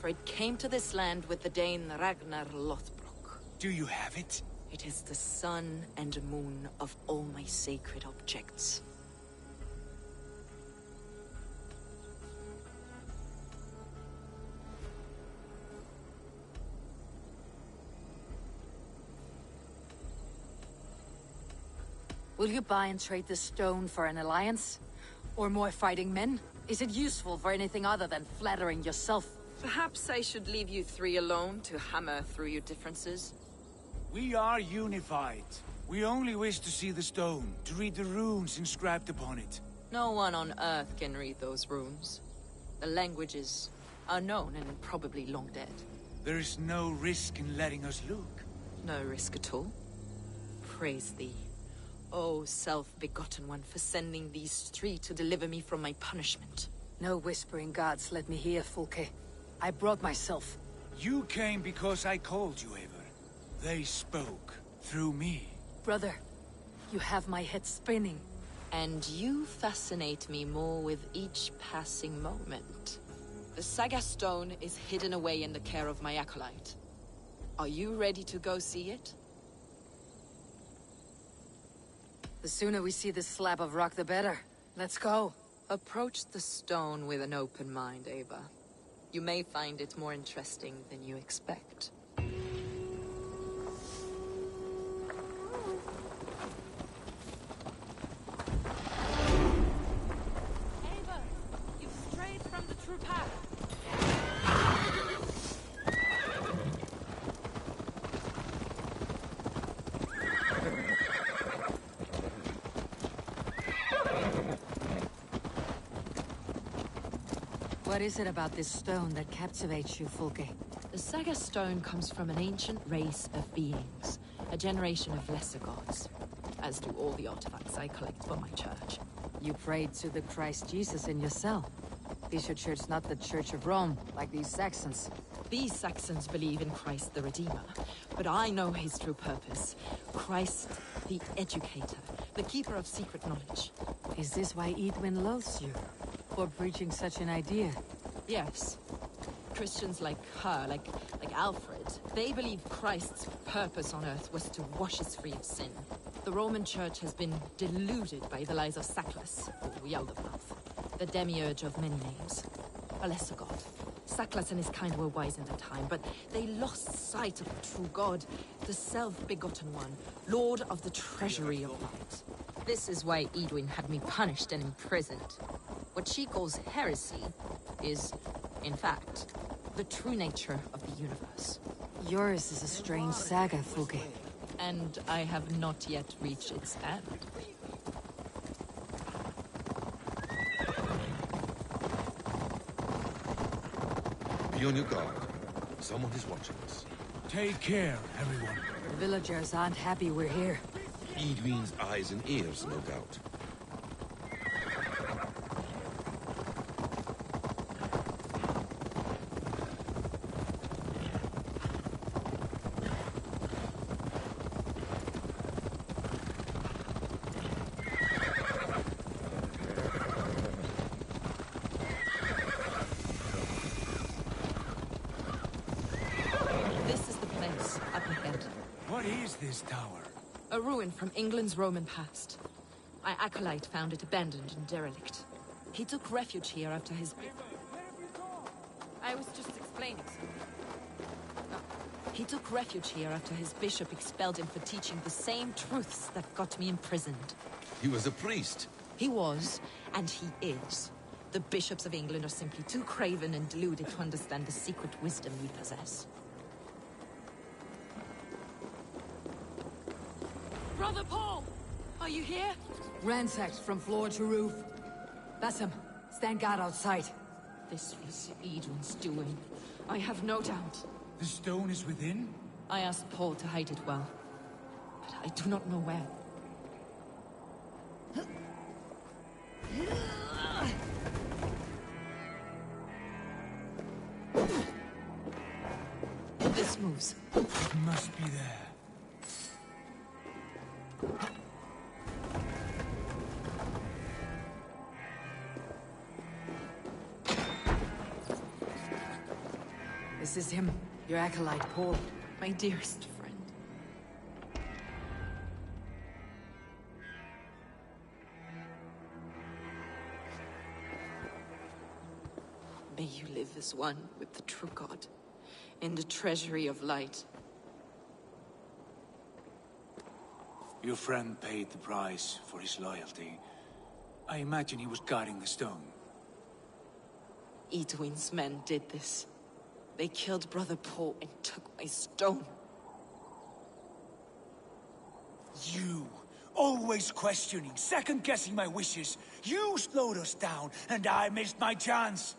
Speaker 23: for it came to this land with the Dane Ragnar Lothbrok.
Speaker 6: Do you have it?
Speaker 23: It is the sun and moon of all my sacred objects.
Speaker 11: Will you buy and trade this stone for an alliance? Or more fighting men? Is it useful for anything other than flattering yourself?
Speaker 23: Perhaps I should leave you three alone to hammer through your differences.
Speaker 6: We are unified. We only wish to see the stone, to read the runes inscribed upon it.
Speaker 23: No one on Earth can read those runes. The languages are known and probably long dead.
Speaker 6: There is no risk in letting us look.
Speaker 23: No risk at all. Praise thee, O self-begotten one, for sending these three to deliver me from my punishment.
Speaker 11: No whispering gods let me hear, Fulke. I brought myself.
Speaker 6: You came because I called you, Eivor. They spoke through me.
Speaker 11: Brother, you have my head spinning.
Speaker 23: And you fascinate me more with each passing moment. The Saga Stone is hidden away in the care of my acolyte. Are you ready to go see it?
Speaker 11: The sooner we see this slab of rock, the better. Let's go.
Speaker 23: Approach the stone with an open mind, Ava. You may find it more interesting than you expect.
Speaker 11: Ava, you've strayed from the true path. What is it about this stone that captivates you, Fulke?
Speaker 23: The Saga Stone comes from an ancient race of beings, a generation of lesser gods, as do all the artifacts I collect for my church.
Speaker 11: You prayed to the Christ Jesus in your cell. Is your church not the Church of Rome, like these Saxons?
Speaker 23: These Saxons believe in Christ the Redeemer, but I know his true purpose. Christ the Educator, the keeper of secret knowledge.
Speaker 11: Is this why Edwin loathes you? For preaching such an idea?
Speaker 23: Yes. Christians like her, like Alfred, they believe Christ's purpose on earth was to wash us free of sin. The Roman Church has been deluded by the lies of Saklas, or Yaldabaoth, the demiurge of many names. A lesser god. Saklas and his kind were wise in their time, but they lost sight of the true God, the self-begotten one, Lord of the treasury of light. This is why Edwin had me punished and imprisoned. What she calls heresy is, in fact, the true nature of the universe.
Speaker 11: Yours is a strange saga, Fulke.
Speaker 23: And I have not yet reached its end.
Speaker 20: Be on your guard. Someone is watching us.
Speaker 6: Take care, everyone.
Speaker 11: The villagers aren't happy we're here.
Speaker 20: Edwin's eyes and ears, no doubt.
Speaker 6: What is this tower?
Speaker 23: A ruin from England's Roman past. My acolyte found it abandoned and derelict. He took refuge here after his... I was just explaining something. No. He took refuge here after his bishop expelled him for teaching the same truths that got me imprisoned.
Speaker 20: He was a priest.
Speaker 23: He was, and he is. The bishops of England are simply too craven and deluded to understand the secret wisdom we possess.
Speaker 11: Brother Paul! Are you here? Ransacked from floor to roof. Basim, stand guard outside.
Speaker 23: This was Edwin's doing. I have no doubt.
Speaker 6: The stone is within?
Speaker 23: I asked Paul to hide it well, but I do not know where. This moves.
Speaker 6: It must be there.
Speaker 1: This is him, your acolyte, Paul.
Speaker 23: My dearest friend. May you live as one with the true God, in the treasury of light.
Speaker 6: Your friend paid the price for his loyalty. I imagine he was guarding the stone.
Speaker 23: Edwin's men did this. They killed Brother Paul and took my stone.
Speaker 6: You! Always questioning, second-guessing my wishes. You slowed us down, and I missed my chance.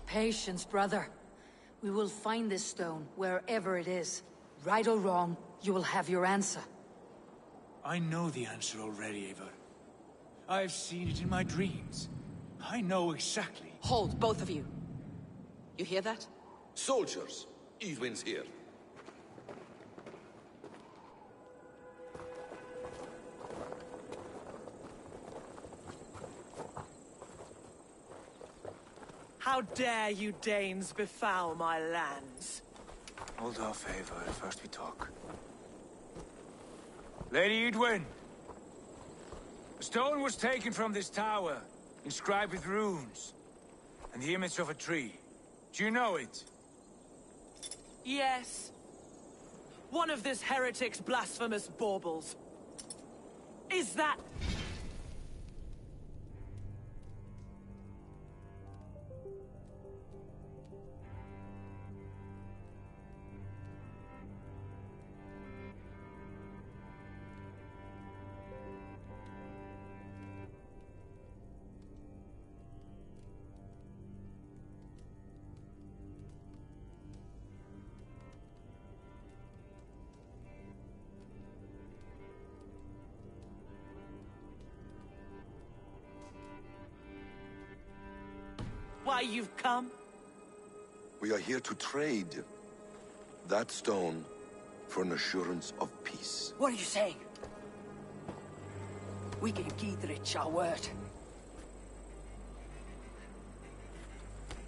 Speaker 1: Patience, brother. We will find this stone, wherever it is. Right or wrong, you will have your answer.
Speaker 6: I know the answer already, Eivor. I've seen it in my dreams. I know exactly.
Speaker 23: Hold, both of you. You hear that?
Speaker 20: Soldiers, Edwin's here.
Speaker 22: How dare you Danes befoul my lands?
Speaker 6: Hold off, Eivor. First we talk. Lady Edwin! A stone was taken from this tower, inscribed with runes, and the image of a tree. Do you know it?
Speaker 22: Yes. One of this heretic's blasphemous baubles. Is that... why you've come?
Speaker 20: We are here to trade that stone for an assurance of peace.
Speaker 11: What are you saying? We gave Giedrich our word.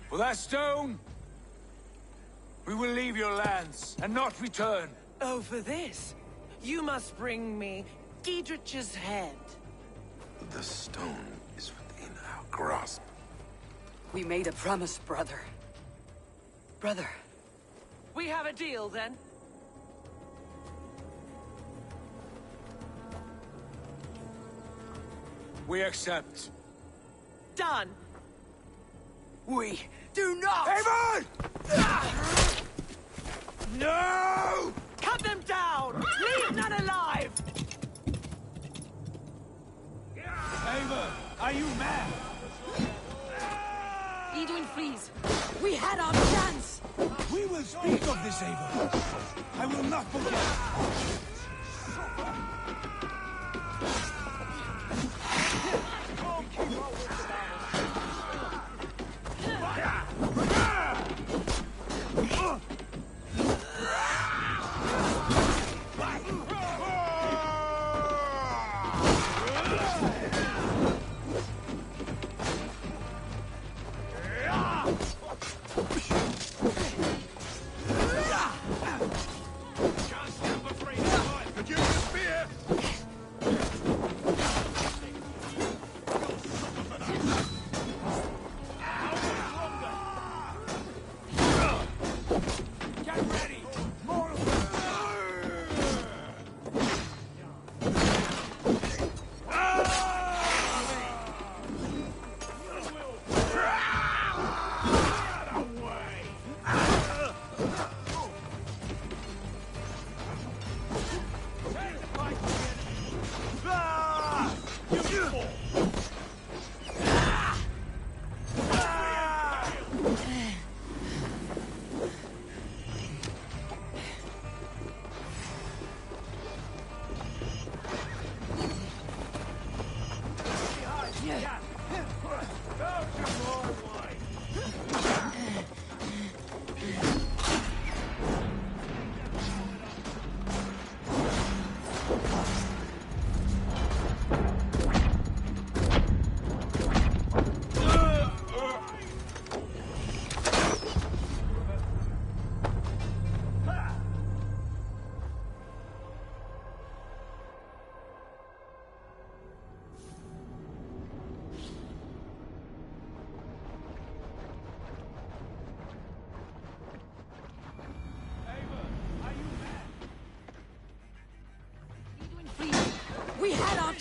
Speaker 6: For that stone, we will leave your lands and not return.
Speaker 22: Oh, for this? You must bring me Giedrich's head.
Speaker 20: The stone is within our grasp.
Speaker 11: We made a promise, brother. Brother.
Speaker 22: We have a deal, then?
Speaker 6: We accept.
Speaker 22: Done.
Speaker 11: We do not!
Speaker 6: Eivor! No!
Speaker 22: Cut them down! Leave none alive!
Speaker 6: Eivor, are you mad?
Speaker 23: Edwin, please.
Speaker 1: We had our chance!
Speaker 6: We will speak of this, Eivor. I will not forget.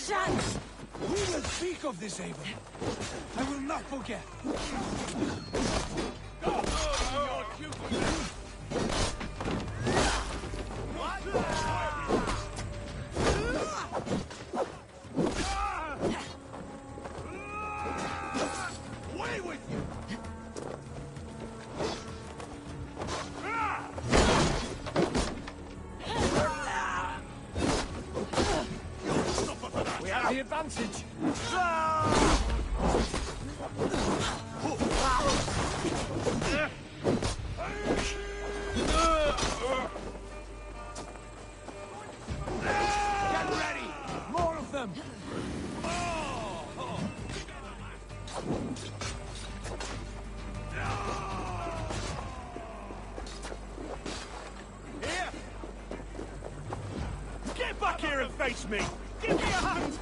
Speaker 11: chance!
Speaker 6: Who will speak of this, Eivor? I will not forget.
Speaker 15: Away with you!
Speaker 12: We have the advantage.
Speaker 6: Get ready! More of them!
Speaker 15: Here! Get back here and face me! Give me a hand!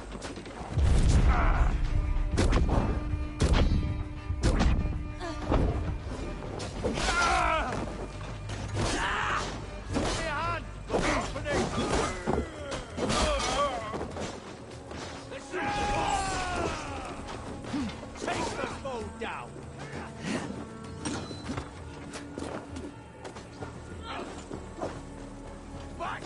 Speaker 15: Give me a hand! Got the opening! Chase the foe down! Back!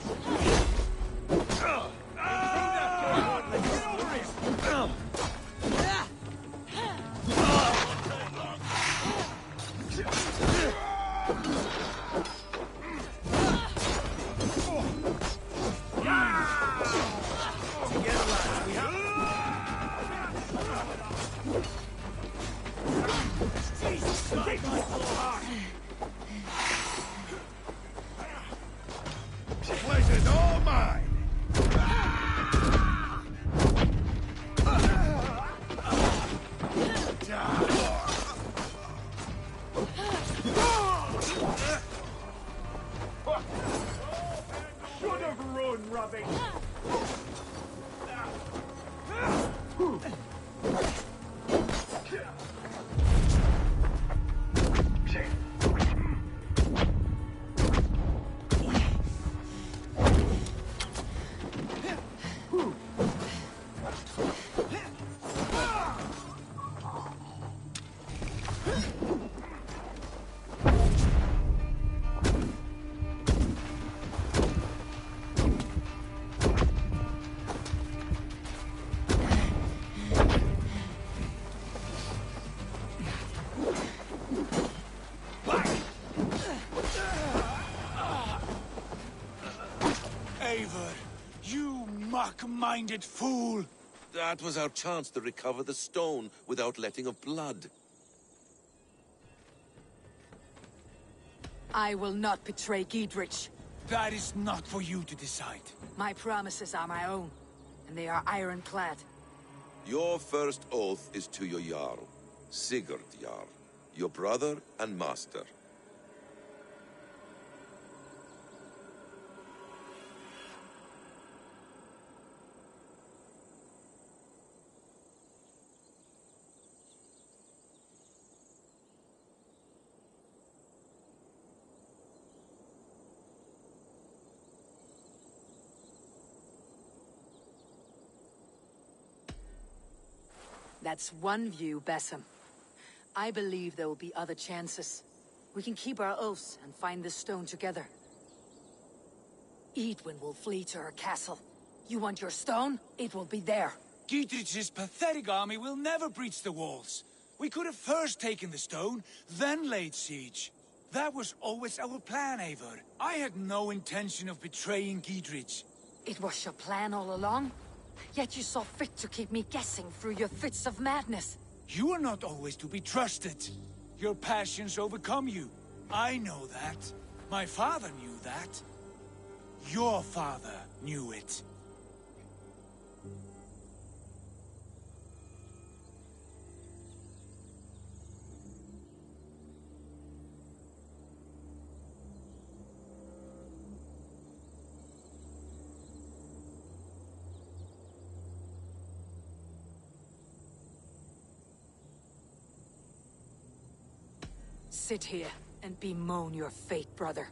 Speaker 15: Pleasure's all mine! Should have run, rubbish!
Speaker 6: Eivor, you mock-minded fool!
Speaker 20: That was our chance to recover the stone without letting of blood.
Speaker 1: I will not betray Giedrich.
Speaker 6: That is not for you to decide.
Speaker 1: My promises are my own, and they are ironclad.
Speaker 20: Your first oath is to your Jarl, Sigurd Jarl, your brother and master.
Speaker 1: That's one view, Basim. I believe there will be other chances. We can keep our oaths and find this stone together. Edwin will flee to her castle. You want your stone? It will be there.
Speaker 6: Giedrich's pathetic army will never breach the walls. We could have first taken the stone, then laid siege. That was always our plan, Eivor. I had no intention of betraying Giedrich.
Speaker 1: It was your plan all along? Yet you saw fit to keep me guessing through your fits of madness.
Speaker 6: You are not always to be trusted. Your passions overcome you. I know that. My father knew that. Your father knew it.
Speaker 1: Sit here and bemoan your fate, brother.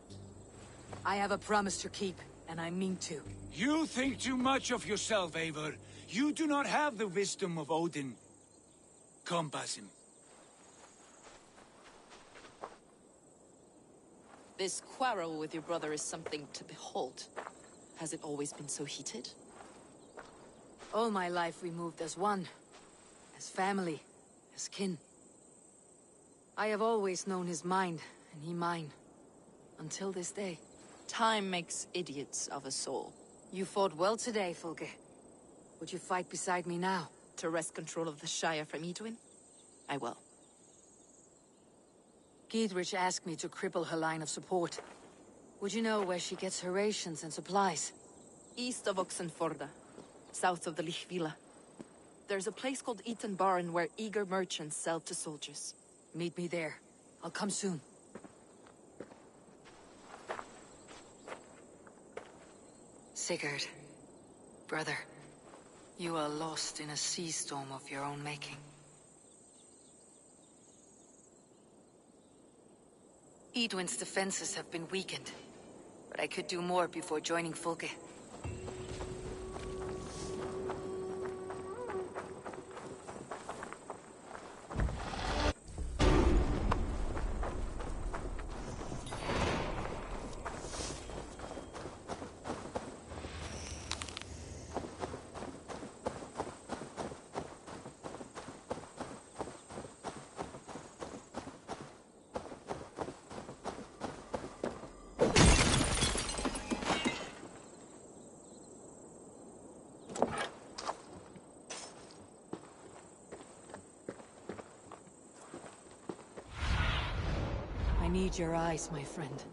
Speaker 1: I have a promise to keep, and I mean to.
Speaker 6: You think too much of yourself, Eivor. You do not have the wisdom of Odin. Come, Basim.
Speaker 23: This quarrel with your brother is something to behold. Has it always been so heated?
Speaker 1: All my life we moved as one. As family. As kin. I have always known his mind, and he mine. Until this day.
Speaker 23: Time makes idiots of us all.
Speaker 1: You fought well today, Fulke. Would you fight beside me now?
Speaker 23: To wrest control of the Shire from Edwin? I will.
Speaker 1: Giedrich asked me to cripple her line of support. Would you know where she gets her rations and supplies?
Speaker 23: East of Oxenforda, south of the Lichvila. There's a place called Eaton Barn where eager merchants sell to soldiers.
Speaker 1: Meet me there. I'll come soon. Sigurd. Brother. You are lost in a sea storm of your own making. Edwin's defenses have been weakened, but I could do more before joining Fulke. I need your eyes, my friend.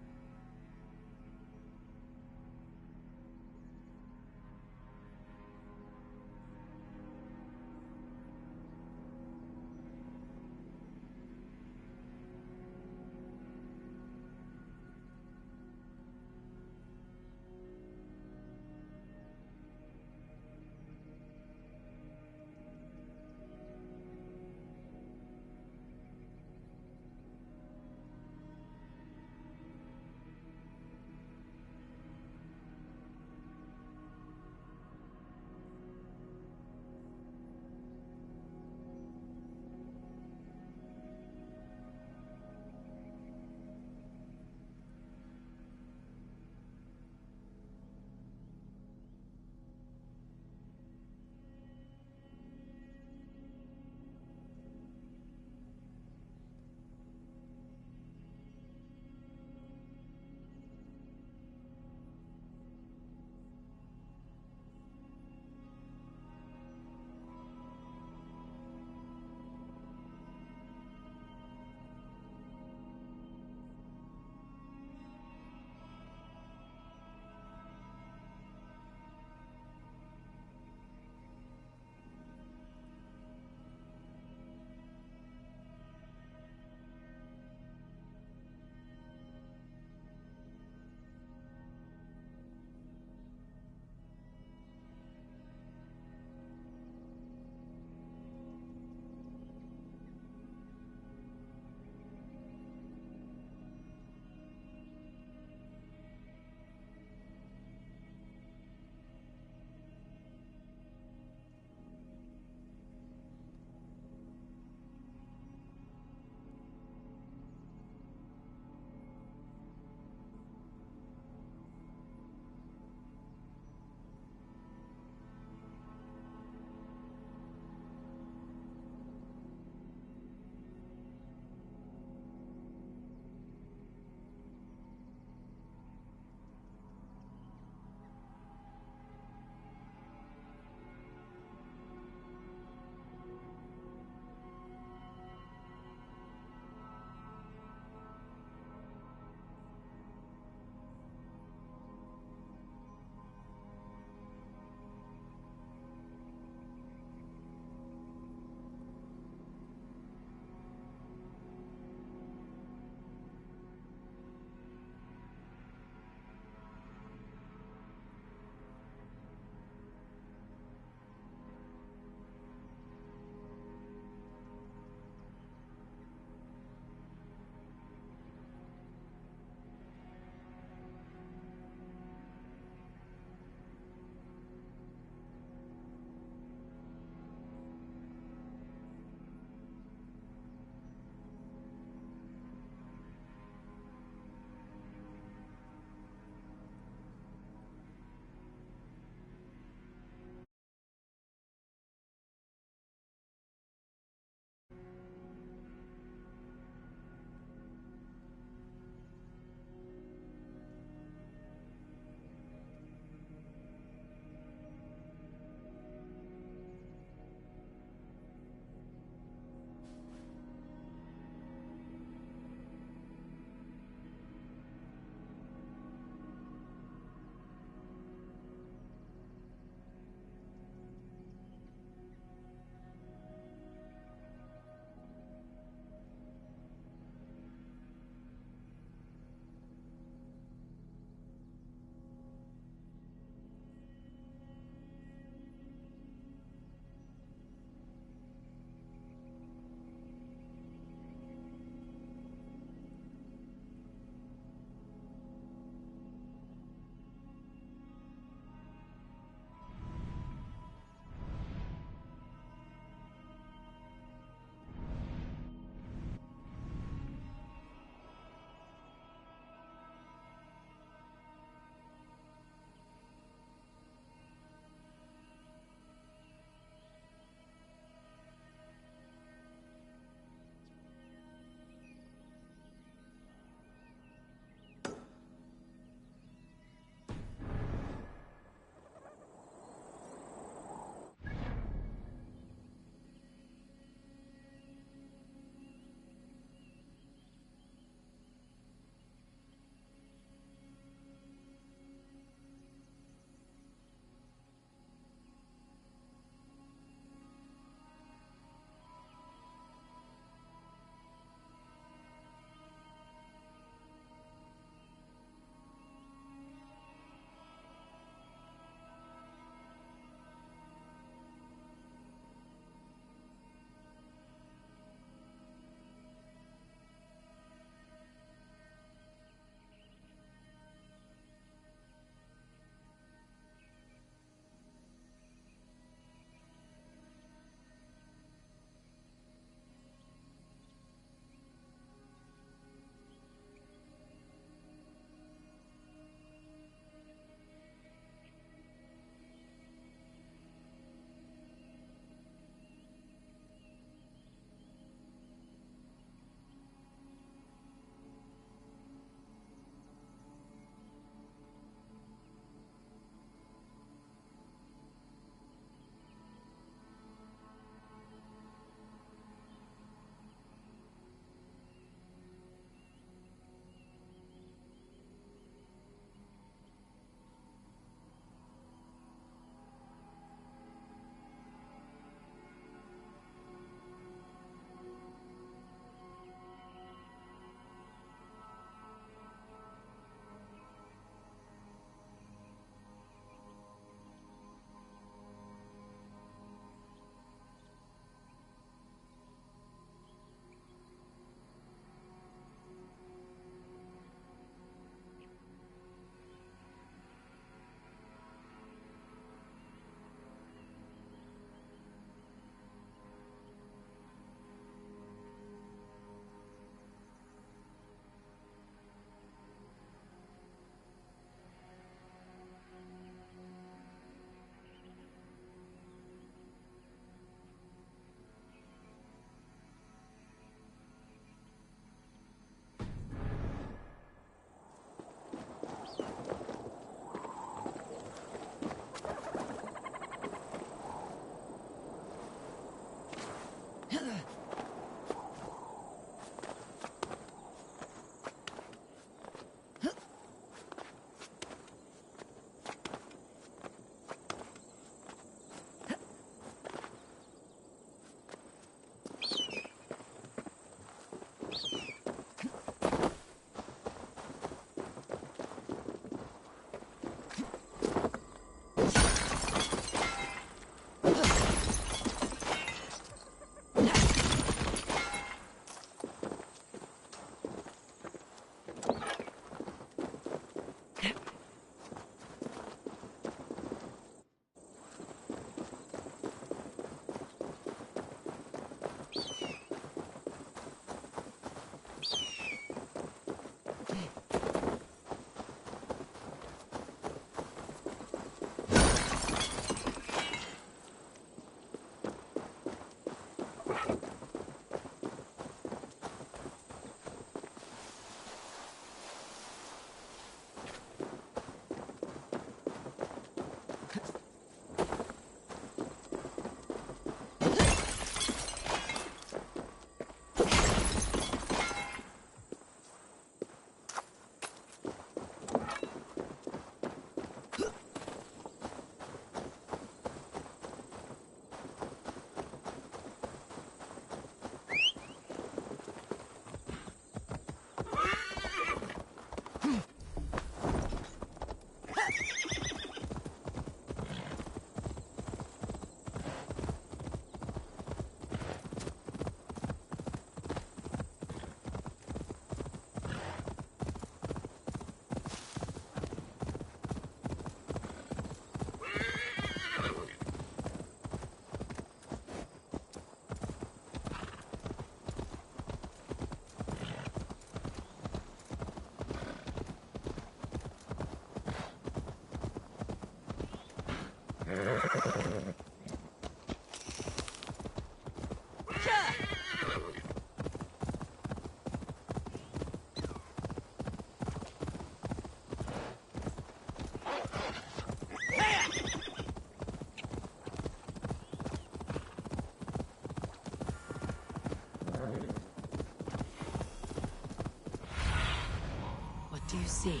Speaker 1: What do you see?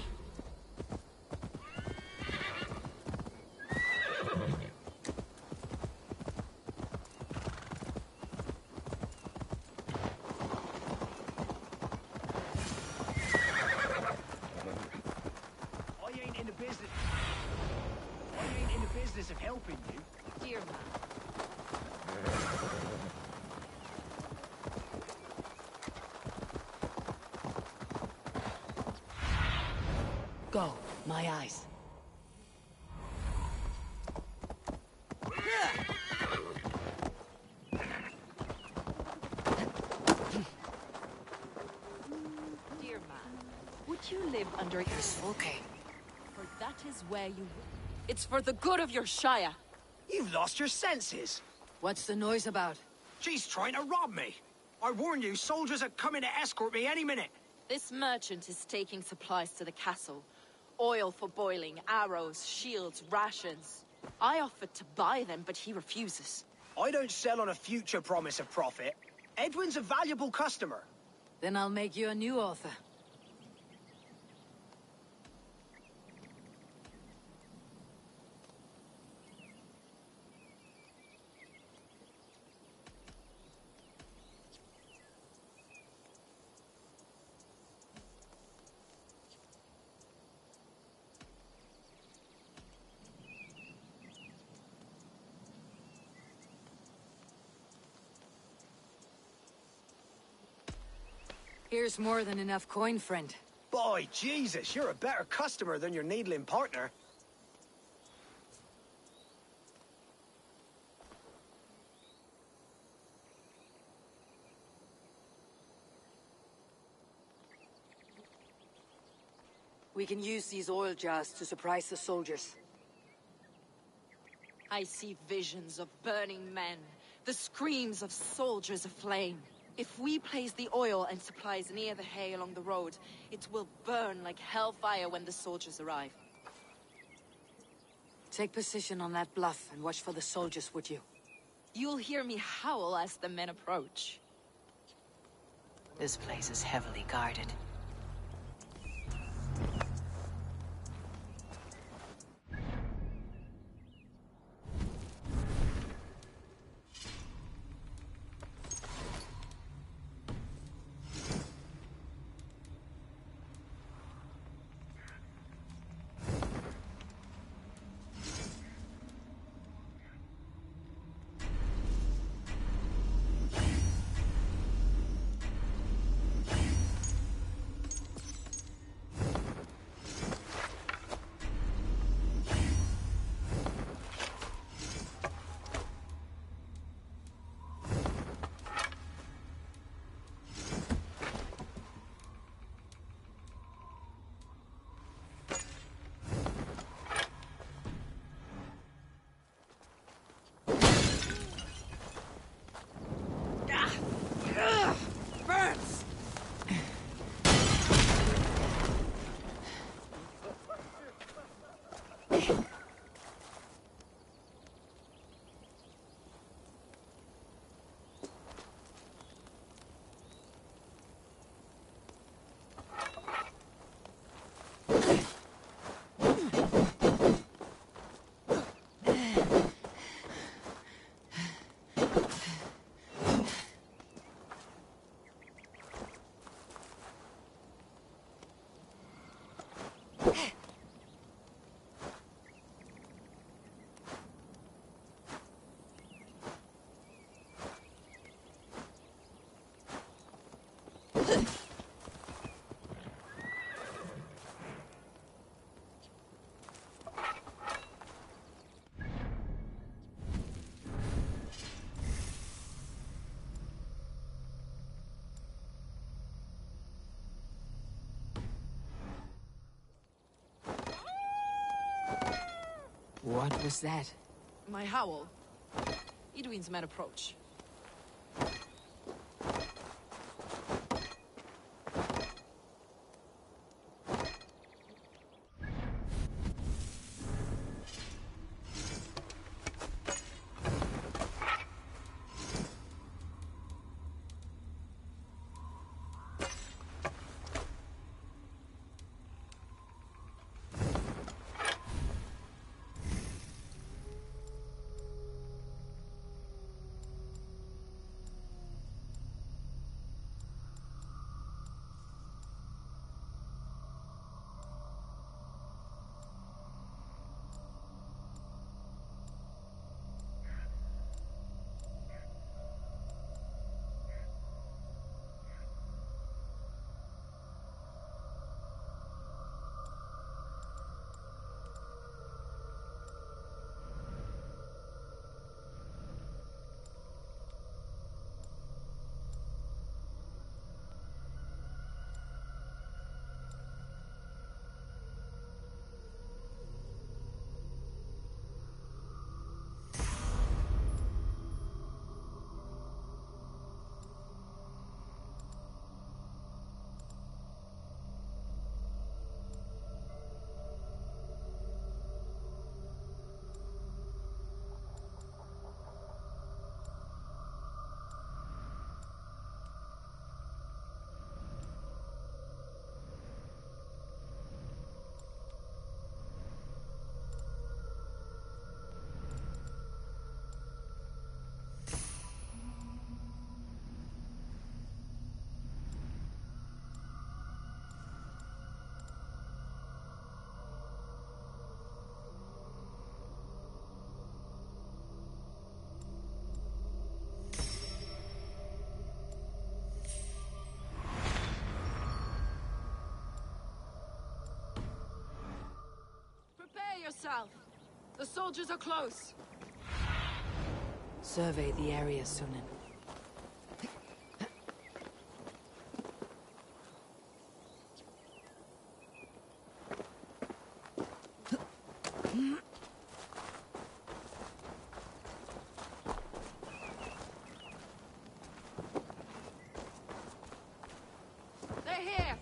Speaker 13: I ain't in the business. I ain't in the business of helping you.
Speaker 23: Dear man.
Speaker 1: Go, my eyes.
Speaker 23: Dear man, would you live under your
Speaker 1: Okay.
Speaker 23: For that is where you... It's for the good of your shire.
Speaker 13: You've lost your senses.
Speaker 1: What's the noise about?
Speaker 13: She's trying to rob me. I warn you, soldiers are coming to escort me any minute.
Speaker 23: This merchant is taking supplies to the castle. Oil for boiling, arrows, shields, rations. I offered to buy them, but he refuses.
Speaker 13: I don't sell on a future promise of profit. Edwin's a valuable customer.
Speaker 1: Then I'll make you a new author. Here's more than enough coin, friend.
Speaker 13: Boy, Jesus, you're a better customer than your needling partner.
Speaker 1: We can use these oil jars to surprise the soldiers.
Speaker 23: I see visions of burning men, the screams of soldiers aflame. If we place the oil and supplies near the hay along the road, it will burn like hellfire when the soldiers arrive.
Speaker 1: Take position on that bluff and watch for the soldiers, would you?
Speaker 23: You'll hear me howl as the men approach.
Speaker 7: This place is heavily guarded.
Speaker 11: Burns!
Speaker 1: What was that?
Speaker 23: My howl. Edwin's men approach.
Speaker 11: Prepare yourself! The soldiers are close!
Speaker 1: Survey the area, Sunan.
Speaker 11: They're here!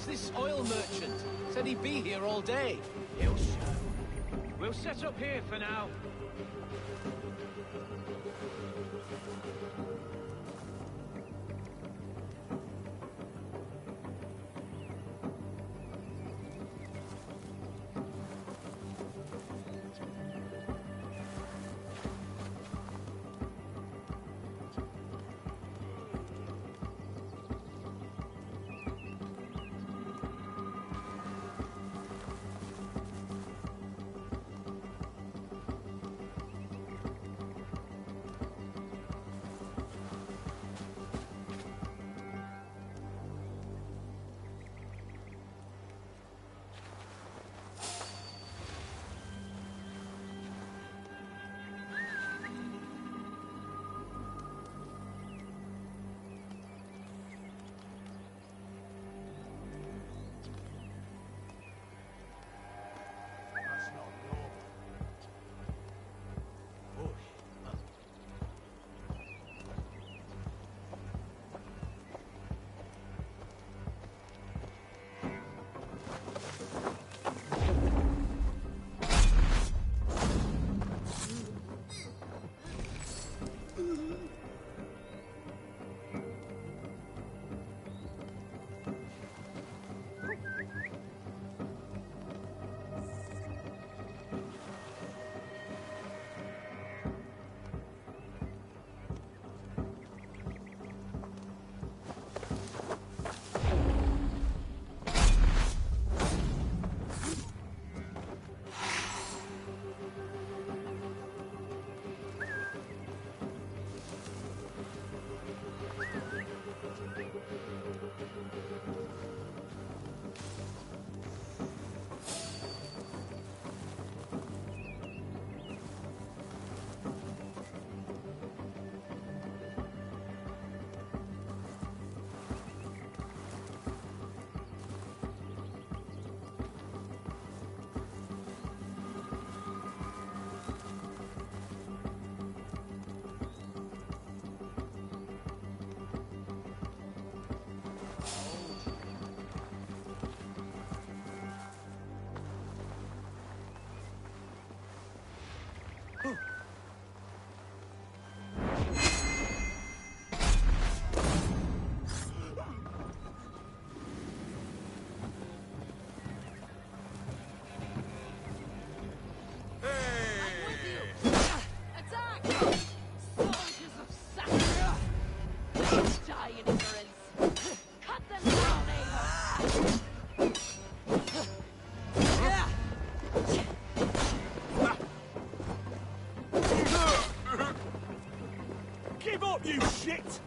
Speaker 4: Where's this oil merchant? Said he'd be here all day. He'll show. We'll set up here for now.
Speaker 15: Give up, you shit!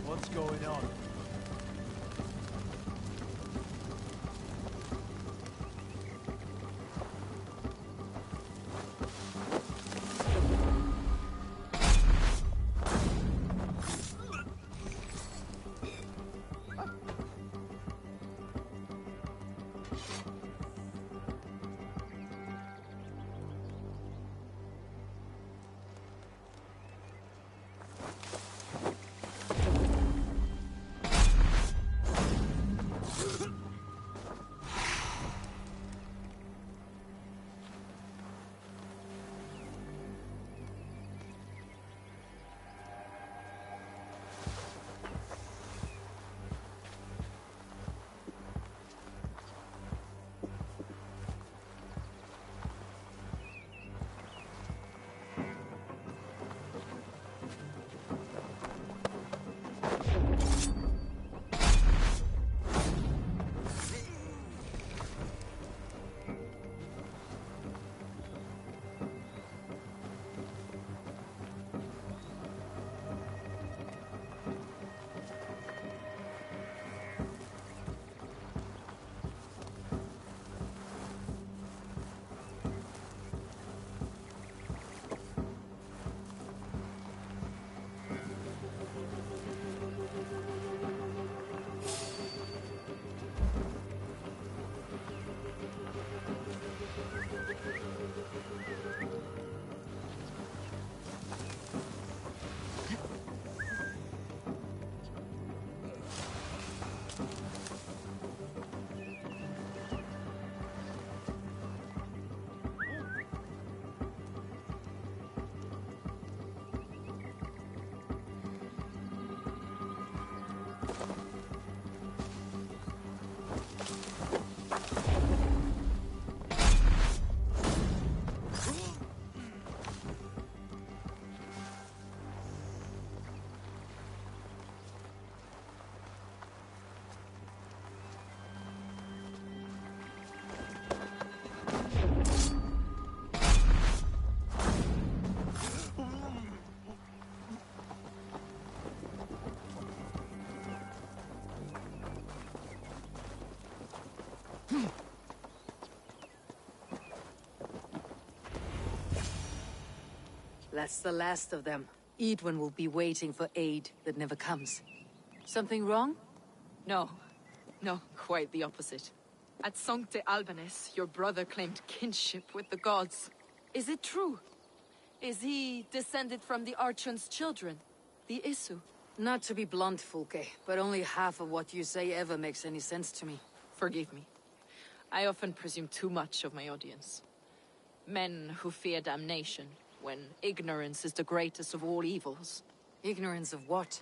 Speaker 4: What's going on?
Speaker 1: That's the last of them. Edwin will be waiting for aid that never comes. Something wrong?
Speaker 23: No. No, quite the opposite. At Sancte Albanus, your brother claimed kinship with the gods. Is it true? Is he descended from the Archon's children, the Isu?
Speaker 1: Not to be blunt, Fulke, but only half of what you say ever makes any sense to me.
Speaker 23: Forgive me. I often presume too much of my audience. Men who fear damnation, when ignorance is the greatest of all evils.
Speaker 1: Ignorance of what?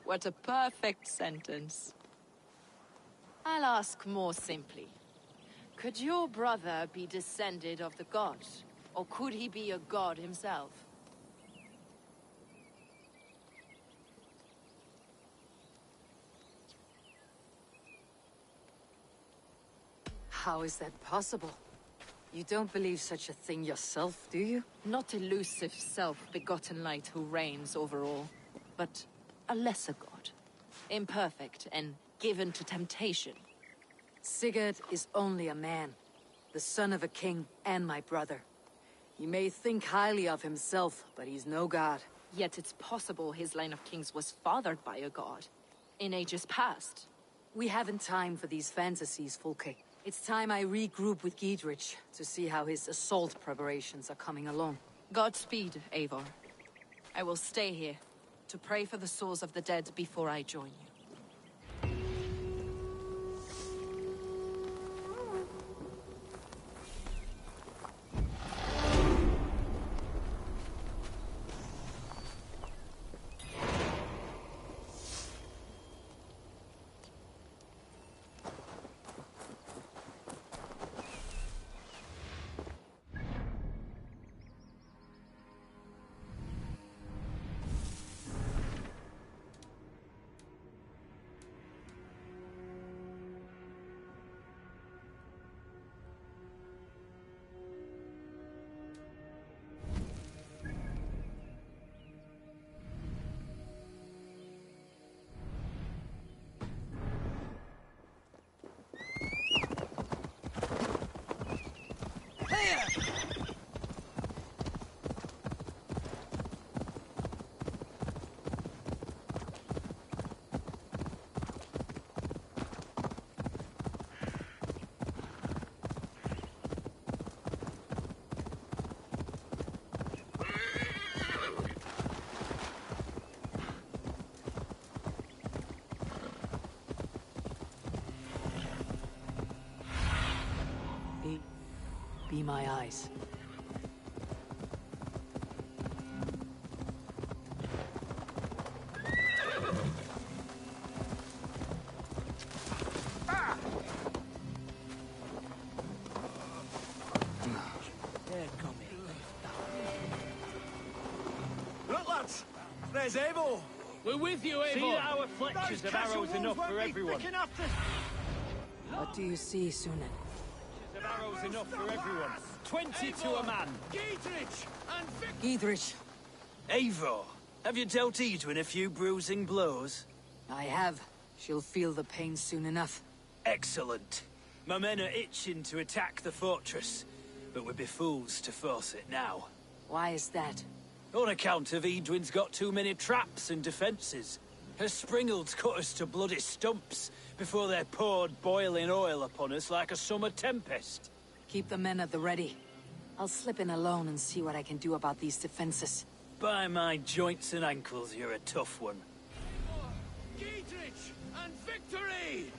Speaker 23: What a perfect sentence. I'll ask more simply. Could your brother be descended of the gods? Or could he be a god himself?
Speaker 1: How is that possible? You don't believe such a thing yourself, do you?
Speaker 23: Not elusive self-begotten light who reigns over all, but a lesser god. Imperfect and given to temptation.
Speaker 1: Sigurd is only a man, the son of a king and my brother. He may think highly of himself, but he's no god.
Speaker 23: Yet it's possible his line of kings was fathered by a god, in ages past.
Speaker 1: We haven't time for these fantasies, Fulke. It's time I regroup with Giedrich to see how his assault preparations are coming along.
Speaker 23: Godspeed, Eivor. I will stay here to pray for the souls of the dead before I join you.
Speaker 1: Be my eyes.
Speaker 2: Look, lads! There's Eivor!
Speaker 21: We're with you, Eivor! See our fletchers of arrows enough for everyone.
Speaker 1: What do you see, Sunan?
Speaker 21: Of arrows enough for everyone. 20 to a man.
Speaker 2: Giedrich and
Speaker 1: Giedrich.
Speaker 21: Eivor, have you dealt Edwin a few bruising blows?
Speaker 1: I have. She'll feel the pain soon enough.
Speaker 21: Excellent. My men are itching to attack the fortress, but we'd be fools to force it now.
Speaker 1: Why is that?
Speaker 21: On account of Edwin's got too many traps and defences. Her springalds cut us to bloody stumps before they poured boiling oil upon us like a summer tempest.
Speaker 1: Keep the men at the ready. I'll slip in alone and see what I can do about these defenses.
Speaker 21: By my joints and ankles, you're a tough one.
Speaker 2: Giedrich and victory!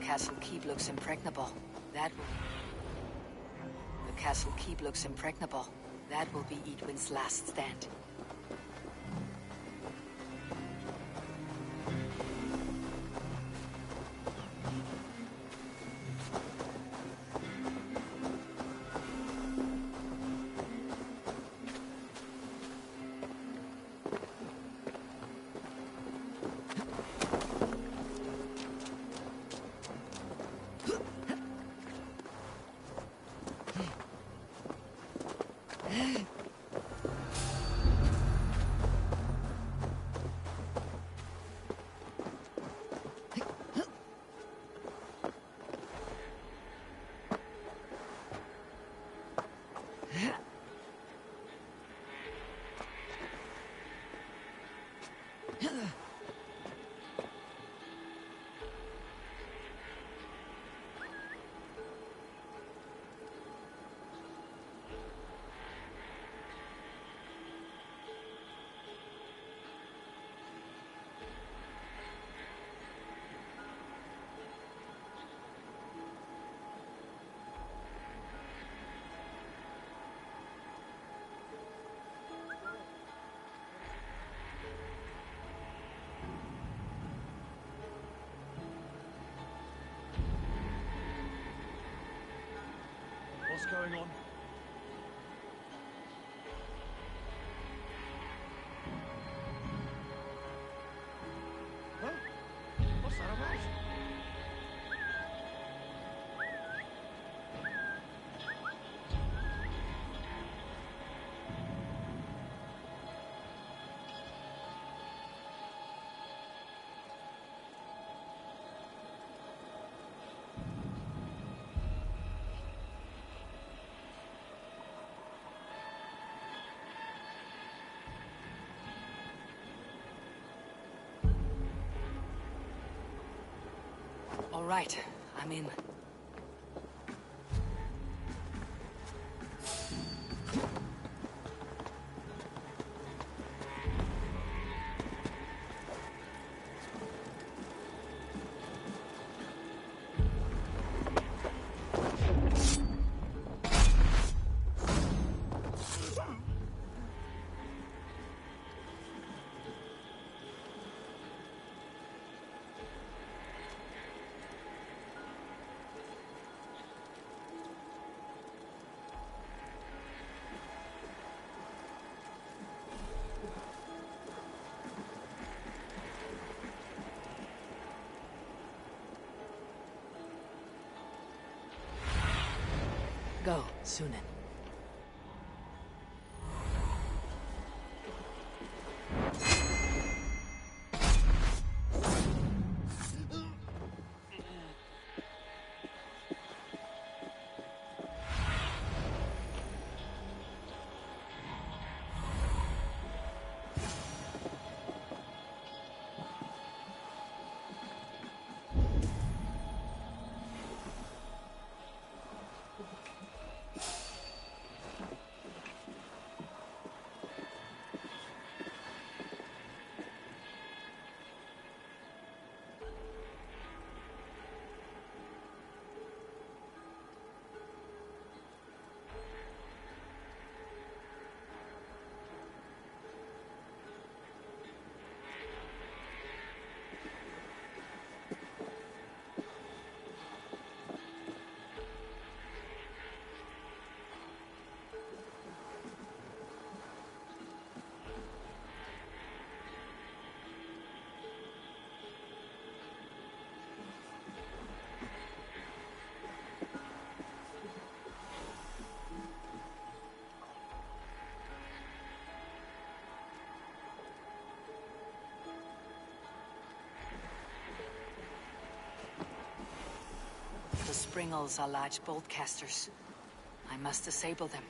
Speaker 1: Castle keep looks impregnable. That will... The castle keep looks impregnable. That will be Edwin's last stand.
Speaker 15: What's going on? Huh? What's that about?
Speaker 11: All right, I'm in. Go, Sunan. The Springles are large bolt casters. I must disable them.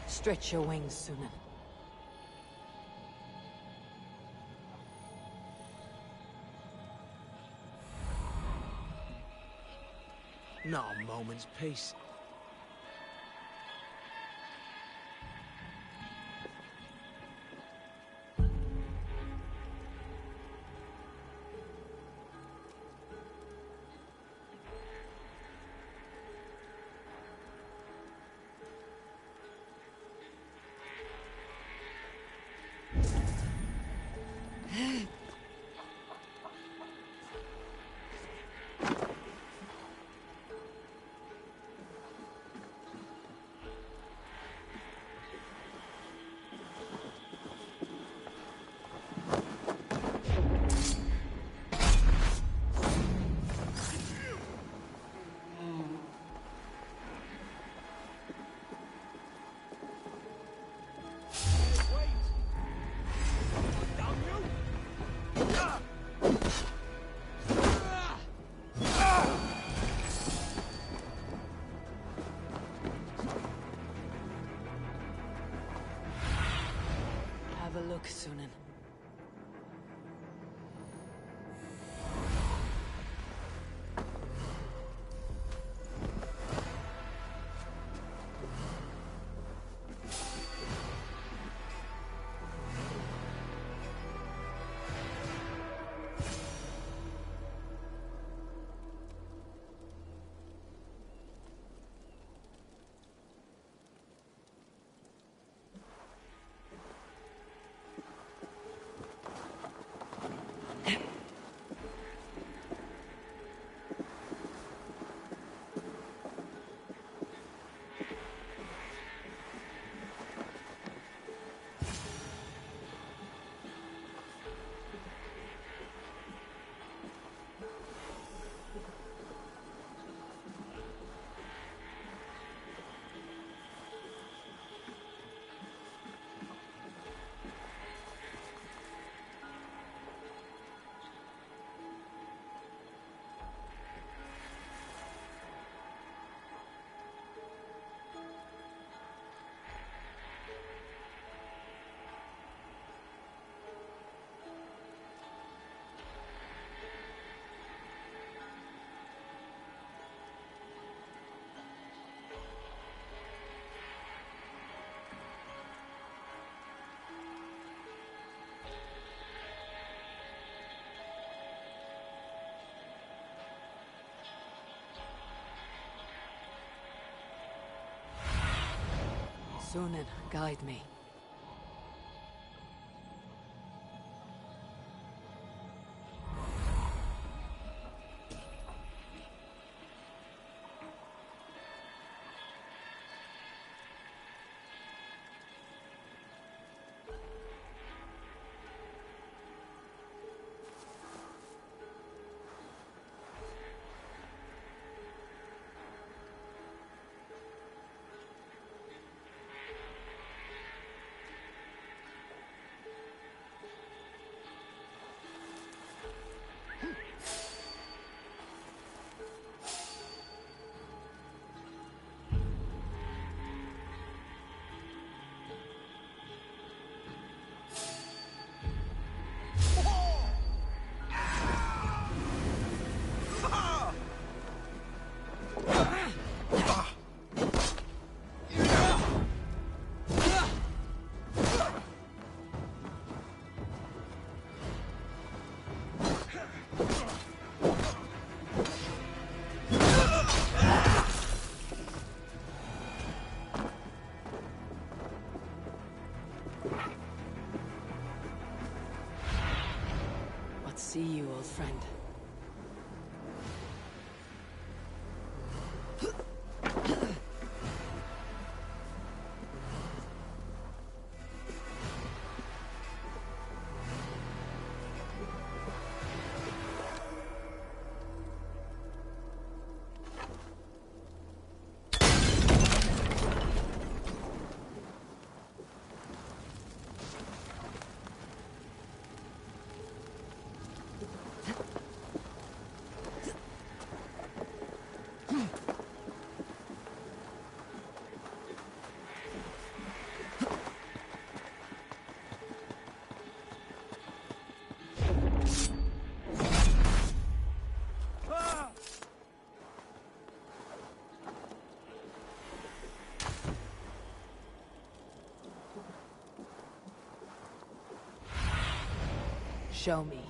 Speaker 11: Stretch your wings, Sunan.
Speaker 9: Not a moment's peace.
Speaker 11: Have a look, Sunan.
Speaker 1: Sunan, guide me. See you, old friend. Show me.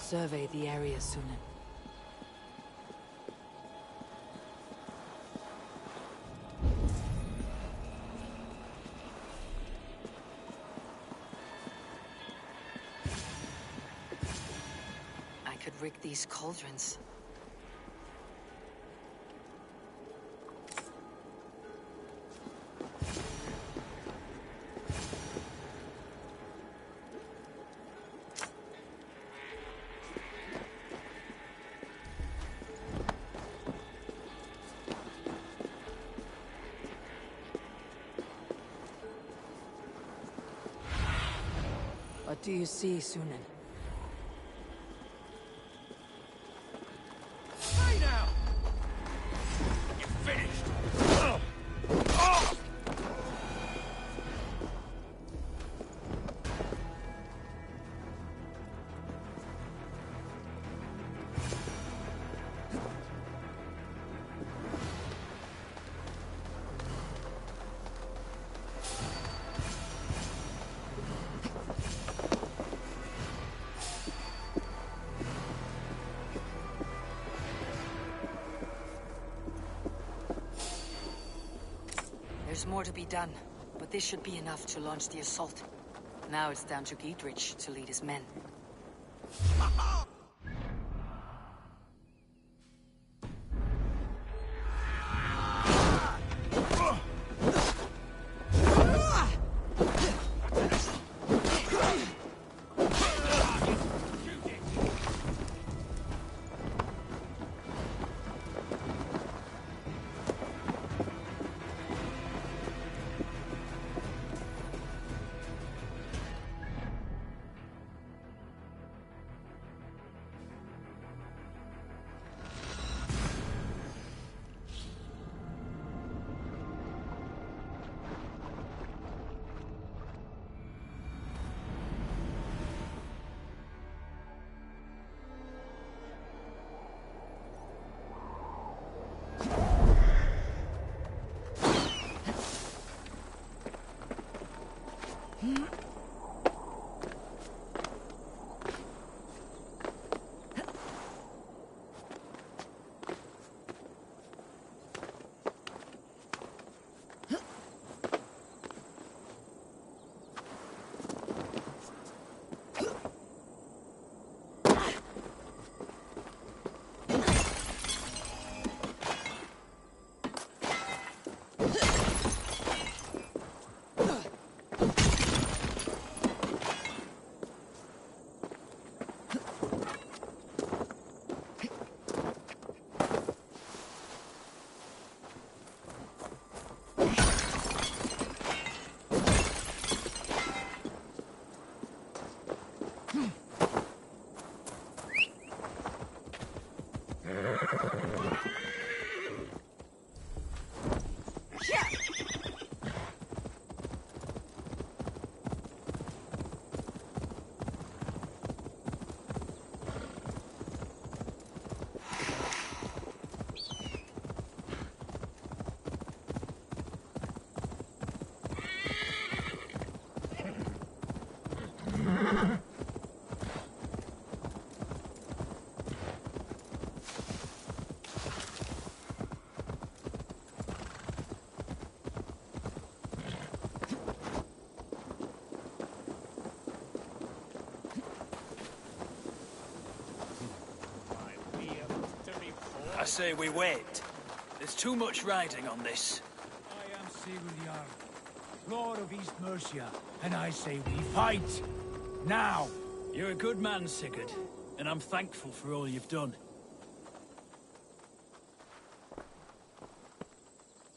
Speaker 1: Survey the area, Sunan.
Speaker 7: I could rig these cauldrons.
Speaker 1: What do you see, Sunan?
Speaker 6: Hey now! You finished! Oh. Oh.
Speaker 7: There's more to be done, but this should be enough to launch the assault. Now it's down to Giedrich to lead his men.
Speaker 21: I say we wait. There's too much riding on this.
Speaker 6: I am Sigurd Jarl, Lord of East Mercia, and I say we fight! Now!
Speaker 21: You're a good man, Sigurd, and I'm thankful for all you've done.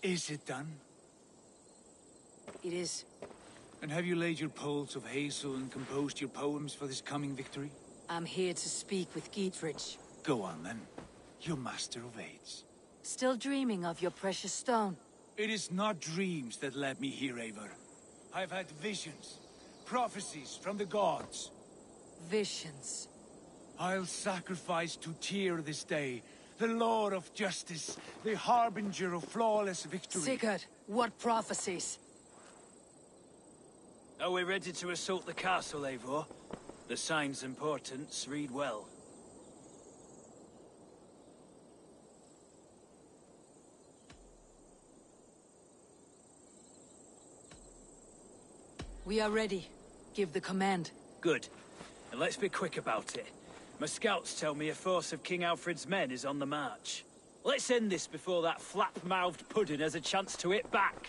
Speaker 6: Is it done?
Speaker 1: It is.
Speaker 6: And have you laid your poles of hazel and composed your poems for this coming victory?
Speaker 1: I'm here to speak with Giedrich.
Speaker 6: Go on, then. Your master of aids.
Speaker 1: Still dreaming of your precious stone?
Speaker 6: It is not dreams that led me here, Eivor. I've had visions, prophecies from the gods.
Speaker 1: Visions.
Speaker 6: I'll sacrifice to Tyr this day, the Lord of Justice, the harbinger of flawless victory.
Speaker 1: Sigurd, what prophecies?
Speaker 21: Are we ready to assault the castle, Eivor? The sign's importance, read well.
Speaker 1: We are ready. Give the command.
Speaker 21: Good. And let's be quick about it. My scouts tell me a force of King Alfred's men is on the march. Let's end this before that flap-mouthed pudding has a chance to hit back.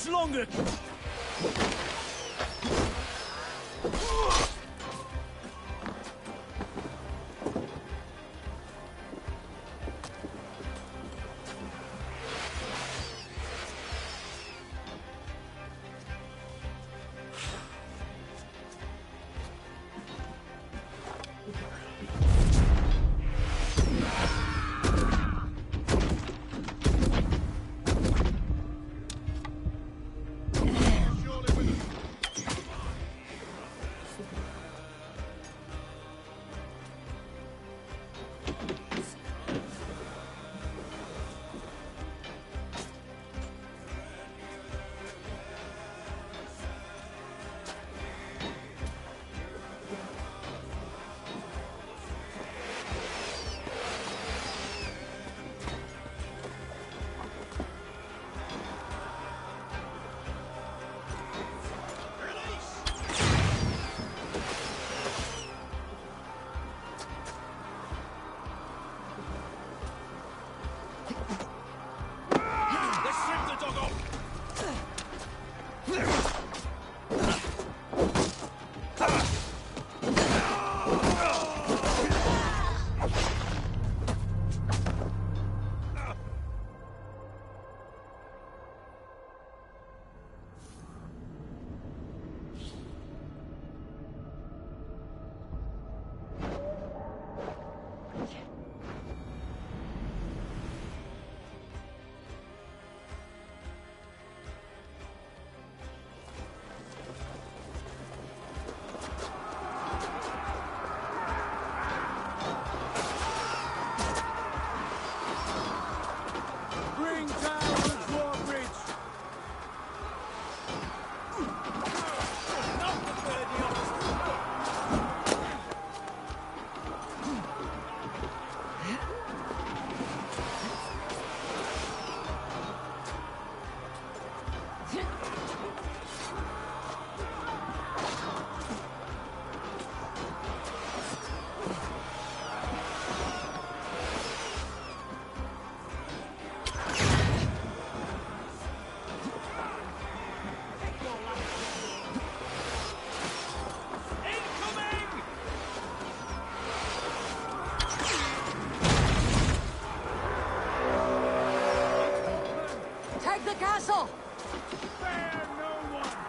Speaker 6: much longer!
Speaker 11: castle!
Speaker 6: Spare no one!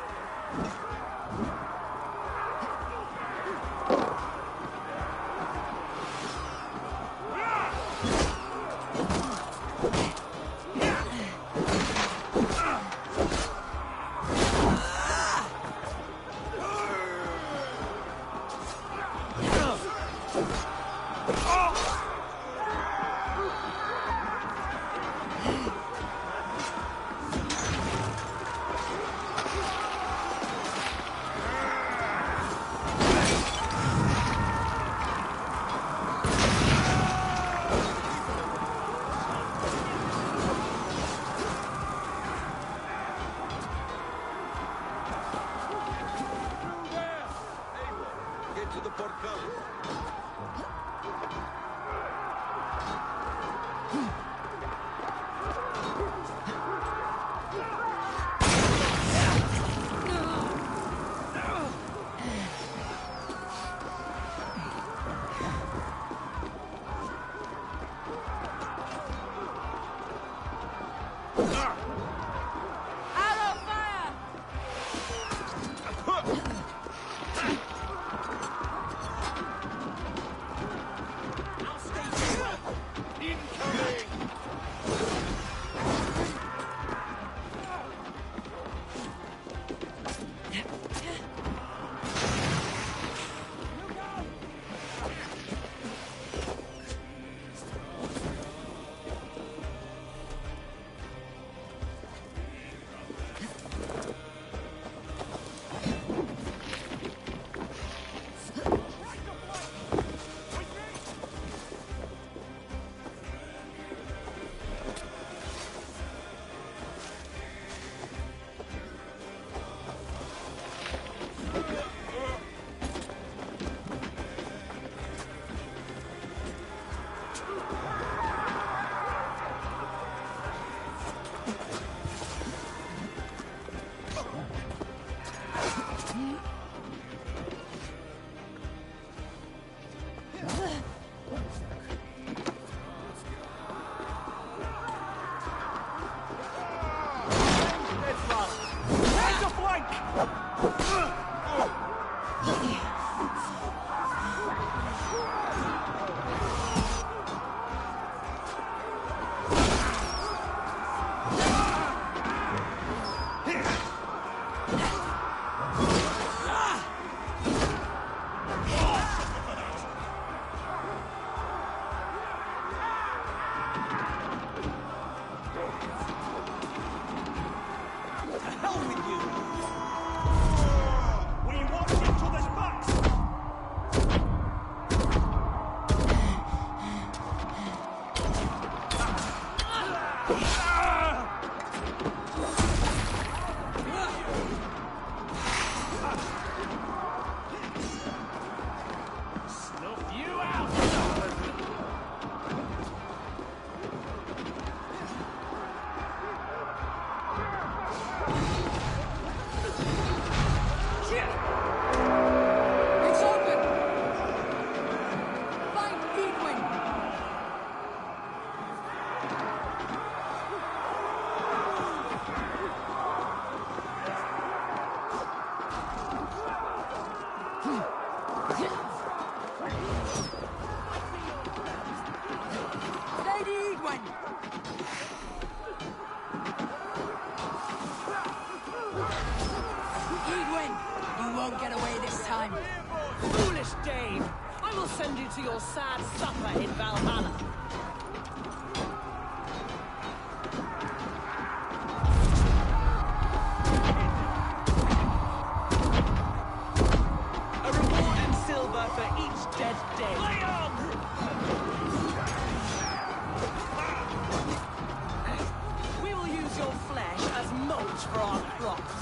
Speaker 22: you to your sad supper in Valhalla. A reward in silver for each dead day. Play on! We will use your flesh as mulch for our crops.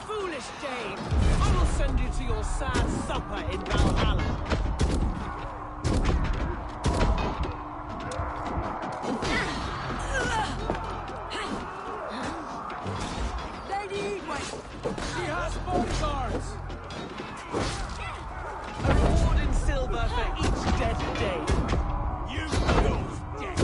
Speaker 22: Foolish Dane! I will send you to your sad supper in Valhalla. Lady Egwene! She has bodyguards! A reward in silver for each dead day. You fools dead!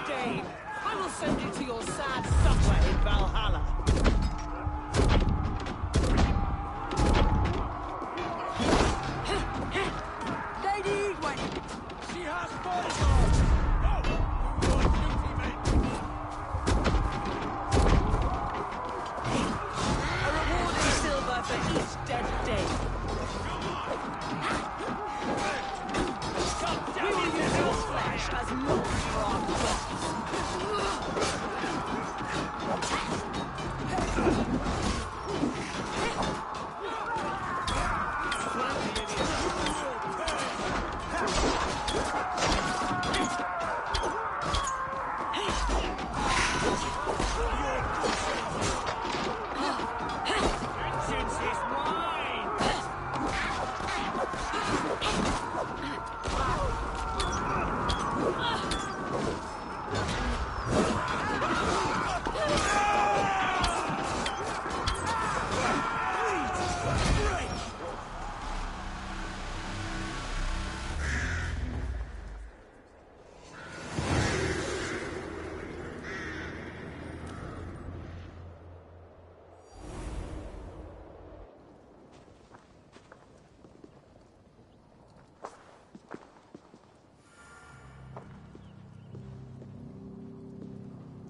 Speaker 22: Dane! I will send you to your sad supper in Valhalla.
Speaker 11: Lady Edwin!
Speaker 15: She has bodyguards! No! Do your duty, mate!
Speaker 22: A reward in silver for each dead Dane. We will use your flesh as mold for our cloths.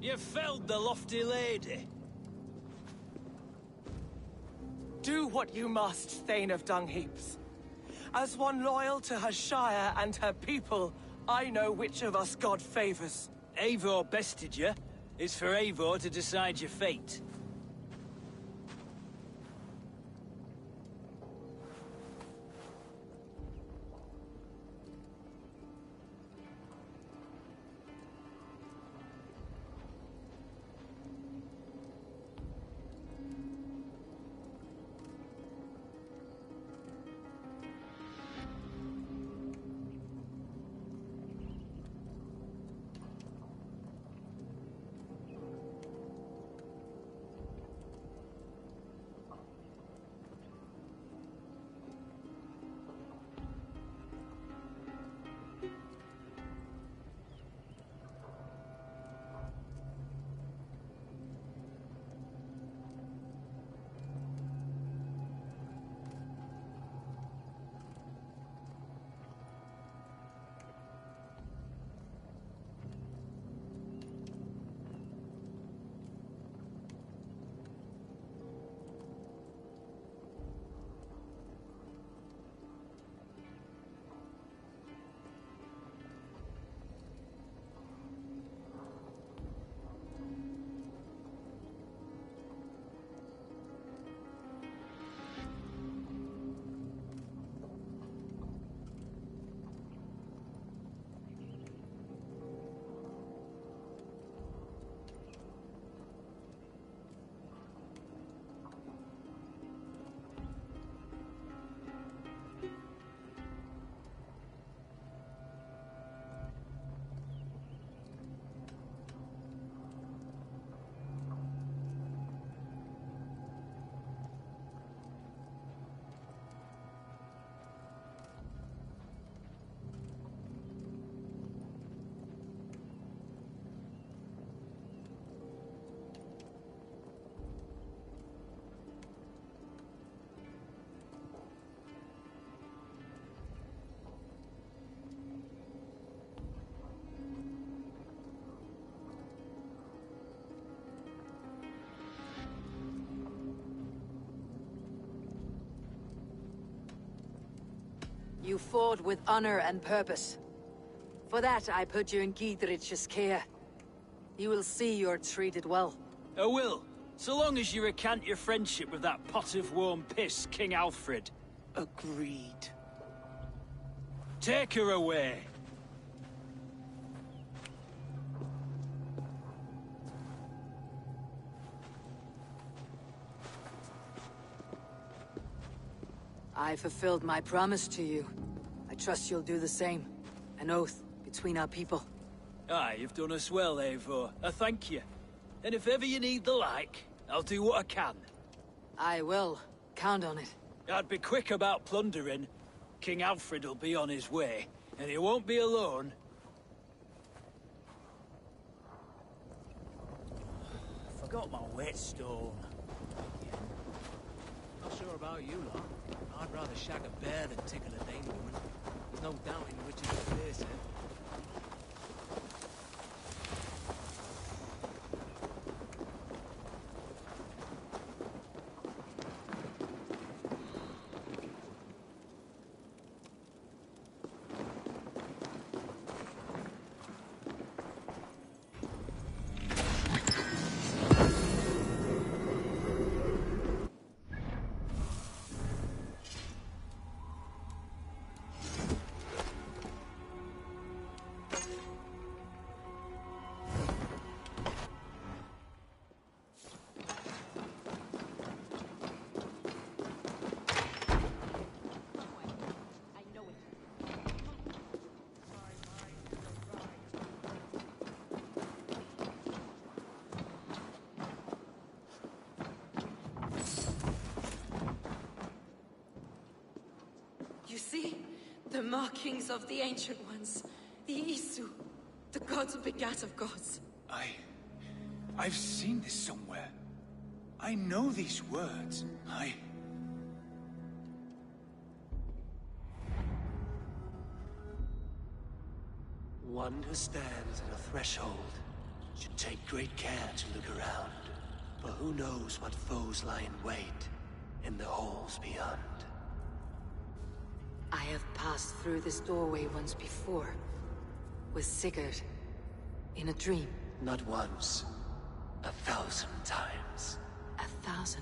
Speaker 21: You felled the lofty lady.
Speaker 22: Do what you must, Thane of Dungheaps. As one loyal to her shire and her people, I know which of us God favors.
Speaker 21: Eivor bested you. It's for Eivor to decide your fate.
Speaker 11: You fought with honor and purpose. For that, I put you in Giedrich's care. You will see you're treated well.
Speaker 21: I will, so long as you recant your friendship with that pot of warm piss, King Alfred.
Speaker 22: Agreed.
Speaker 21: Take her away.
Speaker 11: I fulfilled my promise to you. I trust you'll do the same. An oath between our people.
Speaker 21: Aye, you've done us well, Eivor. I thank you. And if ever you need the like, I'll do what I can.
Speaker 11: I will. Count on it.
Speaker 21: I'd be quick about plundering. King Alfred will be on his way, and he won't be alone.
Speaker 6: I've got my whetstone.
Speaker 9: Not sure about you lot. I'd rather shag a bear than tickle a Dane woman. There's no doubting which is the fiercer.
Speaker 5: You see? The markings of the Ancient Ones. The Isu. The gods who begat of gods.
Speaker 6: I've seen this somewhere. I know these words.
Speaker 10: One who stands at a threshold should take great care to look around, for who knows what foes lie in wait in the halls beyond.
Speaker 5: I have passed through this doorway once before. With Sigurd. In a dream.
Speaker 10: Not once, 1,000 times.
Speaker 5: 1,000?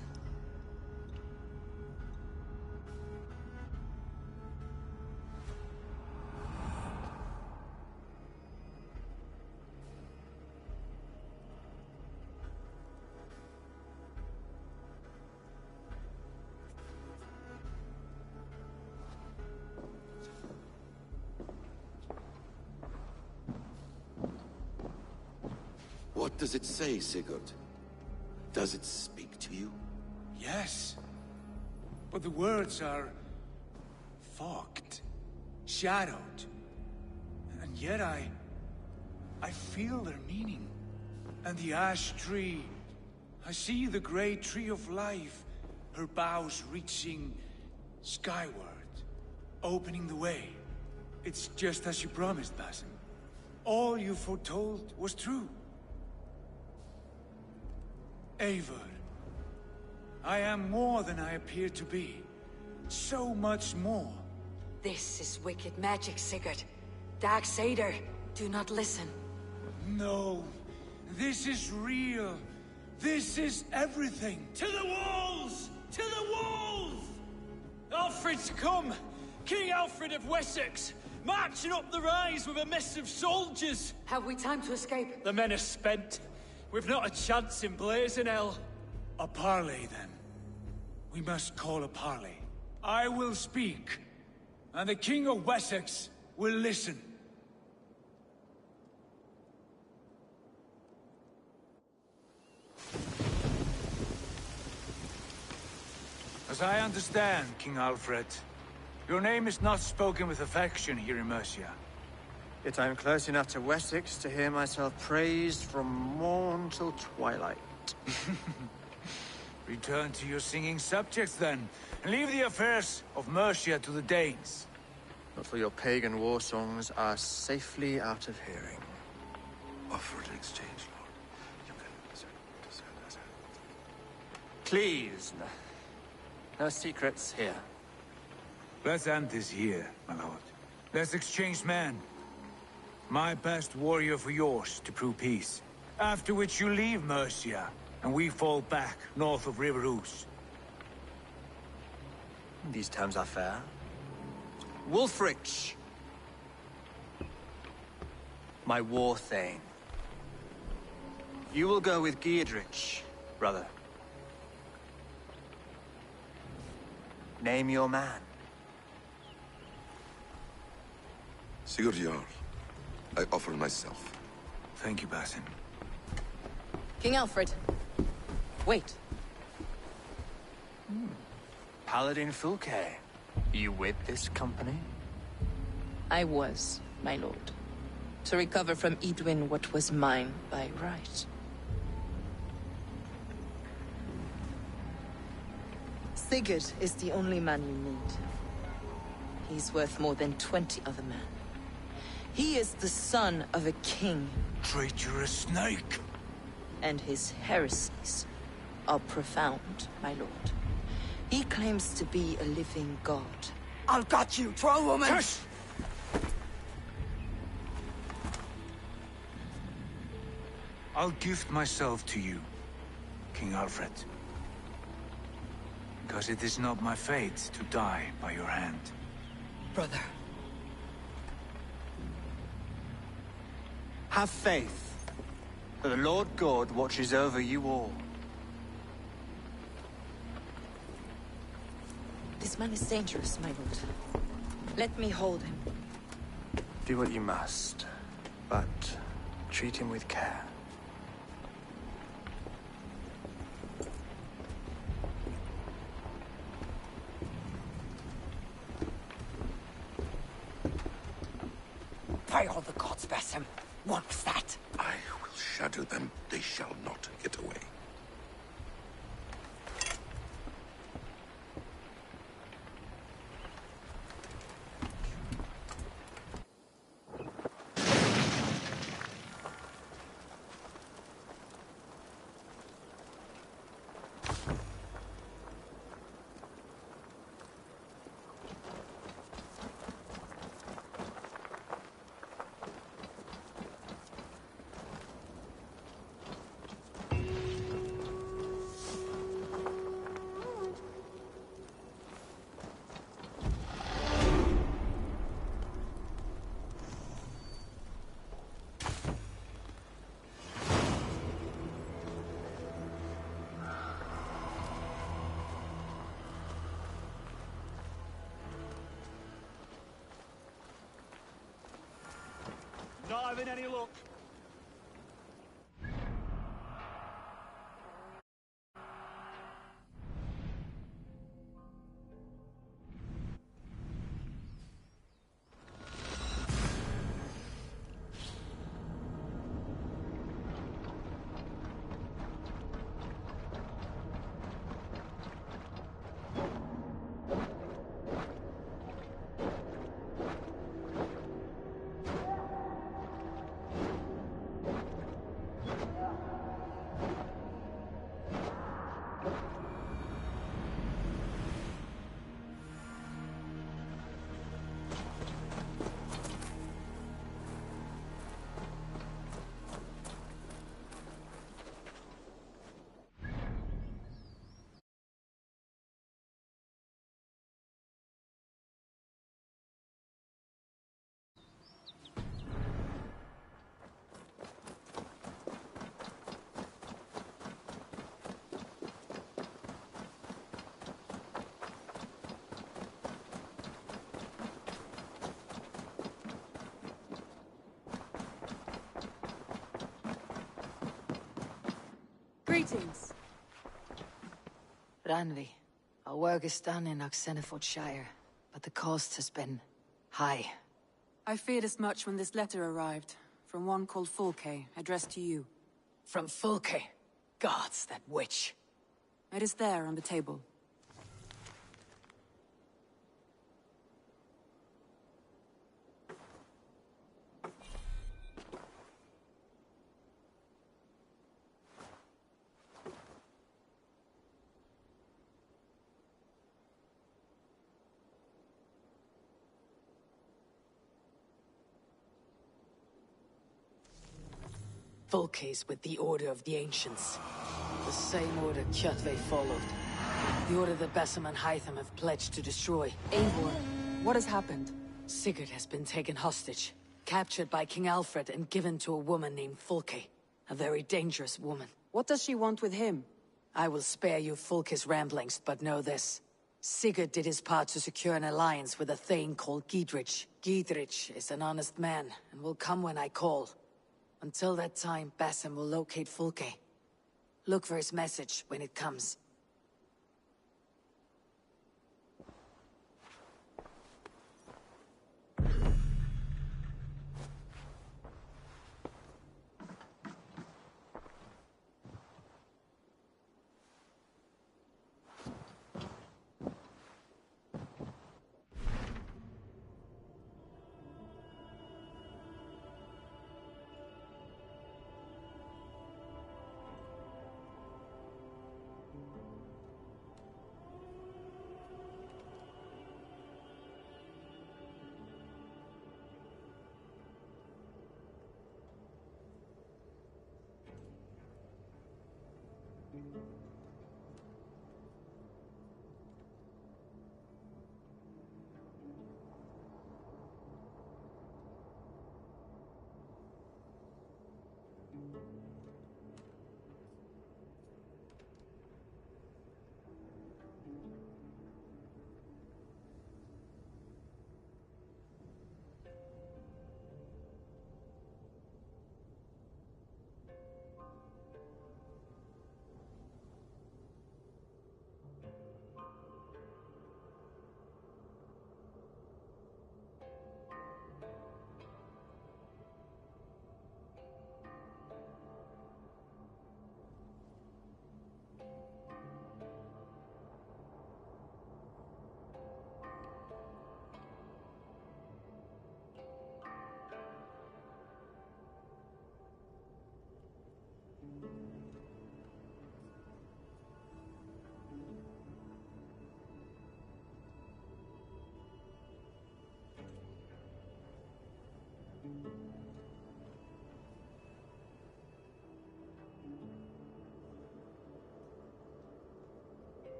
Speaker 20: What does it say, Sigurd? Does it speak to you?
Speaker 6: Yes. But the words are... fogged. Shadowed. And yet I feel their meaning. And the ash tree... I see the great tree of life. Her boughs reaching... skyward. Opening the way. It's just as you promised, Basim. All you foretold was true. Eivor, I am more than I appear to be. So much more.
Speaker 5: This is wicked magic, Sigurd. Darksader, do not listen.
Speaker 6: No, this is real. This is everything.
Speaker 21: To the walls! To the walls! Alfred's come! King Alfred of Wessex! Marching up the rise with a mess of soldiers!
Speaker 5: Have we time to escape?
Speaker 21: The men are spent. We've not a chance in blazing hell.
Speaker 6: A parley, then. We must call a parley. I will speak, and the King of Wessex will listen. As I understand, King Alfred, your name is not spoken with affection here in Mercia.
Speaker 8: Yet I am close enough to Wessex to hear myself praised from morn till twilight.
Speaker 6: Return to your singing subjects, then, and leave the affairs of Mercia to the Danes.
Speaker 8: But for your pagan war songs are safely out of hearing.
Speaker 20: Offer an exchange, Lord. You can...
Speaker 8: Please, no secrets here.
Speaker 6: Let's end this here, my lord. Let's exchange men. My best warrior for yours to prove peace. After which you leave Mercia, and we fall back north of River Ouse.
Speaker 8: These terms are fair. Wulfrich! My war thane. You will go with Giedrich, brother. Name your man.
Speaker 20: Sigurd Jarl, I offer myself.
Speaker 6: Thank you, Basim.
Speaker 23: King Alfred. Wait.
Speaker 8: Paladin Fulke. You with this company?
Speaker 23: I was, my lord. To recover from Edwin what was mine by right.
Speaker 14: Sigurd is the only man you need. He's worth more than 20 other men. He is the son of a king.
Speaker 6: Traitorous snake!
Speaker 14: And his heresies are profound, my lord. He claims to be a living god.
Speaker 19: I'll got you, troll woman!
Speaker 6: Tush! I'll gift myself to you, King Alfred. Because it is not my fate to die by your hand.
Speaker 19: Brother.
Speaker 8: Have faith, for the Lord God watches over you all.
Speaker 14: This man is dangerous, my lord. Let me hold him.
Speaker 12: Do what you must, but treat him with care.
Speaker 19: By all the gods, Basim. What was that?
Speaker 20: I will shadow them. They shall not get away.
Speaker 2: Not having any luck.
Speaker 17: Greetings.
Speaker 7: Ranvi, our work is done in Oxenfordshire, but the cost has been high.
Speaker 17: I feared as much when this letter arrived, from one called Fulke, addressed to you.
Speaker 7: From Fulke? Gods, that witch.
Speaker 17: It is there on the table.
Speaker 7: Fulke's with the Order of the Ancients. The same order Kjotve followed. The order that Basim and Hytham have pledged to destroy.
Speaker 17: Eivor, what has happened?
Speaker 7: Sigurd has been taken hostage, captured by King Alfred and given to a woman named Fulke. A very dangerous woman.
Speaker 17: What does she want with him?
Speaker 7: I will spare you Fulke's ramblings, but know this. Sigurd did his part to secure an alliance with a thane called Giedrich. Giedrich is an honest man, and will come when I call. Until that time, Basim will locate Fulke. Look for his message when it comes.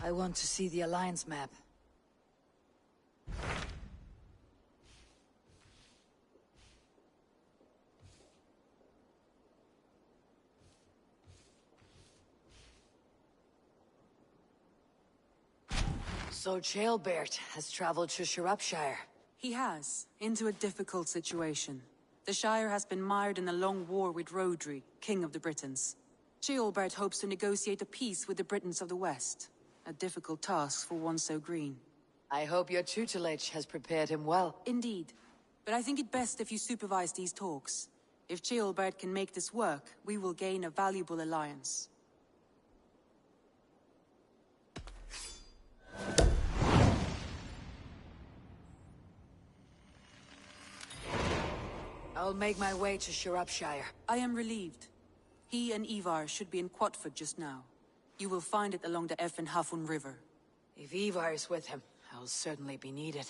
Speaker 7: I want to see the Alliance map. So Ceolbert has traveled to Shropshire.
Speaker 17: He has, into a difficult situation. The Shire has been mired in a long war with Rhodri, King of the Britons. Ceolbert hopes to negotiate a peace with the Britons of the West. A difficult task for one so green.
Speaker 7: I hope your tutelage has prepared him well.
Speaker 17: Indeed. But I think it best if you supervise these talks. If Ceolbert can make this work, we will gain a valuable alliance.
Speaker 7: I'll make my way to Shropshire.
Speaker 17: I am relieved. He and Ivar should be in Quatford just now. You will find it along the Effen Hafun River.
Speaker 7: If Ivar is with him, I'll certainly be needed.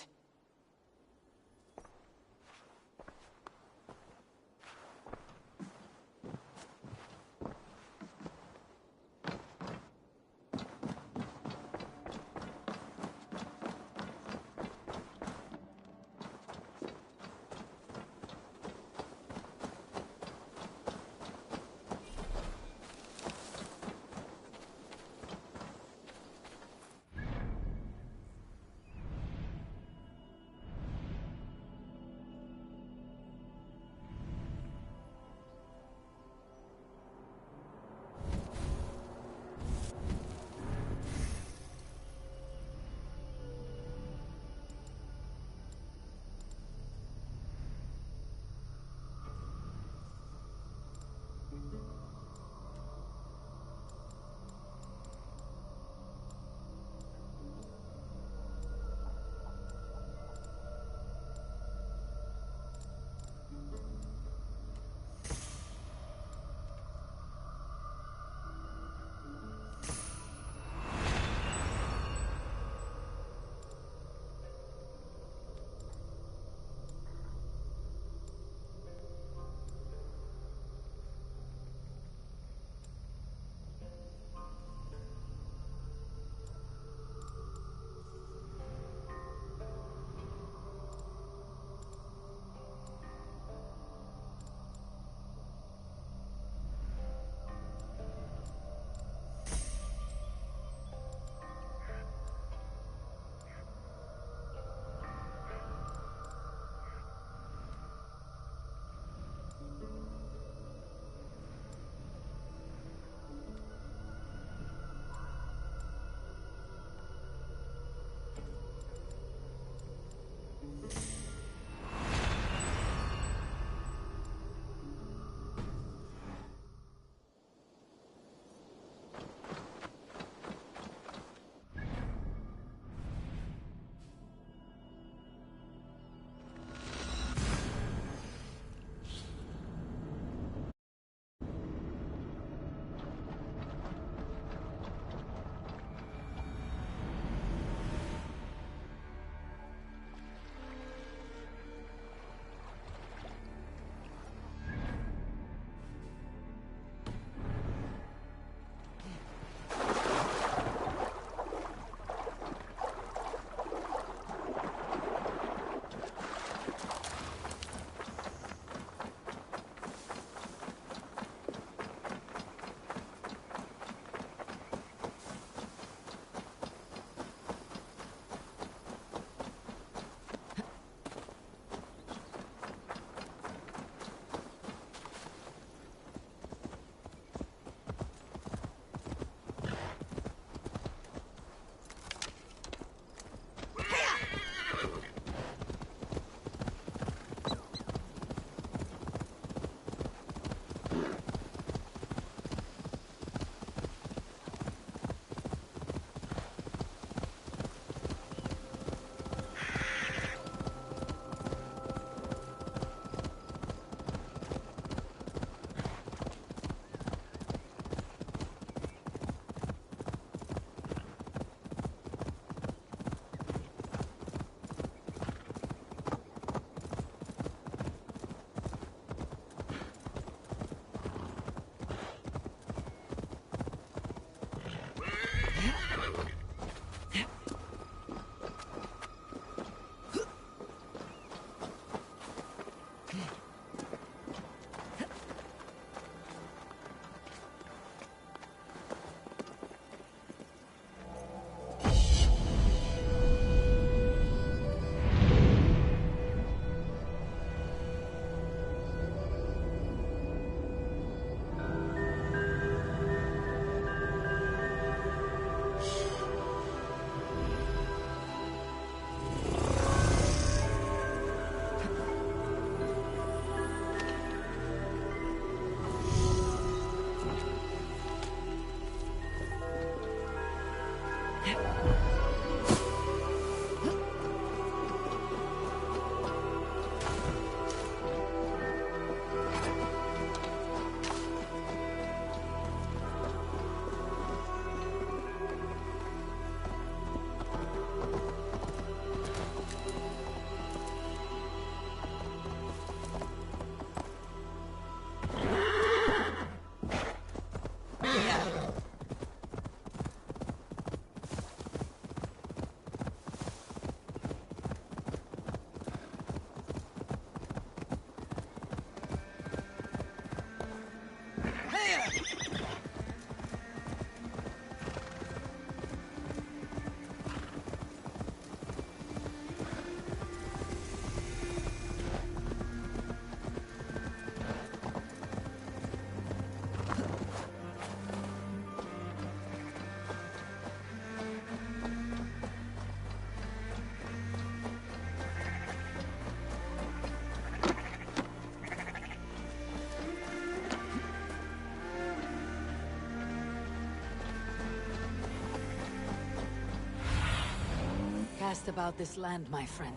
Speaker 7: Cast about this land, my friend.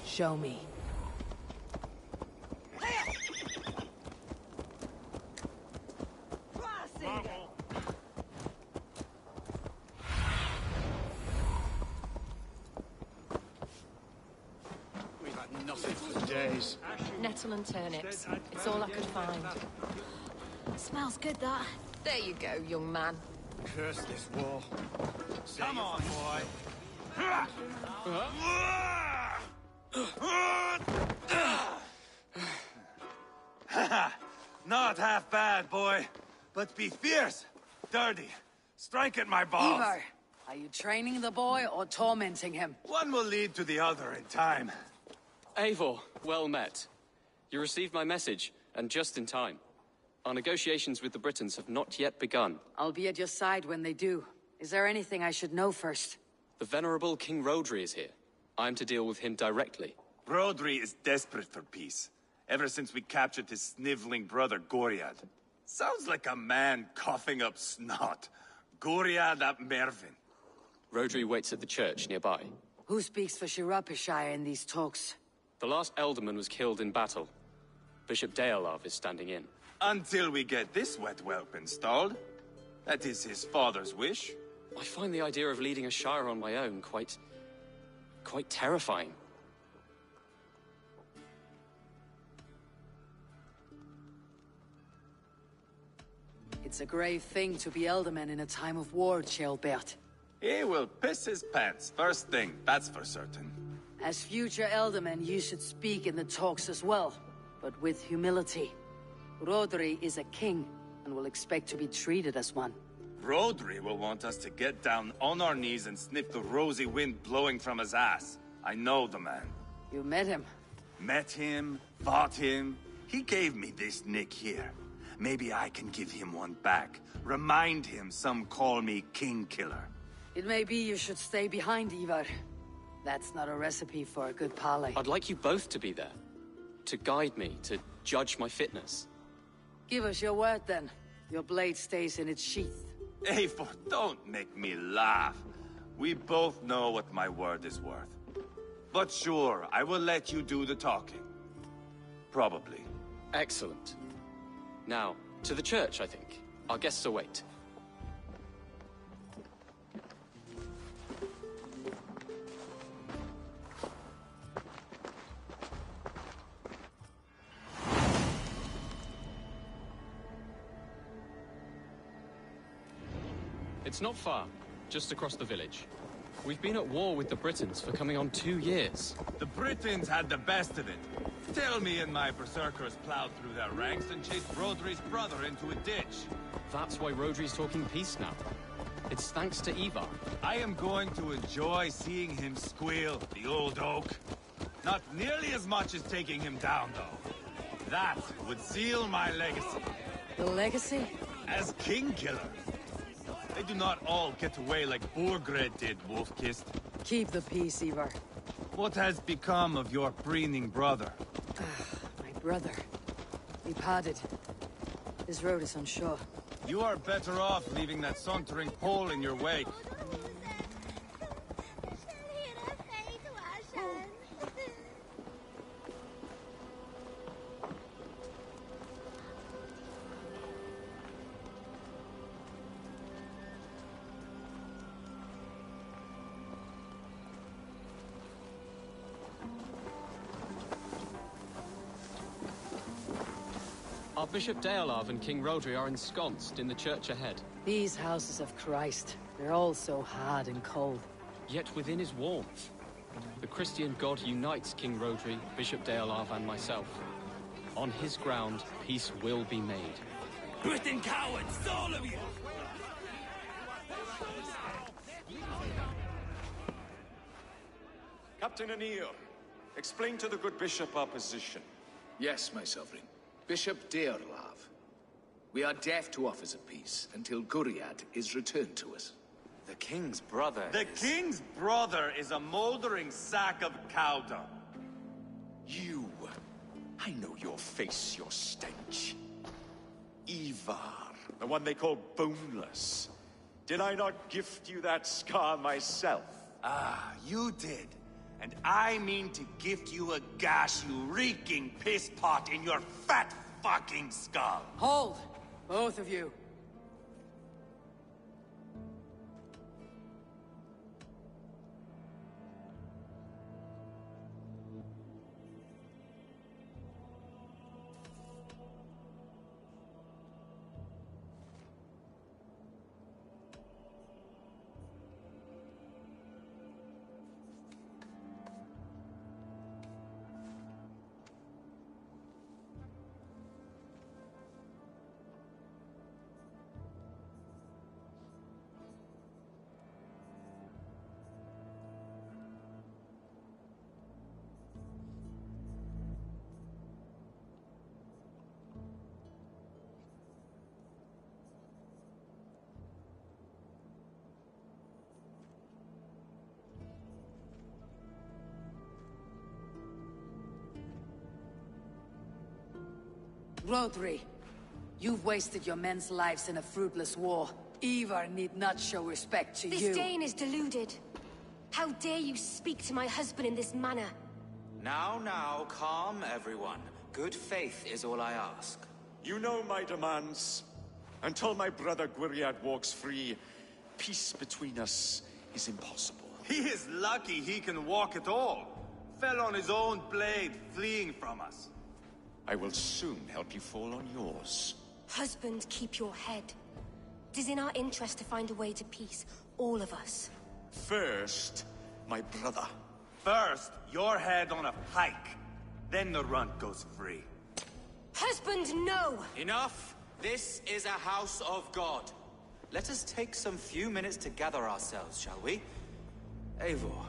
Speaker 7: Show me.
Speaker 21: We've had nothing for days.
Speaker 3: Nettle and turnips. It's all I could find. Smells good, that. There you go, young man.
Speaker 21: Curse this war. Come on, boy.
Speaker 2: Not half bad, boy. But be fierce, dirty. Strike at my balls.
Speaker 7: Ivar, are you training the boy or tormenting him?
Speaker 2: One will lead to the other in time.
Speaker 16: Eivor, well met. You received my message, and just in time. Our negotiations with the Britons have not yet begun.
Speaker 7: I'll be at your side when they do. Is there anything I should know first?
Speaker 16: The venerable King Rodri is here. I'm to deal with him directly.
Speaker 2: Rodri is desperate for peace. Ever since we captured his sniveling brother, Goriad. Sounds like a man coughing up snot. Goriad ap Mervin.
Speaker 16: Rodri waits at the church nearby.
Speaker 7: Who speaks for Shirapishire in these talks?
Speaker 16: The last Elderman was killed in battle. Bishop Dealav is standing in.
Speaker 2: Until we get this wet whelp installed. That is his father's wish.
Speaker 16: I find the idea of leading a shire on my own quite terrifying.
Speaker 7: It's a grave thing to be Elderman in a time of war, Ceolbert.
Speaker 2: He will piss his pants, first thing, that's for certain.
Speaker 7: As future Elderman, you should speak in the talks as well, but with humility. Rodri is a king, and will expect to be treated as one.
Speaker 2: Rodri will want us to get down on our knees and sniff the rosy wind blowing from his ass. I know the man.
Speaker 7: You met him?
Speaker 2: Met him, fought him. He gave me this nick here. Maybe I can give him one back. Remind him some call me King Killer.
Speaker 7: It may be you should stay behind, Ivar. That's not a recipe for a good parley.
Speaker 16: I'd like you both to be there. To guide me, to judge my fitness.
Speaker 7: Give us your word, then. Your blade stays in its sheath.
Speaker 2: Eivor, don't make me laugh. We both know what my word is worth. But sure, I will let you do the talking. Probably.
Speaker 16: Excellent. Now, to the church, I think. Our guests await. It's not far, just across the village. We've been at war with the Britons for coming on 2 years.
Speaker 2: The Britons had the best of it. Tell me and my berserkers plowed through their ranks and chased Rodri's brother into a ditch.
Speaker 16: That's why Rodri's talking peace now. It's thanks to Ivar.
Speaker 15: I am going to enjoy seeing him squeal, the old oak. Not nearly as much as taking him down, though. That would seal my legacy.
Speaker 7: The legacy?
Speaker 15: As king killer. They do not all get away like Borgred did, Wolf-Kissed.
Speaker 7: Keep the peace, Ivar.
Speaker 15: What has become of your preening brother?
Speaker 7: My brother. He parted. His road is unsure.
Speaker 15: You are better off leaving that sauntering Pole in your wake.
Speaker 16: Bishop Deolav and King Rodri are ensconced in the church ahead.
Speaker 7: These houses of Christ, they're all so hard and cold.
Speaker 16: Yet within is warmth. The Christian God unites King Rodri, Bishop Deolav, and myself. On his ground, peace will be made.
Speaker 6: Britain cowards, all of you!
Speaker 4: Captain Anil, explain to the good bishop our position.
Speaker 13: Yes, my sovereign. Bishop Deolav. We are deaf to offers of peace until Guriad is returned to us.
Speaker 8: The king's brother
Speaker 15: King's brother is a moldering sack of cow dung.
Speaker 4: You. I know your face, your stench. Ivar, the one they call boneless. Did I not gift you that scar myself?
Speaker 15: Ah, you did. And I mean to gift you a gash, you reeking piss pot in your fat fucking skull.
Speaker 7: Hold! Both of you. Rodri, you've wasted your men's lives in a fruitless war. Ivar need not show respect to you.
Speaker 18: This Dane is deluded. How dare you speak to my husband in this manner?
Speaker 8: Now, calm everyone. Good faith is all I ask.
Speaker 4: You know my demands. Until my brother Gwiriad walks free, peace between us is impossible.
Speaker 15: He is lucky he can walk at all. Fell on his own blade, fleeing from us.
Speaker 4: I will soon help you fall on yours.
Speaker 18: Husband, keep your head. It is in our interest to find a way to peace, all of us.
Speaker 4: First, my brother.
Speaker 15: First, your head on a pike. Then the runt goes free.
Speaker 18: Husband, no!
Speaker 8: Enough! This is a house of God. Let us take some few minutes to gather ourselves, shall we? Eivor,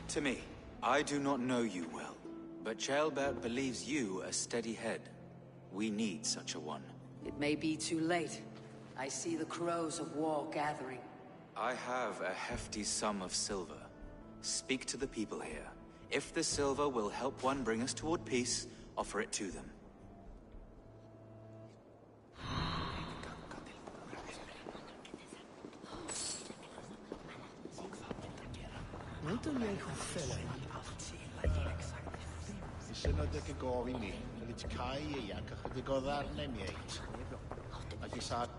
Speaker 8: to me, I do not know you well, but Ceolbert believes you a steady head. We need such a one.
Speaker 7: It may be too late. I see the crows of war gathering.
Speaker 8: I have a hefty sum of silver. Speak to the people here. If the silver will help one bring us toward peace, offer it to them.
Speaker 24: Synodd y gofyn ni, ydy cael ieuanc ychydig o ddarnau mieit. Ac i sad...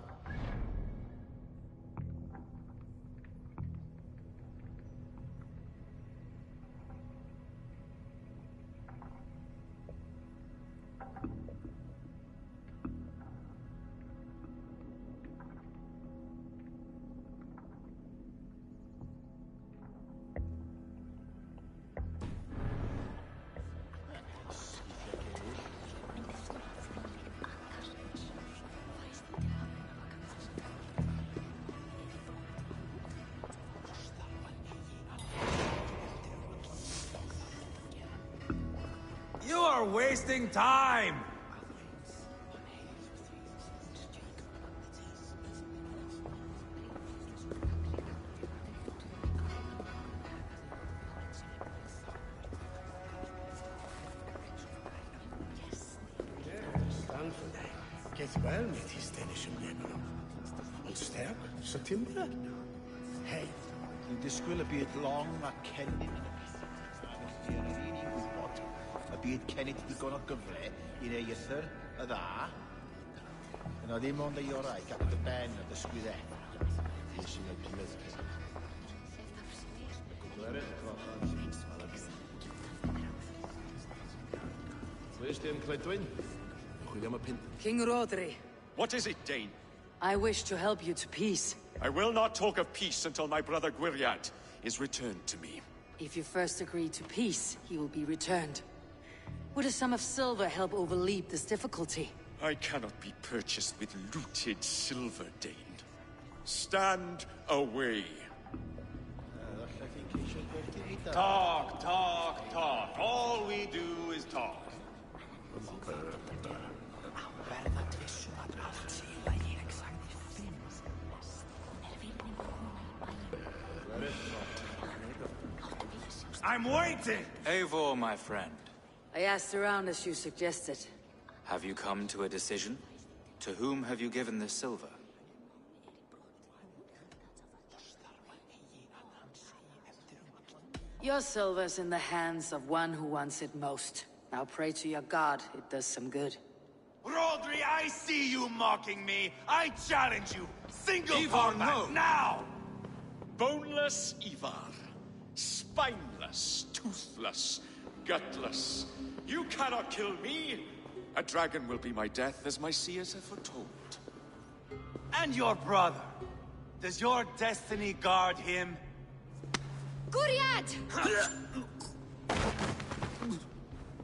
Speaker 15: You're wasting time!
Speaker 24: Get well med historischen lever. Og stærk, så timbre. Hey,
Speaker 1: det skulle blive et long og kendigt. A byd kennyt digon o gyfle i neu ythyr y dda. Yna ddim ond ei orau gan dy ben a dysgwydde. Ys yn y plydd.
Speaker 24: Where's Dame Cledwyn? Chwilio am y pin.
Speaker 7: King Rodri,
Speaker 4: What is it, Dane?
Speaker 7: I wish to help you to peace.
Speaker 4: I will not talk of peace until my brother Gwiriad is returned to me.
Speaker 7: If you first agree to peace, he will be returned. Would a sum of silver help overleap this difficulty?
Speaker 4: I cannot be purchased with looted silver, Dane. Stand away.
Speaker 15: Talk, talk, talk. All we do is talk. I'm waiting!
Speaker 8: Eivor, my friend.
Speaker 7: I asked around as you suggested.
Speaker 8: Have you come to a decision? To whom have you given this silver?
Speaker 7: Your silver's in the hands of one who wants it most. Now pray to your god, it does some good.
Speaker 15: Rodri, I see you mocking me! I challenge you! Single
Speaker 4: Ivar,
Speaker 15: combat,
Speaker 4: no.
Speaker 15: now!
Speaker 4: Boneless Ivar. Spineless, toothless, gutless. You cannot kill me! A dragon will be my death, as my seers have foretold.
Speaker 15: And your brother. Does your destiny guard him?
Speaker 18: Gwriad!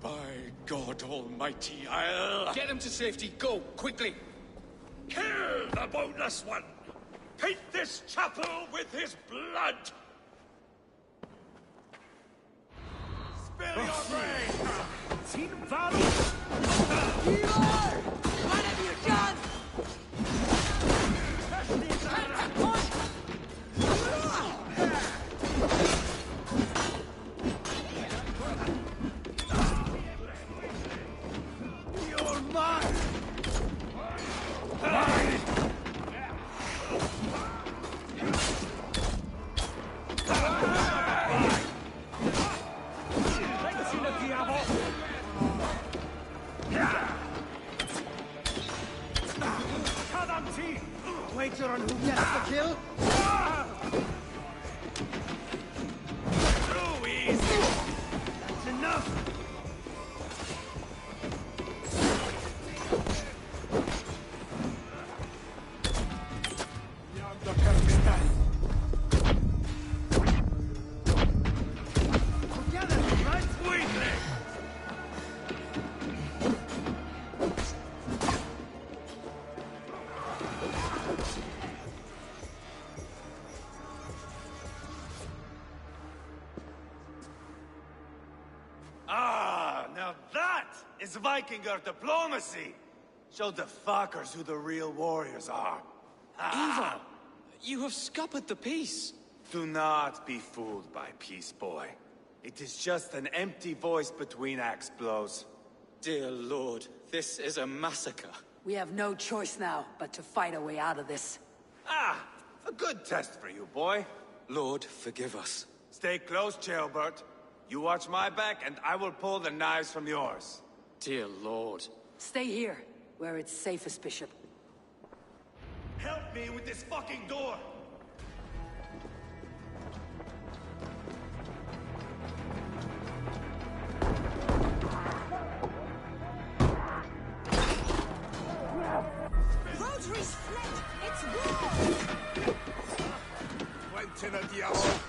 Speaker 4: By God Almighty, I'll...
Speaker 12: Get him to safety, go, quickly!
Speaker 4: Kill the boneless one! Paint this chapel with his blood!
Speaker 15: Spill your brain!
Speaker 6: Team Valhalla!
Speaker 7: Ivar! What have you done?
Speaker 6: You're mine! Wager on who gets the kill?
Speaker 15: Too easy!
Speaker 6: That's enough! Together, right?
Speaker 15: Sweetly! Now that is Vikinger diplomacy! Show the fuckers who the real warriors are.
Speaker 16: Ivar, you have scuppered the peace.
Speaker 15: Do not be fooled by peace, boy. It is just an empty voice between axe blows.
Speaker 8: Dear Lord, this is a massacre.
Speaker 7: We have no choice now but to fight our way out of this.
Speaker 15: Ah, a good test for you, boy.
Speaker 8: Lord, forgive us.
Speaker 15: Stay close, Ceolbert. You watch my back, and I will pull the knives from yours.
Speaker 16: Dear Lord.
Speaker 7: Stay here, where it's safest, Bishop.
Speaker 15: Help me with this fucking door!
Speaker 18: Rodri's fled! It's war!
Speaker 24: Went in a diavolo.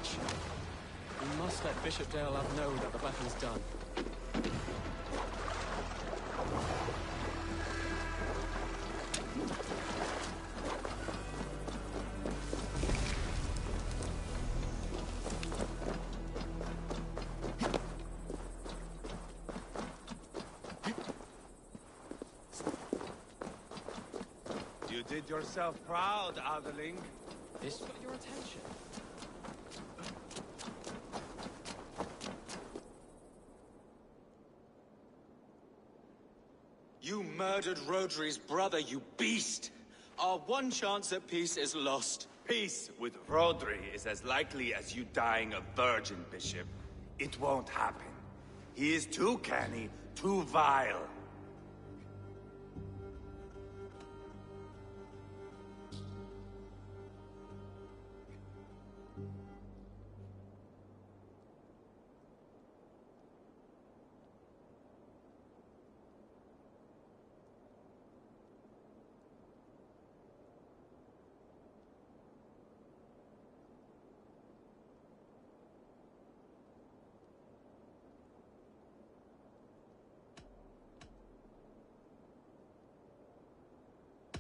Speaker 16: Gidrich. We must let Bishop Deolav know that the battle's done.
Speaker 15: You did yourself proud, Adeling.
Speaker 16: This got your attention?
Speaker 8: You murdered Rodri's brother, you beast! Our one chance at peace is lost.
Speaker 15: Peace with Rodri is as likely as you dying a virgin, Bishop. It won't happen. He is too canny, too vile.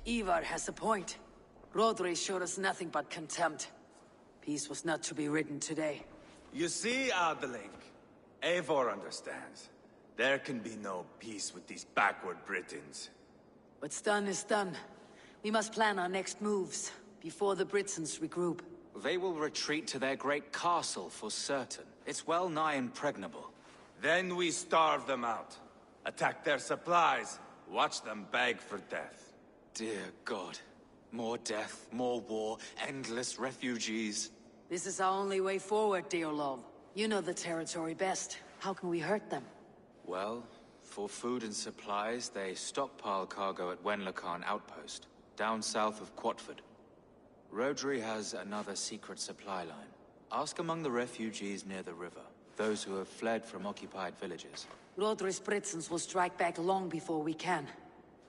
Speaker 7: Ivar has a point. Rodri showed us nothing but contempt. Peace was not to be written today.
Speaker 15: You see, Adeling, Eivor understands. There can be no peace with these backward Britons.
Speaker 7: What's done is done. We must plan our next moves, before the Britons regroup.
Speaker 8: They will retreat to their great castle for certain. It's well nigh impregnable.
Speaker 15: Then we starve them out. Attack their supplies. Watch them beg for death.
Speaker 8: Dear God. More death, more war, endless refugees.
Speaker 7: This is our only way forward, Deolov. You know the territory best. How can we hurt them?
Speaker 8: Well, for food and supplies, they stockpile cargo at Wenlacan outpost, down south of Quatford. Rodri has another secret supply line. Ask among the refugees near the river, those who have fled from occupied villages.
Speaker 7: Rodri's Britons will strike back long before we can.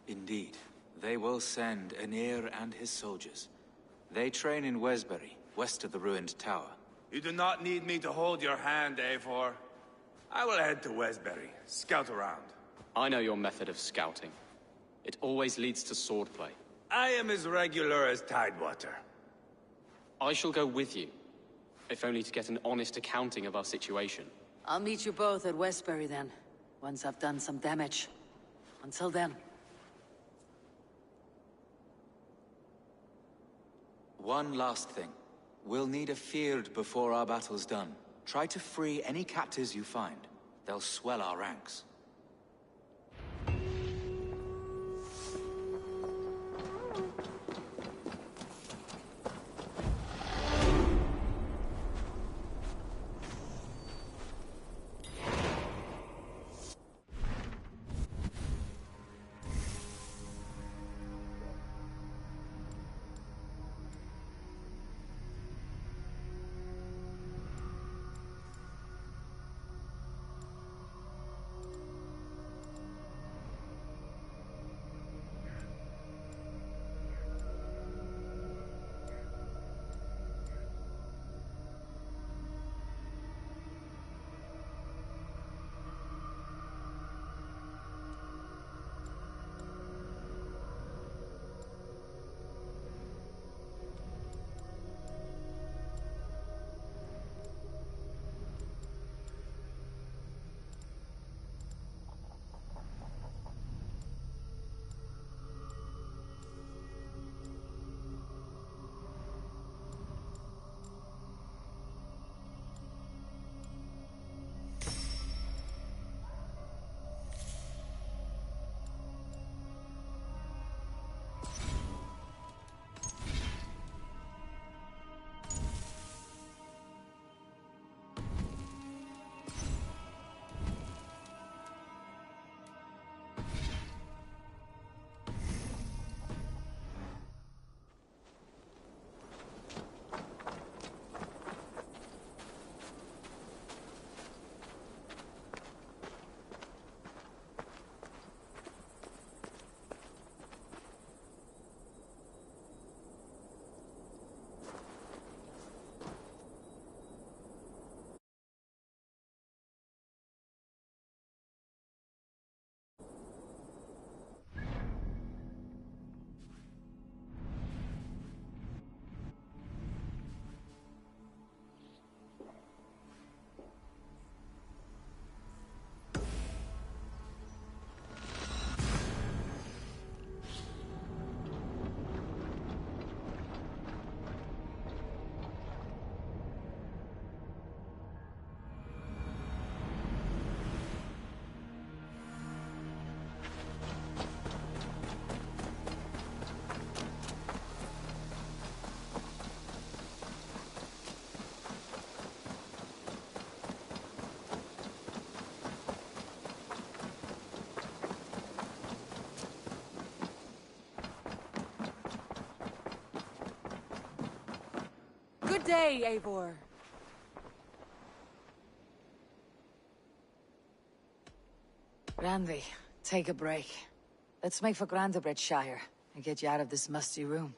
Speaker 8: Indeed. They will send Anir and his soldiers. They train in Wesbury, west of the ruined tower.
Speaker 15: You do not need me to hold your hand, Eivor. I will head to Wesbury, scout around.
Speaker 16: I know your method of scouting. It always leads to swordplay.
Speaker 15: I am as regular as Tidewater.
Speaker 16: I shall go with you, if only to get an honest accounting of our situation.
Speaker 7: I'll meet you both at Westbury then, once I've done some damage. Until then.
Speaker 8: One last thing. We'll need a field before our battle's done. Try to free any captives you find. They'll swell our ranks.
Speaker 17: Good day, Eivor.
Speaker 7: Randvi, take a break. Let's make for Grantebridgeshire and get you out of this musty room.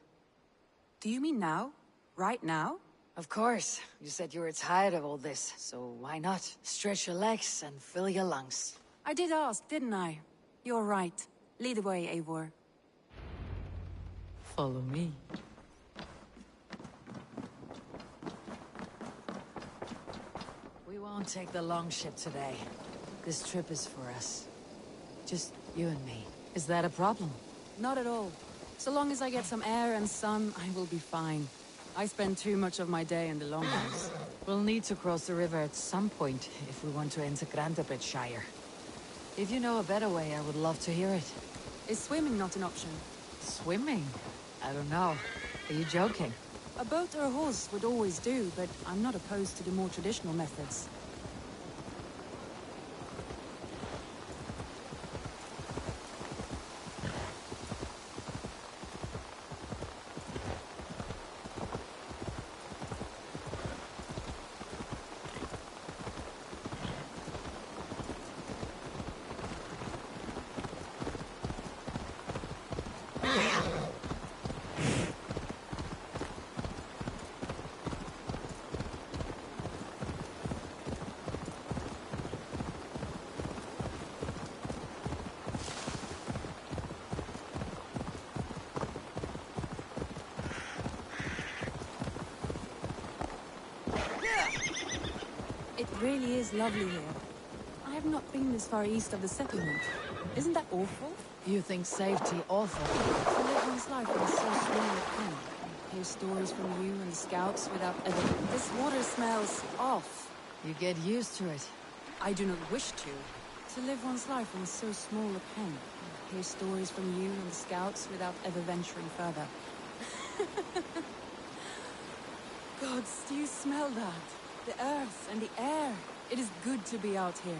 Speaker 17: Do you mean now? Right now?
Speaker 7: Of course. You said you were tired of all this, so why not? Stretch your legs and fill your lungs.
Speaker 17: I did ask, didn't I? You're right. Lead the way, Eivor.
Speaker 7: Follow me. We won't take the long ship today. This trip is for us. Just you and me. Is that a problem?
Speaker 17: Not at all. So long as I get some air and sun, I will be fine. I spend too much of my day in the longhouse.
Speaker 7: We'll need to cross the river at some point if we want to enter Grantebridgeshire. If you know a better way, I would love to hear it.
Speaker 17: Is swimming not an option?
Speaker 7: Swimming? I don't know. Are you joking?
Speaker 17: A boat or a horse would always do, but I'm not opposed to the more traditional methods. It really is lovely here. I have not been this far east of the settlement. Isn't that awful?
Speaker 7: You think safety awful?
Speaker 17: To live one's life in so small a pen. Hear stories from you and the scouts without ever... This water smells off.
Speaker 7: You get used to it.
Speaker 17: I do not wish to. To live one's life in so small a pen. Hear stories from you and the scouts without ever venturing further. Gods, do you smell that? The earth and the air. It is good to be out here.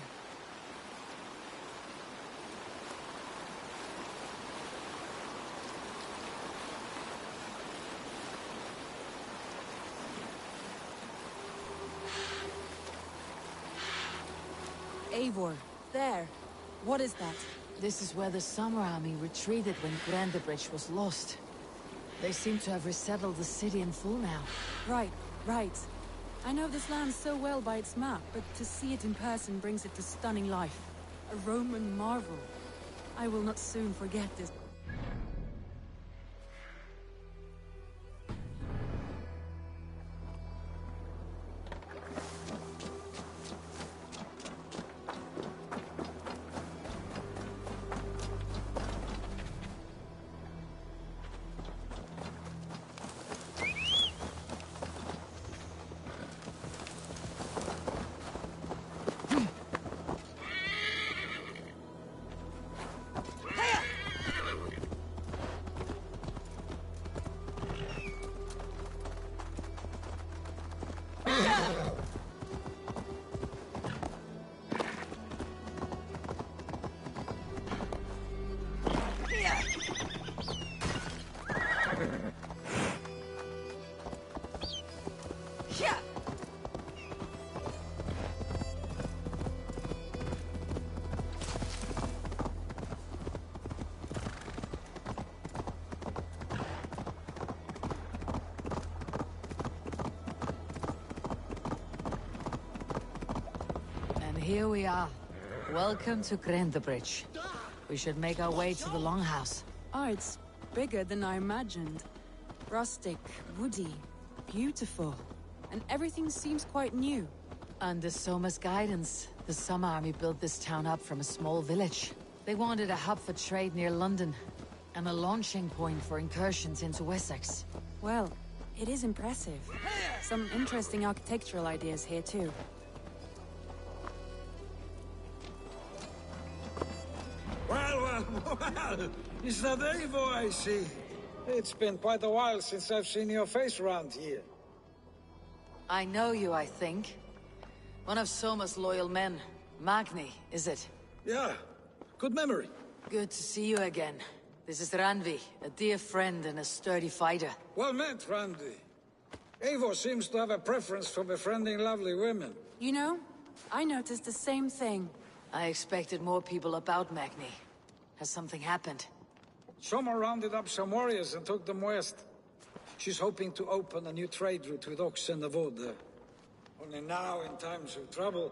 Speaker 17: Eivor, there. What is that?
Speaker 7: This is where the Summer Army retreated when Grantebridge was lost. They seem to have resettled the city in full now.
Speaker 17: Right. I know this land so well by its map, but to see it in person brings it to stunning life. A Roman marvel. I will not soon forget this.
Speaker 7: Here we are. Welcome to Grantebridge. We should make our way to the Longhouse.
Speaker 17: Oh, it's bigger than I imagined. Rustic, woody, beautiful. And everything seems quite new.
Speaker 7: Under Soma's guidance, the Summer Army built this town up from a small village. They wanted a hub for trade near London, and a launching point for incursions into Wessex.
Speaker 17: Well, it is impressive. Some interesting architectural ideas here too.
Speaker 9: Well, is that Eivor I see? It's been quite a while since I've seen your face around here.
Speaker 7: I know you, I think. One of Soma's loyal men. Magni, is it?
Speaker 9: Yeah, good memory.
Speaker 7: Good to see you again. This is Randvi, a dear friend and a sturdy fighter.
Speaker 9: Well met, Randy. Eivor seems to have a preference for befriending lovely women.
Speaker 17: You know, I noticed the same thing.
Speaker 7: I expected more people about Magni. Has something happened?
Speaker 9: Someone rounded up some warriors and took them west. She's hoping to open a new trade route with Ox and the Wood. Only now, in times of trouble,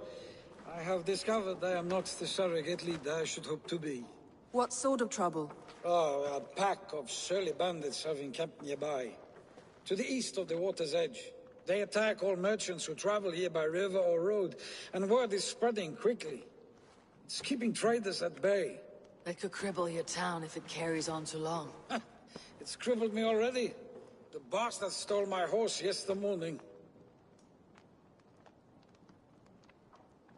Speaker 9: I have discovered I am not the surrogate leader I should hope to be.
Speaker 17: What sort of trouble?
Speaker 9: Oh, a pack of surly bandits have encamped nearby. To the east of the water's edge. They attack all merchants who travel here by river or road, and word is spreading quickly. It's keeping traders at bay.
Speaker 7: That could cripple your town if it carries on too long.
Speaker 9: It's crippled me already. The bastard stole my horse yesterday morning.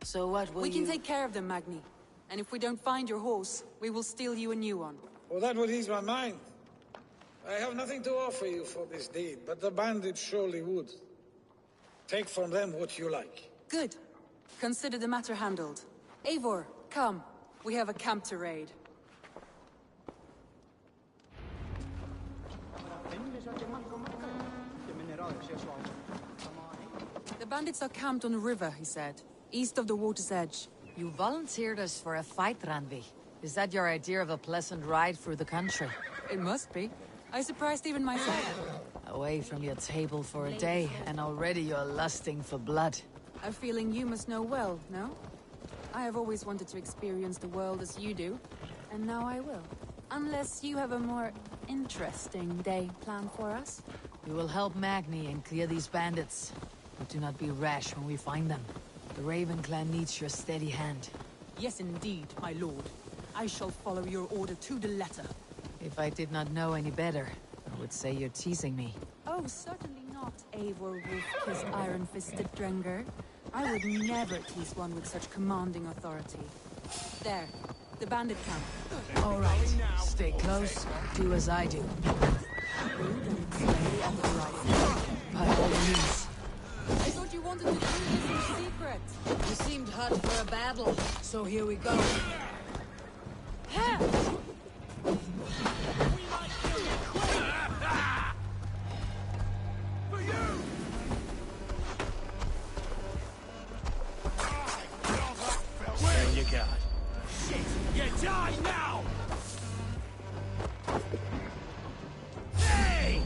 Speaker 7: So what will
Speaker 17: We can take care of them, Magni. And if we don't find your horse, we will steal you a new one.
Speaker 9: Well, that would ease my mind. I have nothing to offer you for this deed, but the bandits surely would. Take from them what you like.
Speaker 17: Good. Consider the matter handled. Eivor, come. We have a camp to raid. The bandits are camped on the river, he said. East of the water's edge.
Speaker 7: You volunteered us for a fight, Randvi. Is that your idea of a pleasant ride through the country?
Speaker 17: It must be. I surprised even myself.
Speaker 7: Away from your table for a day, and already you're lusting for blood.
Speaker 17: A feeling you must know well, no? I have always wanted to experience the world as you do, and now I will. Unless you have a more interesting day planned for us?
Speaker 7: We will help Magni and clear these bandits. But do not be rash when we find them. The Raven clan needs your steady hand.
Speaker 17: Yes, indeed, my lord. I shall follow your order to the letter.
Speaker 7: If I did not know any better, I would say you're teasing me.
Speaker 17: Oh, certainly not, Eivor Wolf-Kiss iron-fisted Drenger. I would never tease one with such commanding authority. There, the bandit camp.
Speaker 7: All right, stay close, do as I do. By all means.
Speaker 17: I thought you wanted to do this in secret.
Speaker 7: You seemed hot for a battle, so here we go.
Speaker 21: There you go. Shit! You die now! Hey!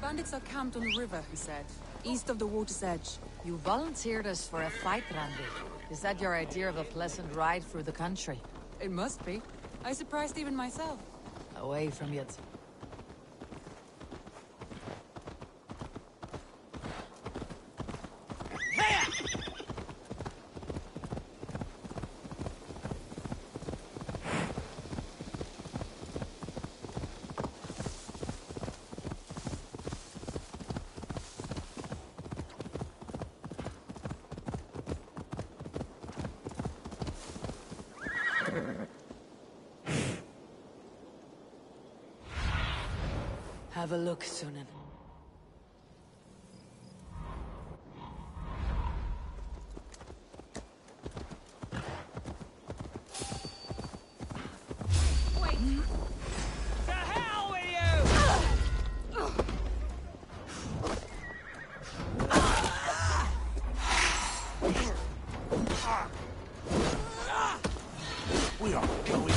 Speaker 17: Bandits are camped on the river, he said. East of the water's edge.
Speaker 7: You volunteered us for a fight, Randvi. Is that your idea of a pleasant ride through the country?
Speaker 17: It must be. I surprised even myself.
Speaker 7: Away from your... Have a look, Sunan.
Speaker 21: Wait! To hell with you! We are going.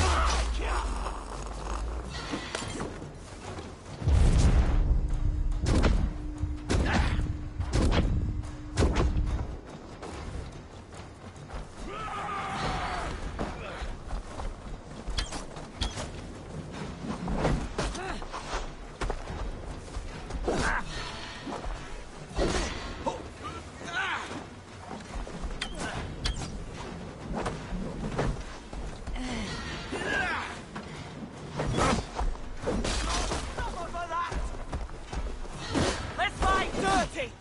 Speaker 2: Dirty!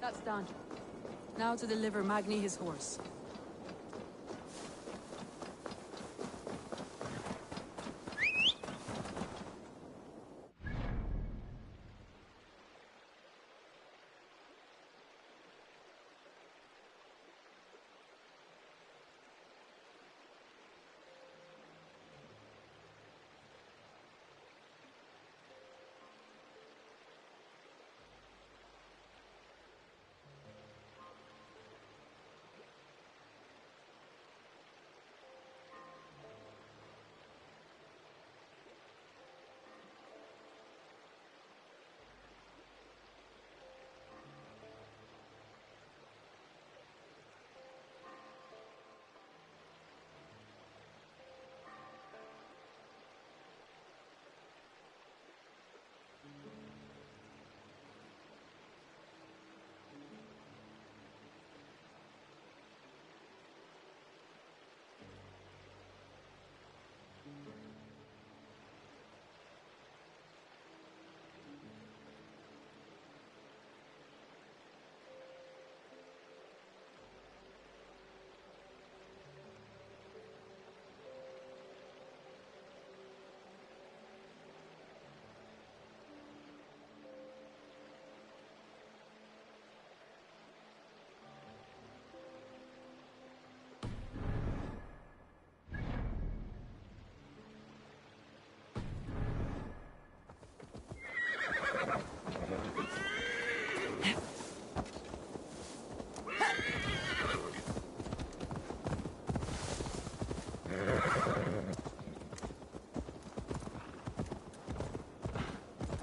Speaker 17: That's done. Now to deliver Magni his horse.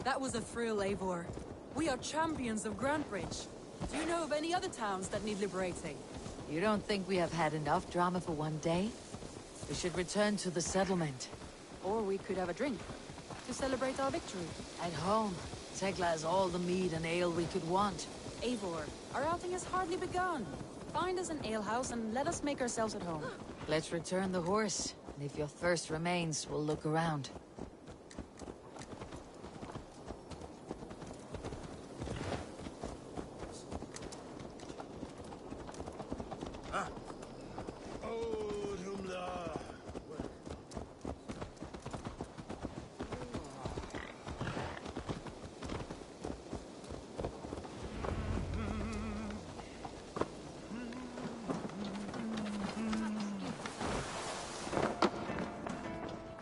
Speaker 17: That was a thrill, Eivor. We are champions of Grantbridge. Do you know of any other towns that need liberating?
Speaker 7: You don't think we have had enough drama for one day? We should return to the settlement.
Speaker 17: Or we could have a drink, to celebrate our victory.
Speaker 7: At home, Tekla has all the mead and ale we could want.
Speaker 17: Eivor, our outing has hardly begun. Find us an alehouse and let us make ourselves at home.
Speaker 7: Let's return the horse, and if your thirst remains, we'll look around.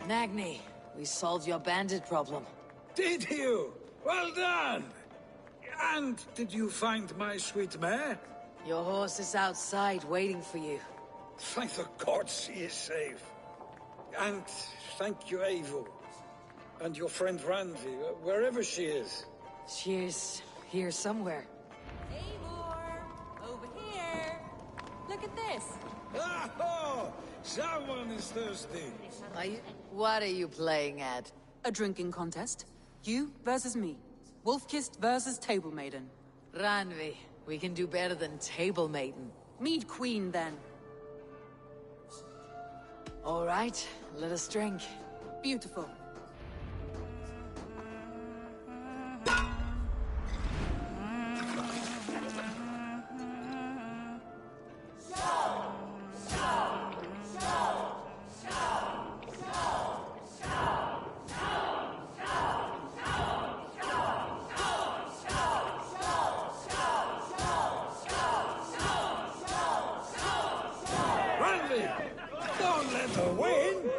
Speaker 7: Magni, we solved your bandit problem.
Speaker 9: Did you? Well done! And did you find my sweet mare?
Speaker 7: Your horse is outside, waiting for you.
Speaker 9: Thank the gods he is safe. And thank you, Eivor. And your friend Randvi, wherever she is.
Speaker 7: She is here somewhere.
Speaker 17: Eivor! Over here! Look at this!
Speaker 9: Oh! Someone is thirsty.
Speaker 7: What are you playing at?
Speaker 17: A drinking contest. You versus me. Wolf-Kissed versus Table Maiden.
Speaker 7: Randvi, we can do better than Table Maiden.
Speaker 17: Mead Queen, then.
Speaker 7: All right, let us drink.
Speaker 17: Beautiful.
Speaker 9: Randy! Don't let her win!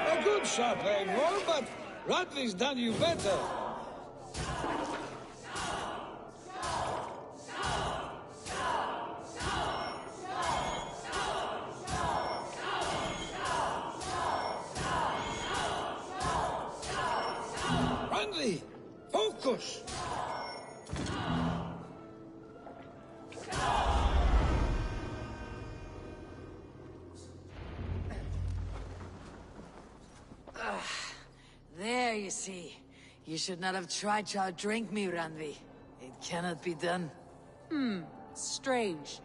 Speaker 9: A good shot, Eivor, but Radley's done you better. Randy, focus!
Speaker 7: There, you see. You should not have tried to outdrink me, Randvi. It cannot be done.
Speaker 17: Strange.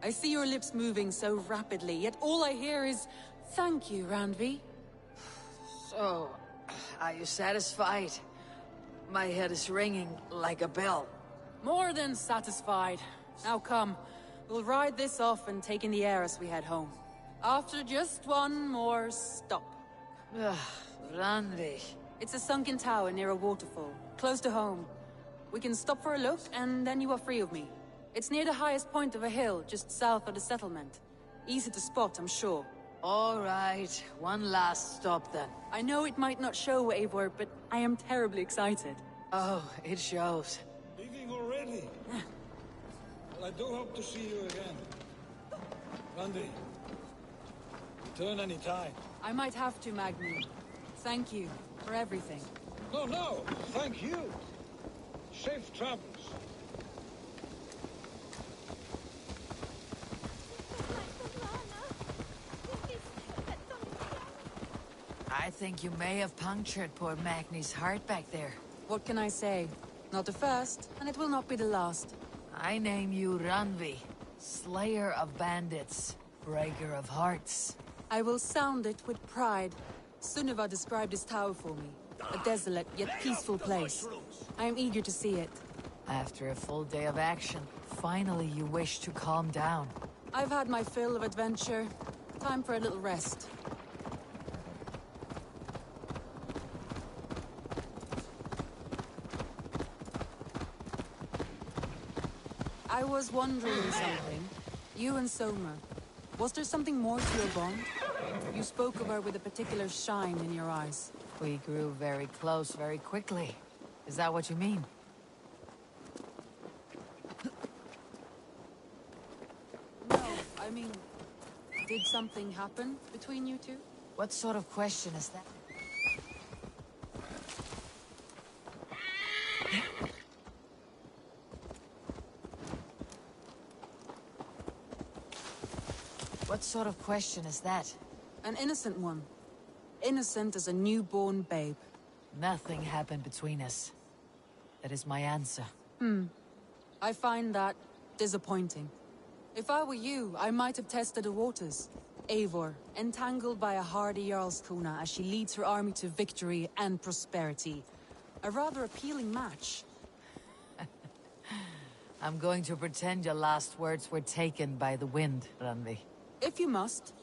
Speaker 17: I see your lips moving so rapidly, yet all I hear is, "Thank you, Randvi."
Speaker 7: So, are you satisfied? My head is ringing like a bell.
Speaker 17: More than satisfied. Now come, we'll ride this off and take in the air as we head home. After just one more stop.
Speaker 7: Randvi.
Speaker 17: It's a sunken tower near a waterfall, close to home. We can stop for a look, and then you are free of me. It's near the highest point of a hill, just south of the settlement. Easy to spot, I'm sure.
Speaker 7: All right, one last stop then.
Speaker 17: I know it might not show, Eivor, but I am terribly excited.
Speaker 7: Oh, it shows.
Speaker 9: Leaving already? Well, I do hope to see you again. Randy, return any time.
Speaker 17: I might have to, Magni. Thank you for everything.
Speaker 9: No, thank you. Safe travels.
Speaker 7: I think you may have punctured poor Magni's heart back there.
Speaker 17: What can I say? Not the first, and it will not be the last.
Speaker 7: I name you Randvi, Slayer of Bandits, Breaker of Hearts.
Speaker 17: I will sound it with pride. Sunniva described this tower for me. A desolate yet peaceful place. I am eager to see it.
Speaker 7: After a full day of action, finally you wish to calm down.
Speaker 17: I've had my fill of adventure. Time for a little rest. I was wondering something. You and Soma. Was there something more to your bond? You spoke of her with a particular shine in your eyes.
Speaker 7: We grew very close very quickly. Is that what you mean?
Speaker 17: No, I mean... Did something happen between you two?
Speaker 7: What sort of question is that? What sort of question is that?
Speaker 17: An innocent one. Innocent as a newborn babe.
Speaker 7: Nothing happened between us. That is my answer.
Speaker 17: I find that disappointing. If I were you, I might have tested the waters. Eivor, entangled by a hardy Jarlskona as she leads her army to victory and prosperity. A rather appealing match.
Speaker 7: I'm going to pretend your last words were taken by the wind, Randvi.
Speaker 17: If you must.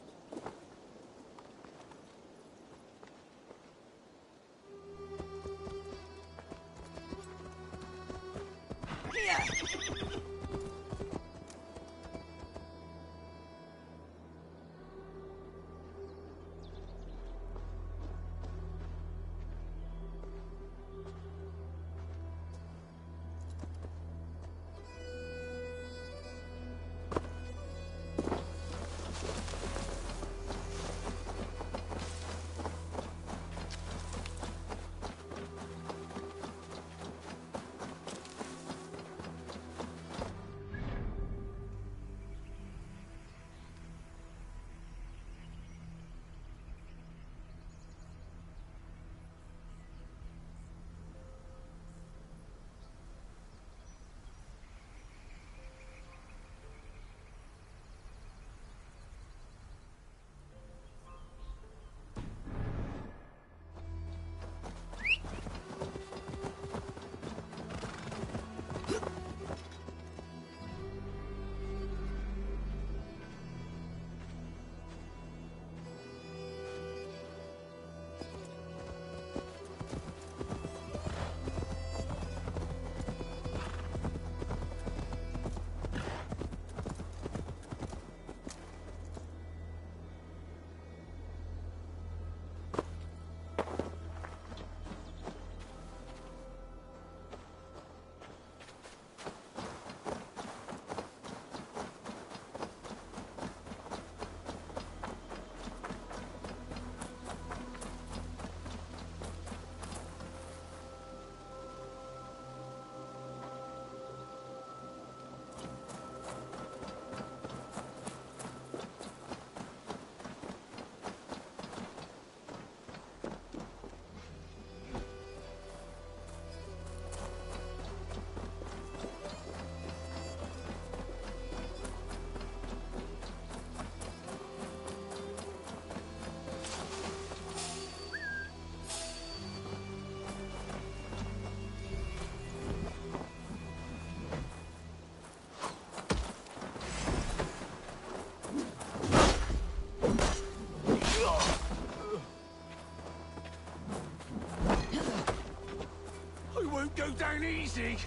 Speaker 6: Easy!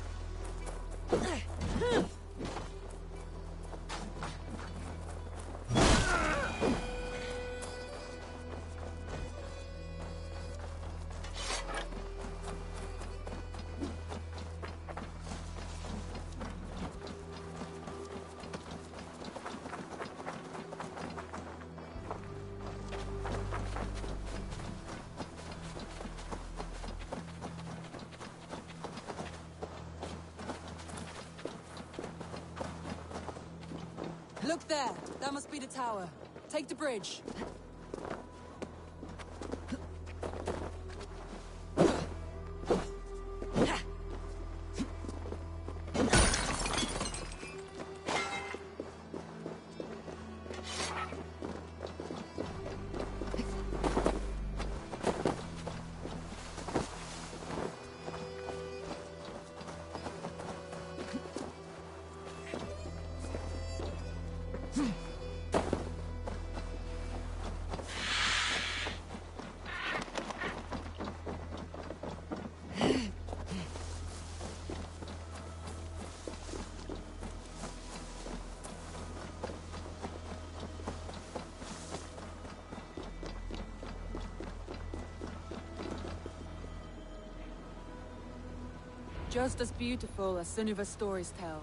Speaker 17: Look there! That must be the tower. Take the bridge. Just as beautiful as Sunniva's stories tell.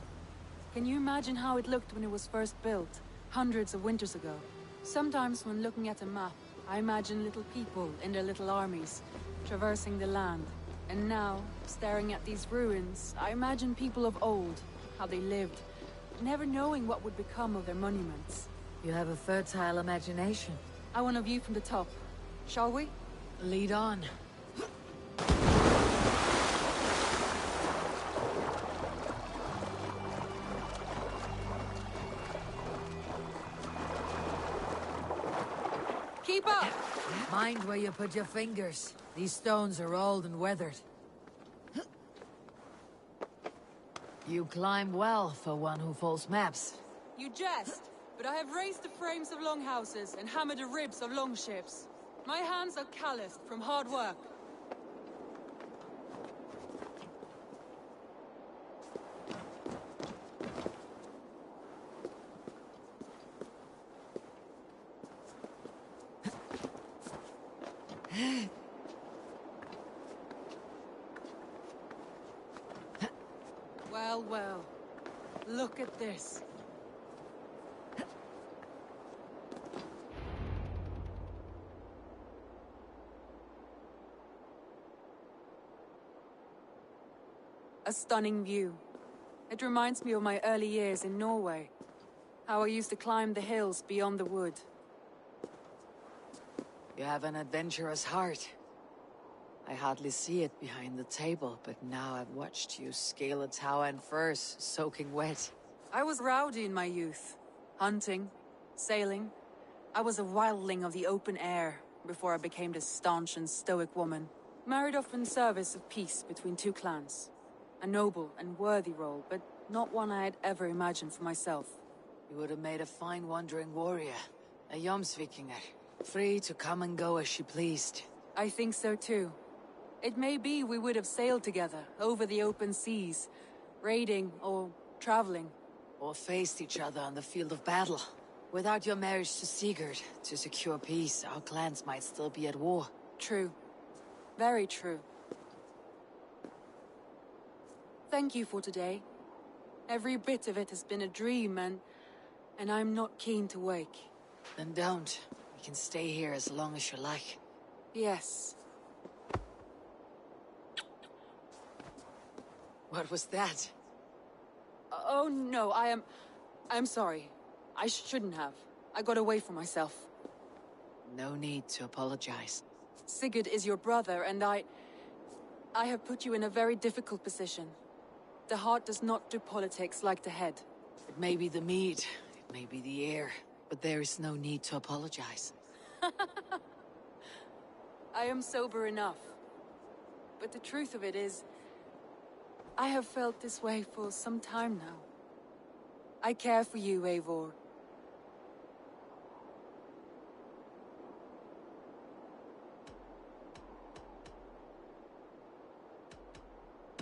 Speaker 17: Can you imagine how it looked when it was first built, hundreds of winters ago? Sometimes when looking at a map, I imagine little people in their little armies, traversing the land. And now, staring at these ruins, I imagine people of old, how they lived, never knowing what would become of their monuments.
Speaker 7: You have a fertile imagination.
Speaker 17: I want a view from the top. Shall we?
Speaker 7: Lead on.
Speaker 17: Keep up!
Speaker 7: Mind where you put your fingers. These stones are old and weathered. You climb well for one who folds maps.
Speaker 17: You jest, but I have raised the frames of longhouses and hammered the ribs of longships. My hands are calloused from hard work. Well, well. Look at this. A stunning view. It reminds me of my early years in Norway. How I used to climb the hills beyond the wood.
Speaker 7: You have an adventurous heart. I hardly see it behind the table, but now I've watched you scale a tower in furs, soaking wet.
Speaker 17: I was rowdy in my youth. Hunting, sailing. I was a wildling of the open air, before I became this staunch and stoic woman. Married off in service of peace between two clans. A noble and worthy role, but not one I had ever imagined for myself.
Speaker 7: You would have made a fine wandering warrior. A Jomsvikinger. Free to come and go as she pleased.
Speaker 17: I think so too. It may be we would have sailed together, over the open seas, raiding or traveling.
Speaker 7: Or faced each other on the field of battle. Without your marriage to Sigurd, to secure peace, our clans might still be at war.
Speaker 17: True. Very true. Thank you for today. Every bit of it has been a dream, and I'm not keen to wake.
Speaker 7: Then don't. We can stay here as long as you like.
Speaker 17: Yes.
Speaker 7: What was that?
Speaker 17: Oh no, I'm sorry. I shouldn't have. I got away from myself.
Speaker 7: No need to apologize.
Speaker 17: Sigurd is your brother, and I have put you in a very difficult position. The heart does not do politics like the head.
Speaker 7: It may be the mead, it may be the air, but there is no need to apologize.
Speaker 17: I am sober enough. But the truth of it is, I have felt this way for some time now. I care for you, Eivor.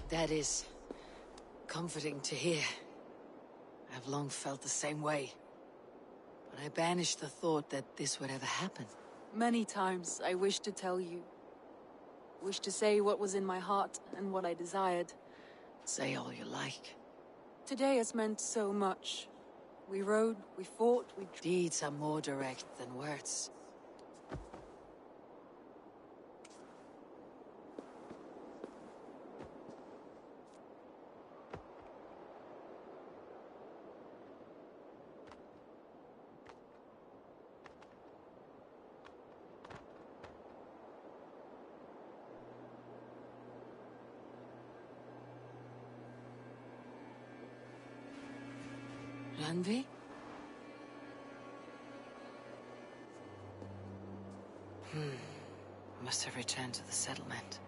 Speaker 7: That is Comforting to hear. I've long felt the same way. But I banished the thought that this would ever happen.
Speaker 17: Many times I wished to tell you. Wished to say what was in my heart and what I desired.
Speaker 7: Say all you like.
Speaker 17: Today has meant so much. We rode, we fought, we...
Speaker 7: Deeds are more direct than words. Randvi? Must have returned to the settlement.